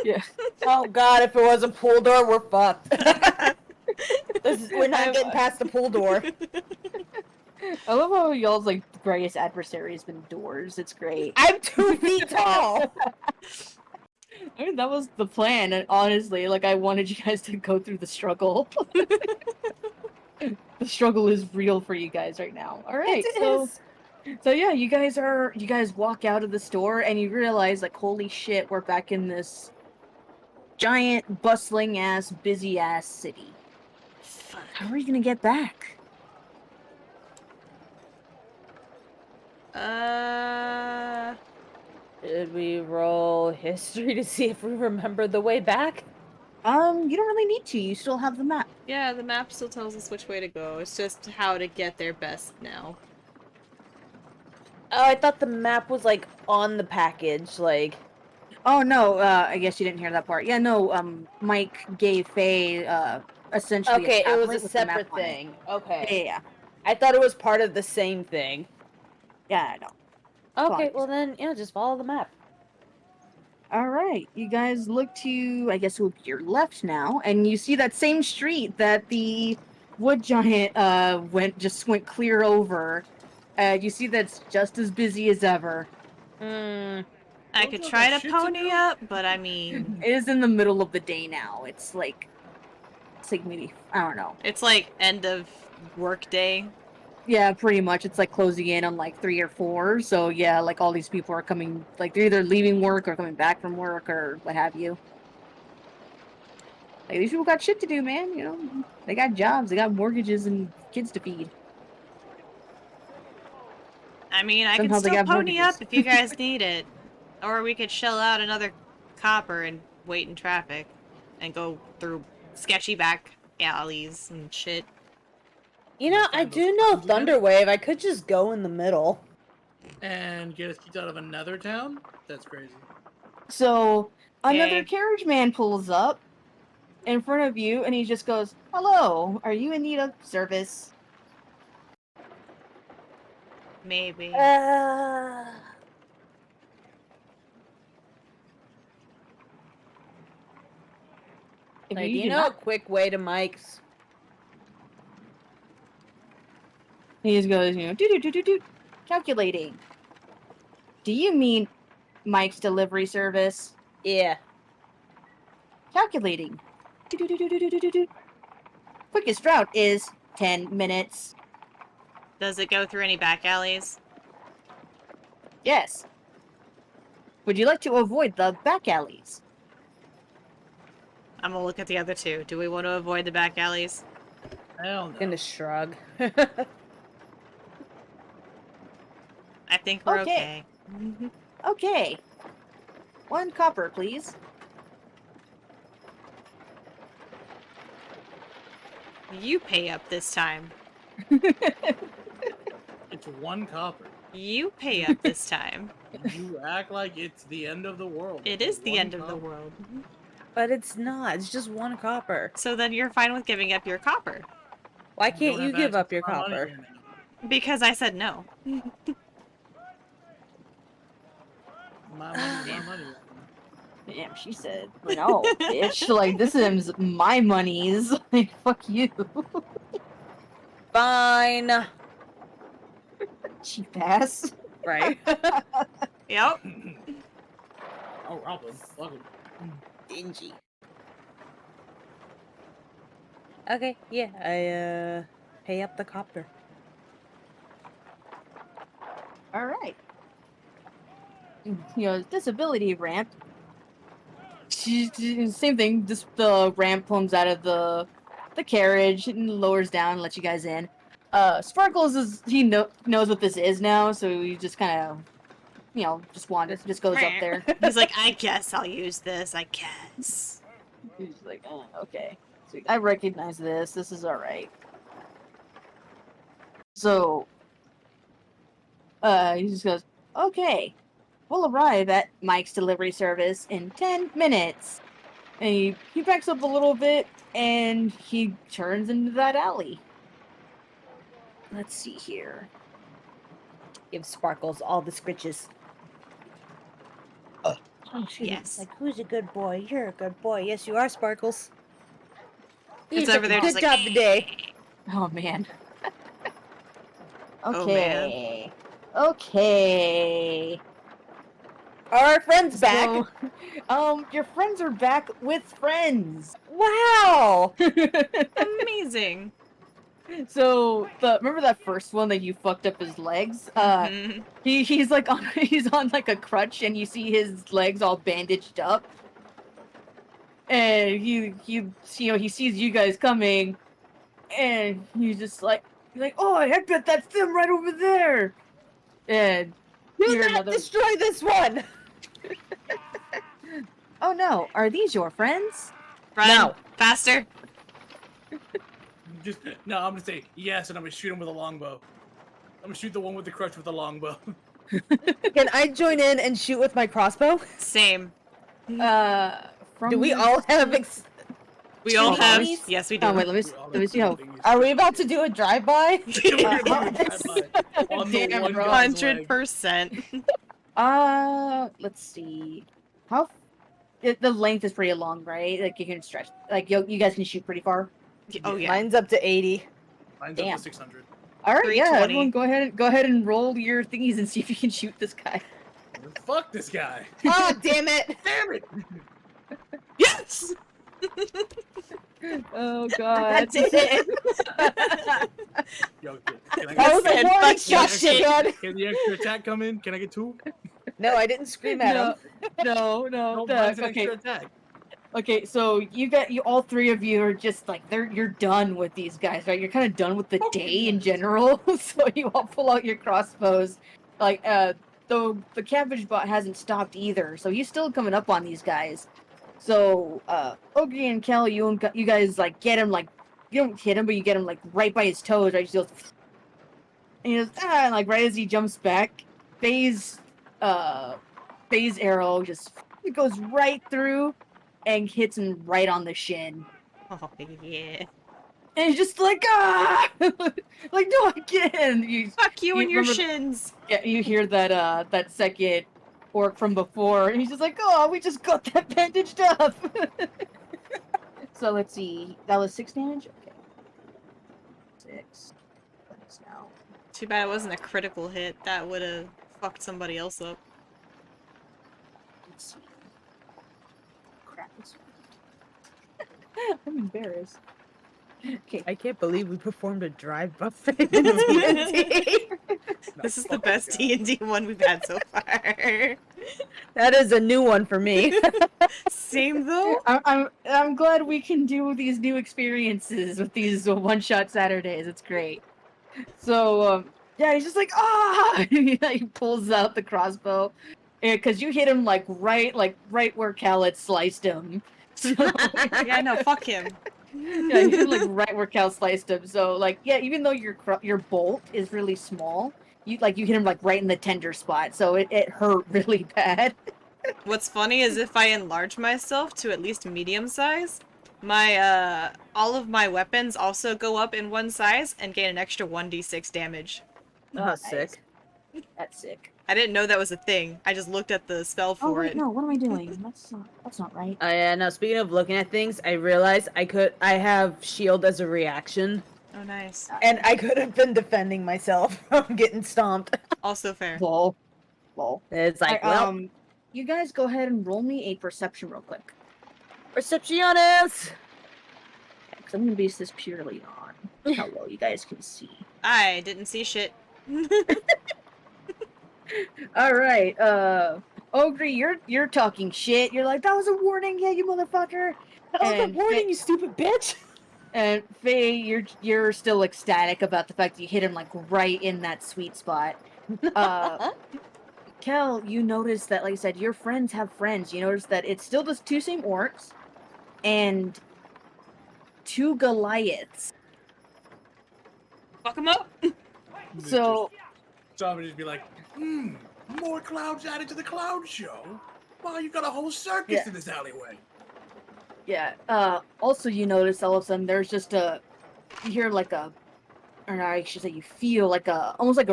Yeah. Oh god, if it was a pool door, we're fucked. We're not getting past the pool door. I love how y'all's like greatest adversary has been doors. It's great. I'm 2 feet tall. I mean, that was the plan, and honestly, like I wanted you guys to go through the struggle. The struggle is real for you guys right now. All right, It so is. so yeah, you guys walk out of the store and you realize like holy shit, we're back in this giant, bustling ass, busy ass city. Fuck. How are you gonna get back? Did we roll history to see if we remember the way back? You don't really need to. You still have the map. Yeah, the map still tells us which way to go. It's just how to get there best now. Oh, I thought the map was like on the package, like. Oh no, I guess you didn't hear that part. Yeah, no, Mike gave Faye essentially Okay, a it was tablet a with the map separate on it. thing. Okay. Yeah. I thought it was part of the same thing. Yeah, I know. Okay, Apologies. well then, yeah, just follow the map. All right, you guys look to, I guess, your left now, and you see that same street that the wood giant went clear over. You see that's just as busy as ever. Hmm. I Don't could you try got to shit to pony do? up, but I mean, It is in the middle of the day now. It's like maybe, I don't know. it's like end of work day. Yeah, pretty much. It's like closing in on like 3 or 4. So yeah, like all these people are coming, like they're either leaving work or coming back from work or what have you. Like these people got shit to do, man. You know, they got jobs, they got mortgages and kids to feed. I mean, I can Somehow they still got pony mortgages. up if you guys need it. Or we could shell out another copper and wait in traffic. And go through sketchy back alleys and shit. You know, I Find those do know questions again? Thunderwave. I could just go in the middle. And get us kicked out of another town? That's crazy. So another Okay. carriage man pulls up in front of you, and he just goes, "Hello, are you in need of service?" Maybe. If Like, you do you do know a not, quick way to Mike's? he just goes, you know, do, calculating. Do you mean Mike's delivery service? Yeah. Calculating. Do. Quickest route is 10 minutes. Does it go through any back alleys? Yes. Would you like to avoid the back alleys? I'm gonna look at the other two. Do we want to avoid the back alleys? Hell no. Gonna shrug. I think we're Okay. okay. Okay. 1 copper, please. You pay up this time. It's 1 copper. You pay up this time. You act like it's the end of the world. It It's is the 1 end of the copper. world. But it's not. It's just 1 copper. So then you're fine with giving up your copper. Why don't can't you have give access up to your my money copper? here now. Because I said no. My money's my money. Damn, she said, no, bitch. Like, this is my monies. Like, fuck you. Fine. Cheap ass. Right. Yep. Oh, Robin. Welcome. Dingy. Okay, yeah, I pay up the copper. Alright. You know, disability ramp. Same thing. Just the ramp comes out of the carriage and lowers down and lets you guys in. Sparkles knows what this is now, so he just kind of, you know, just goes up there. He's like, I guess I'll use this, I guess. He's like, oh, okay. So I recognize this. This is alright. So, he just goes, okay. will arrive at Mike's delivery service in 10 minutes. And he backs up a little bit, and he turns into that alley. Let's see here. Give Sparkles all the scritches. Oh, excuse Yes. me. Like, who's a good boy? You're a good boy. Yes, you are, Sparkles. You It's did over a there good just job like, today. Oh, man. Oh, man. Okay. Okay. Are our friends back? So, your friends are back with friends. Wow! Amazing. So remember that first one that you fucked up his legs? Mhm. He's like he's on like a crutch, and you see his legs all bandaged up. And he he sees you guys coming, and he's just like oh, I bet that's them right over there. And Do hear not another. destroy this one! Oh no, are these your friends? Run. No. Faster. Just no. I'm gonna say yes, and I'm gonna shoot him with a longbow. I'm gonna shoot the one with the crutch with a longbow. Can I join in and shoot with my crossbow? Same. From Do we your- all have We all Hold have. on. Yes, we do. Oh wait, let me see how. Are we about to do a drive-by? On the Damn, one bro. guy's leg. 100%. Let's see. How the length is pretty long, right? Like you can stretch. Like you guys can shoot pretty far. Oh yeah. Mine's up to 80. Mine's up Damn. to 600. All right, yeah. 320. Everyone, go ahead and roll your thingies and see if you can shoot this guy. Fuck this guy. Oh, damn it! Damn it! Yes. Oh god. That's it! Yo, can I That get, was a said, warning "Fuck shot, you." shit! can the extra attack come in? Can I get 2? No, I didn't scream at him. No. No, mine's an Okay, extra attack. okay. So you all three of you are just like you're done with these guys, right? You're kind of done with the Fucking day in nice. general. So you all pull out your crossbows, like though the cabbage bot hasn't stopped either, so he's still coming up on these guys. So Ogre and Kel, you guys like get him, like you don't hit him, but you get him like right by his toes, right? He goes, and he goes and like right as he jumps back, Faye's arrow just it goes right through and hits him right on the shin. Oh yeah. And he's just like like no again. Fuck you and your remember- shins. Yeah, you hear that that second orc from before, and he's just like, oh, we just got that bandaged up. So let's see, that was 6 damage. Okay, 6. That's now. Too bad it wasn't a critical hit. That would have fucked somebody else up. Let's see. Crap. I'm embarrassed. Okay. I can't believe we performed a drive-by in D&D. This is the best D&D one we've had so far. That is a new one for me. Same though. I'm glad we can do these new experiences with these one-shot Saturdays. It's great. So yeah, he's just like he pulls out the crossbow, because you hit him like right where Cal sliced him. So, Yeah, no, fuck him. yeah, you hit him like right where Cal sliced him. So like yeah, even though your bolt is really small, you hit him like right in the tender spot. So it hurt really bad. What's funny is if I enlarge myself to at least medium size, my all of my weapons also go up in one size and gain an extra 1d6 damage. Oh, Nice. sick. That's sick. I didn't know that was a thing. I just looked at the spell for Oh wait, it. no, what am I doing? That's not right. Yeah, no, speaking of looking at things, I realized I have shield as a reaction, Oh, nice. and I could have been defending myself from getting stomped. Also fair. Lol. It's like, Alright, well, you guys go ahead and roll me a perception real quick. Recepciones! Because I'm gonna base this purely on how well you guys can see. I didn't see shit. Alright, Ogre, you're talking shit. You're like, that was a warning, yeah, you motherfucker. That was a And warning, you stupid bitch! And Faye, you're still ecstatic about the fact that you hit him like right in that sweet spot. Kel, you notice that, like I said, your friends have friends. You notice that it's still the 2 same orcs and 2 Goliaths. Fuck him up. So So I'm gonna just be like, More clowns added to the clown show? Wow, you got a whole circus in this alleyway. Yeah. Also, you notice all of a sudden there's just you hear like or I should say you feel like almost like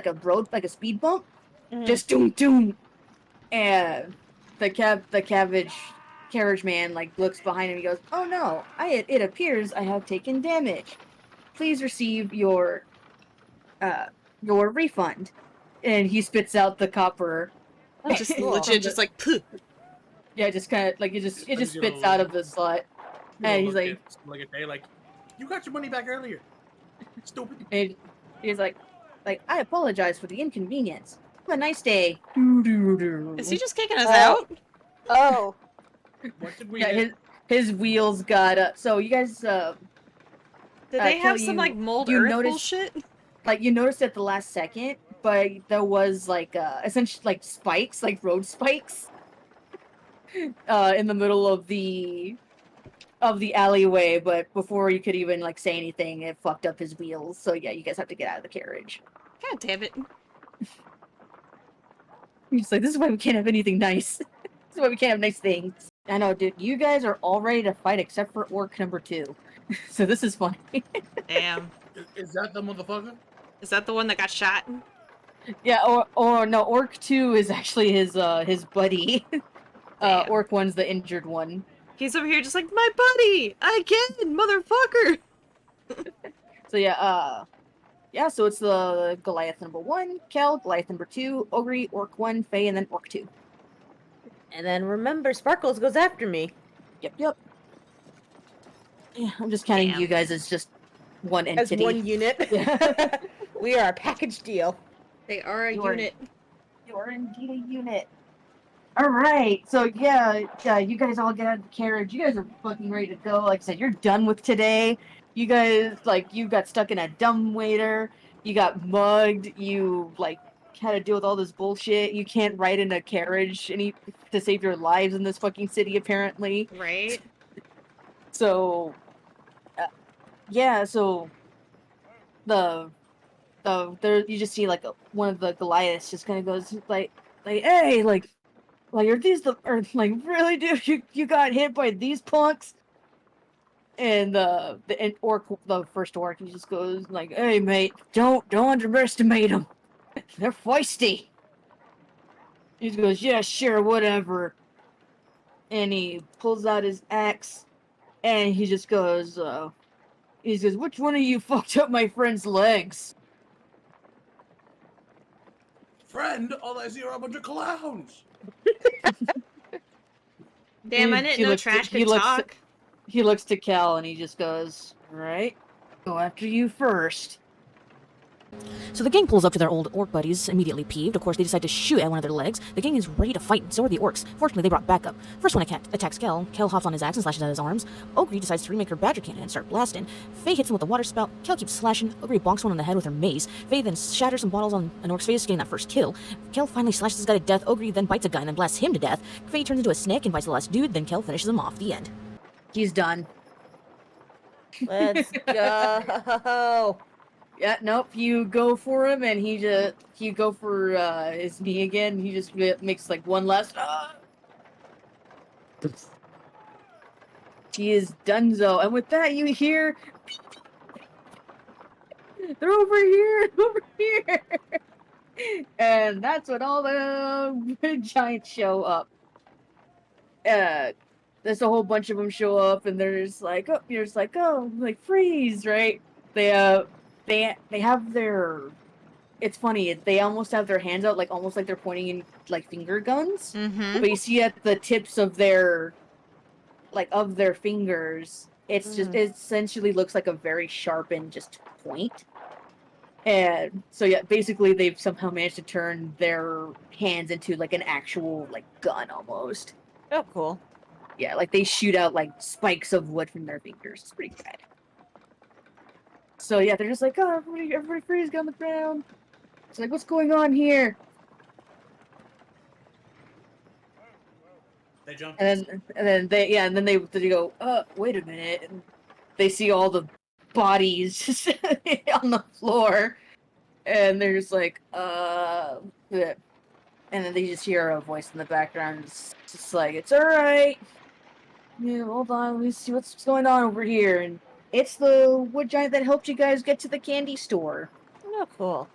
a road, like a speed bump. Just doom doom. And the carriage man like looks behind him and he goes, "Oh no, it appears I have taken damage. Please receive your refund." And he spits out the copper. Just cool. legit, just like, Puh. Yeah, just kind of like it just He's spits gonna out of the slot. And he's like, a day, like, you got your money back earlier. Stupid. and he's like, I apologize for the inconvenience. Have a nice day. Is he just kicking us Oh. out? Oh. What did we Yeah, hit? his wheels got so you guys Did they have Kelly, some like mold you earth noticed- bullshit? like you noticed at the last second, but there was like essentially like spikes, like road spikes, in the middle of the alleyway. But before you could even like say anything, it fucked up his wheels. So yeah, you guys have to get out of the carriage. God damn it. He's just like, this is why we can't have anything nice. This is why we can't have nice things. I know, dude. You guys are all ready to fight except for Orc number 2. So this is funny. Damn. Is that the motherfucker? Is that the one that got shot? Yeah, or no, Orc 2 is actually his buddy. Damn. Orc 1's the injured one. He's over here just like, my buddy! Again, motherfucker! So yeah, so it's the Goliath number 1, Kel, Goliath number 2, Ogre, Orc 1, Faye, and then Orc 2. And then remember, Sparkles goes after me. Yep. Yeah, I'm just counting Damn. you guys as just one As entity. one unit. Yeah. We are a package deal. They are a You are- unit. You are indeed a unit. Alright, so yeah, you guys all get out of the carriage. You guys are fucking ready to go. Like I said, you're done with today. You guys, like, you got stuck in a dumbwaiter. You got mugged. You, like, had to deal with all this bullshit. You can't ride in a carriage to save your lives in this fucking city, apparently. Right? So, yeah, so there you just see like one of the Goliaths just kind of goes like hey like are these like really dude you got hit by these punks, and the first orc, he just goes like, hey mate, don't underestimate them. They're feisty. He just goes, yeah, sure, whatever, and he pulls out his axe and he just goes which one of you fucked up my friend's legs? Friend, all I see are a bunch of clowns. Damn, I He didn't know looks- trash he could looks- talk. He looks to Cal and he just goes, alright, go after you first. So the gang pulls up to their old orc buddies, immediately peeved. Of course, they decide to shoot at one of their legs. The gang is ready to fight, and so are the orcs. Fortunately, they brought backup. First one attacks Kel. Kel hops on his axe and slashes at his arms. Ogre decides to remake her badger cannon and start blasting. Faye hits him with a water spout. Kel keeps slashing. Ogre bonks one on the head with her mace. Faye then shatters some bottles on an orc's face, getting that first kill. Kel finally slashes this guy to death. Ogre then bites a guy and then blasts him to death. Faye turns into a snake and bites the last dude. Then Kel finishes him off. The end. He's done. Let's go. Yeah, nope, you go for him and you go for his knee again. He just makes like one last He is donezo. And with that, you hear they're over here, over here. And that's when all the giants show up. There's a whole bunch of them show up, and there's like, oh, you're just like, oh, like freeze, right? They have their. It's funny. They almost have their hands out, like almost like they're pointing in like finger guns. Mm-hmm. But you see at the tips of their fingers, it's just it essentially looks like a very sharpened just point. And so yeah, basically they've somehow managed to turn their hands into like an actual like gun almost. Oh, cool. Yeah, like they shoot out like spikes of wood from their fingers. It's pretty bad. So yeah, they're just like, oh, everybody freeze, get on the ground. It's like, what's going on here? They jump. And then they go, wait a minute. And they see all the bodies just on the floor, and they're just like, yeah. And then they just hear a voice in the background. It's just like, it's alright. Yeah, hold on, let me see what's going on over here. And it's the wood giant that helped you guys get to the candy store. Oh, cool.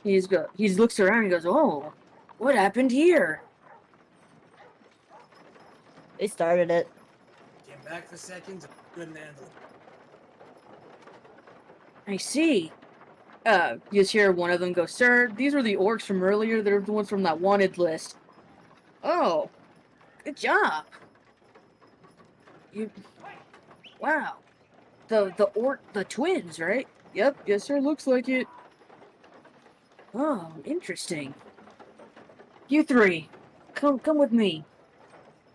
He looks around and goes, oh, what happened here? They started it. Came back for seconds, couldn't handle it. I see. You just hear one of them go, sir, these were the orcs from earlier. They're the ones from that wanted list. Oh, good job. Wow. The twins, right? Yep, yes sir, looks like it. Oh, interesting. You three, come with me.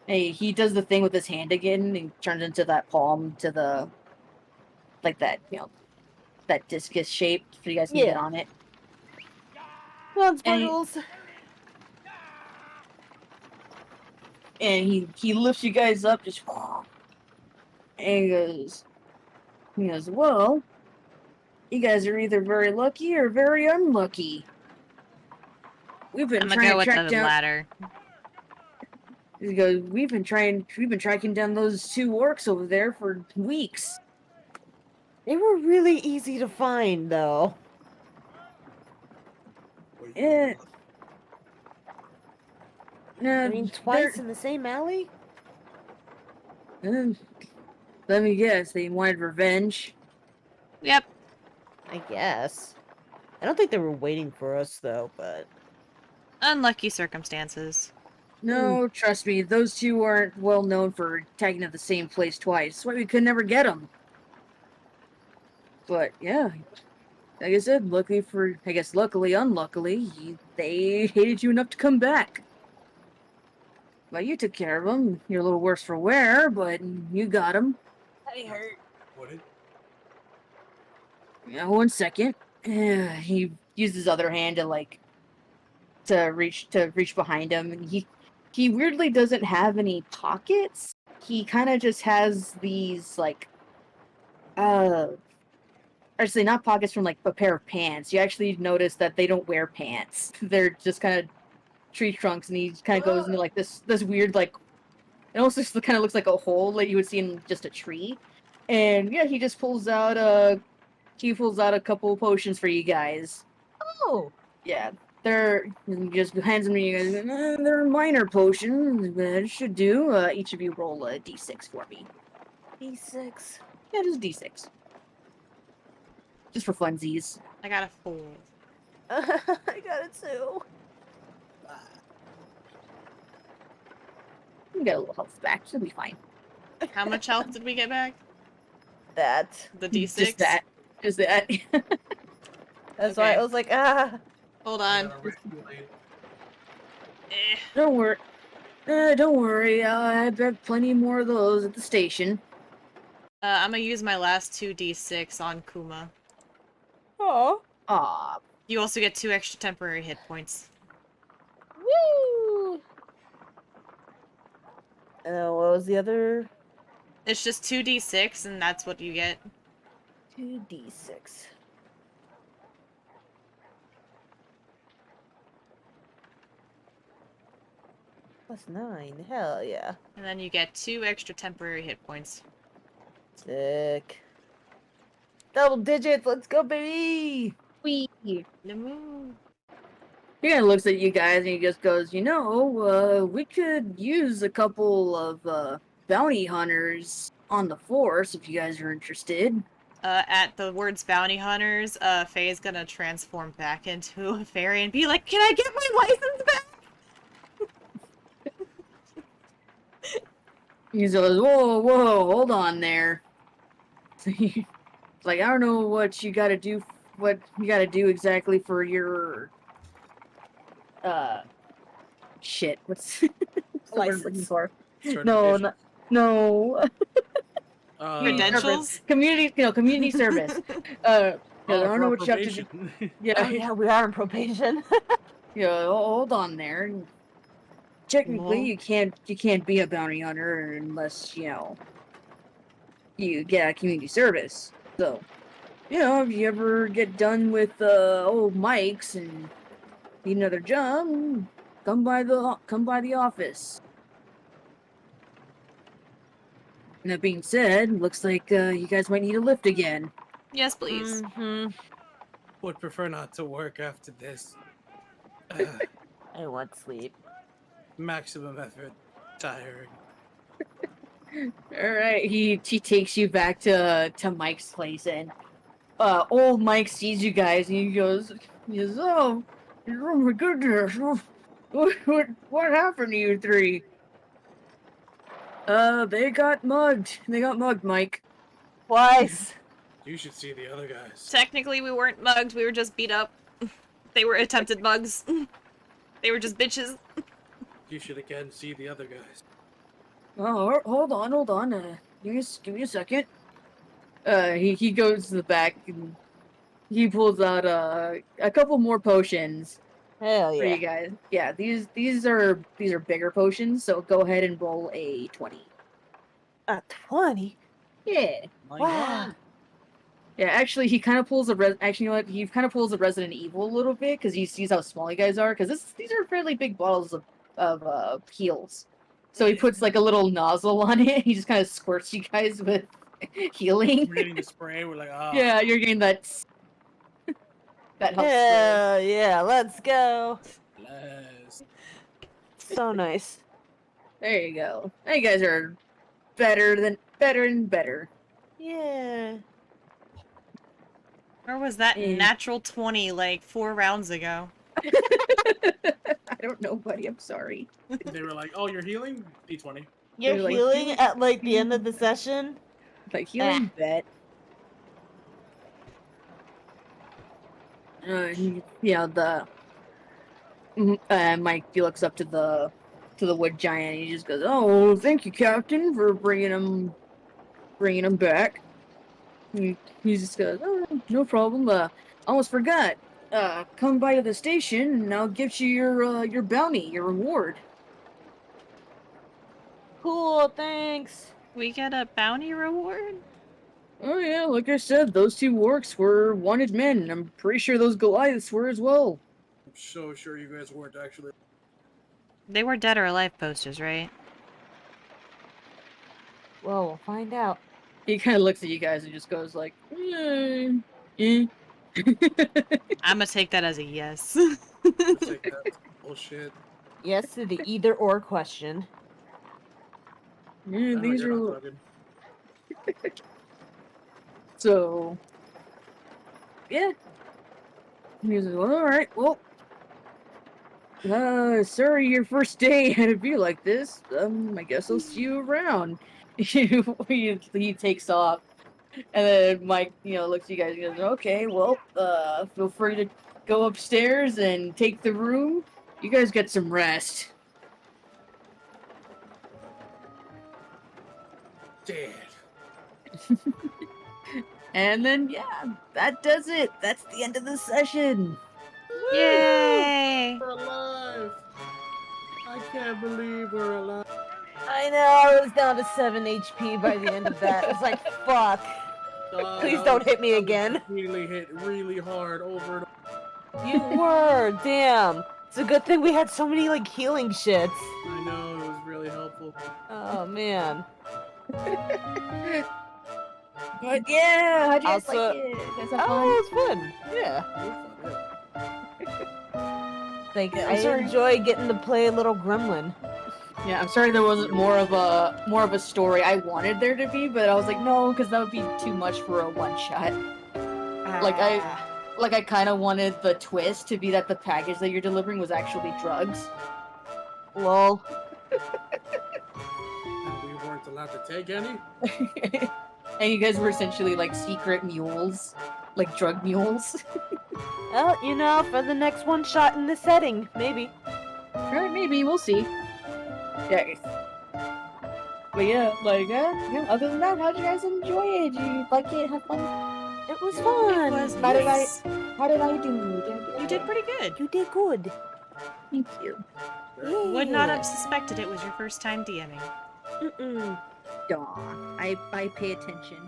Hey, he does the thing with his hand again and turns into that palm to the, like that, that discus shape so you guys can get on it. Come on, And Sparkles. And he lifts you guys up, just, and he goes, well, you guys are either very lucky or very unlucky. We've been I'm gonna trying go to with track the down. latter. He goes, we've been tracking down those two orcs over there for weeks. They were really easy to find, though. Yeah. No, I mean, twice in the same alley? let me guess, they wanted revenge. Yep. I guess. I don't think they were waiting for us, though, but... Unlucky circumstances. No, trust me, those two aren't well known for attacking at the same place twice. That's why we could never get them. But yeah, like I said, luckily, unluckily, they hated you enough to come back. Well, you took care of them. You're a little worse for wear, but you got them. I hurt. What it? Yeah, 1 second. He used his other hand to reach behind him, and he weirdly doesn't have any pockets. He kind of just has these actually not pockets from like a pair of pants. You actually notice that they don't wear pants. They're just kind of tree trunks, and he kind of goes into like this weird it almost kind of looks like a hole that you would see in just a tree. And yeah, he just pulls out a couple potions for you guys. Oh! Yeah, he just hands them to you guys. They're minor potions, but it should do. Each of you roll a d6 for me. D6. Yeah, just d6. Just for funsies. I got a 4. I got it too. You get a little health back. She'll be fine. How much health did we get back? That. The D6? Just that. Just that. That's why I was like, ah. Hold on. Don't worry. Don't worry. I bet plenty more of those at the station. I'm gonna use my last 2 D6 on Kuma. Oh. Aw. You also get 2 extra temporary hit points. Woo! What was the other? It's just 2 D6, and that's what you get. 2d6. +9. Hell yeah. And then you get 2 extra temporary hit points. Sick. Double digits. Let's go, baby. Wee. The moon. He kind of looks at you guys and he just goes, we could use a couple of bounty hunters on the force if you guys are interested. At the words bounty hunters, Faye's gonna transform back into a fairy and be like, "Can I get my license back?" He goes, whoa, hold on there. It's like, I don't know what you gotta do exactly for your, shit, what's the word I'm looking for? No. Credentials? Community service. I don't know what you have to do. Yeah, we are on probation. Hold on there. Technically, you can't be a bounty hunter unless, you get a community service. So, if you ever get done with old Mike's and Need another job? Come by the office. And that being said, looks like you guys might need a lift again. Yes, please. Mm-hmm. Would prefer not to work after this. I want sleep. Maximum effort. Tiring. All right, he takes you back to Mike's place, and old Mike sees you guys, and he goes, "Oh, oh my goodness, what happened to you three?" They got mugged. They got mugged, Mike. Twice. You should see the other guys. Technically, we weren't mugged. We were just beat up. They were attempted mugs. They were just bitches. You should again see the other guys. Oh, hold on. Give me a second. He goes to the back and he pulls out a couple more potions Hell for yeah. you guys. Yeah, these are bigger potions, so go ahead and roll a 20. A 20? Yeah. Wow. Yeah, actually, he kind of pulls actually, you know what? He kind of pulls a Resident Evil a little bit because he sees how small you guys are. Because these are fairly big bottles of heals. So he puts like a little nozzle on it. He just kind of squirts you guys with healing. We're getting the spray. We're like, ah. Yeah, you're getting that. That helps. Hell yeah, let's go. Bless. So nice. There you go. Now you guys are better and better. Yeah. Where was that Mm. natural 20 like 4 rounds ago? I don't know, buddy. I'm sorry. They were like, oh, you're healing? D20. You're They're like, healing healing- at like the end of the session? Like healing bet. Yeah, Mike, he looks up to the wood giant. And he just goes, "Oh, thank you, Captain, for bringing him back." He just goes, "Oh, no problem. Almost forgot. Come by to the station, and I'll get you your bounty, your reward." Cool, thanks. We get a bounty reward? Oh yeah, like I said, those two orcs were wanted men. And I'm pretty sure those Goliaths were as well. I'm so sure you guys weren't actually. They were dead or alive posters, right? Well, we'll find out. He kind of looks at you guys and just goes like, eh. I'm gonna take that as a yes. It's like that's bullshit. Yes to the either or question. Yeah, No, these you're are not talking. so. Yeah. He was like, "Well, all right. Well, sorry, your first day had to be like this. I guess I'll see you around." He takes off, and then Mike, looks at you guys and goes, "Okay, well, feel free to go upstairs and take the room. You guys get some rest." Dead. And then, yeah, that does it. That's the end of the session. Yay! We're alive. I can't believe we're alive. I know, I was down to 7 HP by the end of that. It's like, fuck. Please don't hit me again. Really hit really hard over and You were, damn. It's a good thing we had so many, like, healing shits. I know, it was really helpful. Oh, man. But yeah, how'd you guys Also- like it? You guys have fun? Oh, it's fun. Yeah. Like, Yeah, I I'm sorry. enjoy getting to play a little gremlin. Yeah, I'm sorry there wasn't more of a story. I wanted there to be, but I was like, no, because that would be too much for a one shot. Like, I kind of wanted the twist to be that the package that you're delivering was actually drugs. Lol. And we weren't allowed to take any? And you guys were essentially like secret mules, like drug mules. Well, you know, for the next one shot in this setting, maybe. Alright, maybe we'll see. Yeah. But yeah, like yeah. Other than that, how'd you guys enjoy it? Did you like it? Have fun? It was fun. It was How did nice. How did I do? You did pretty good. You did good. Thank you. Would not have suspected it was your first time DMing. Mm-mm. Dawn. I pay attention.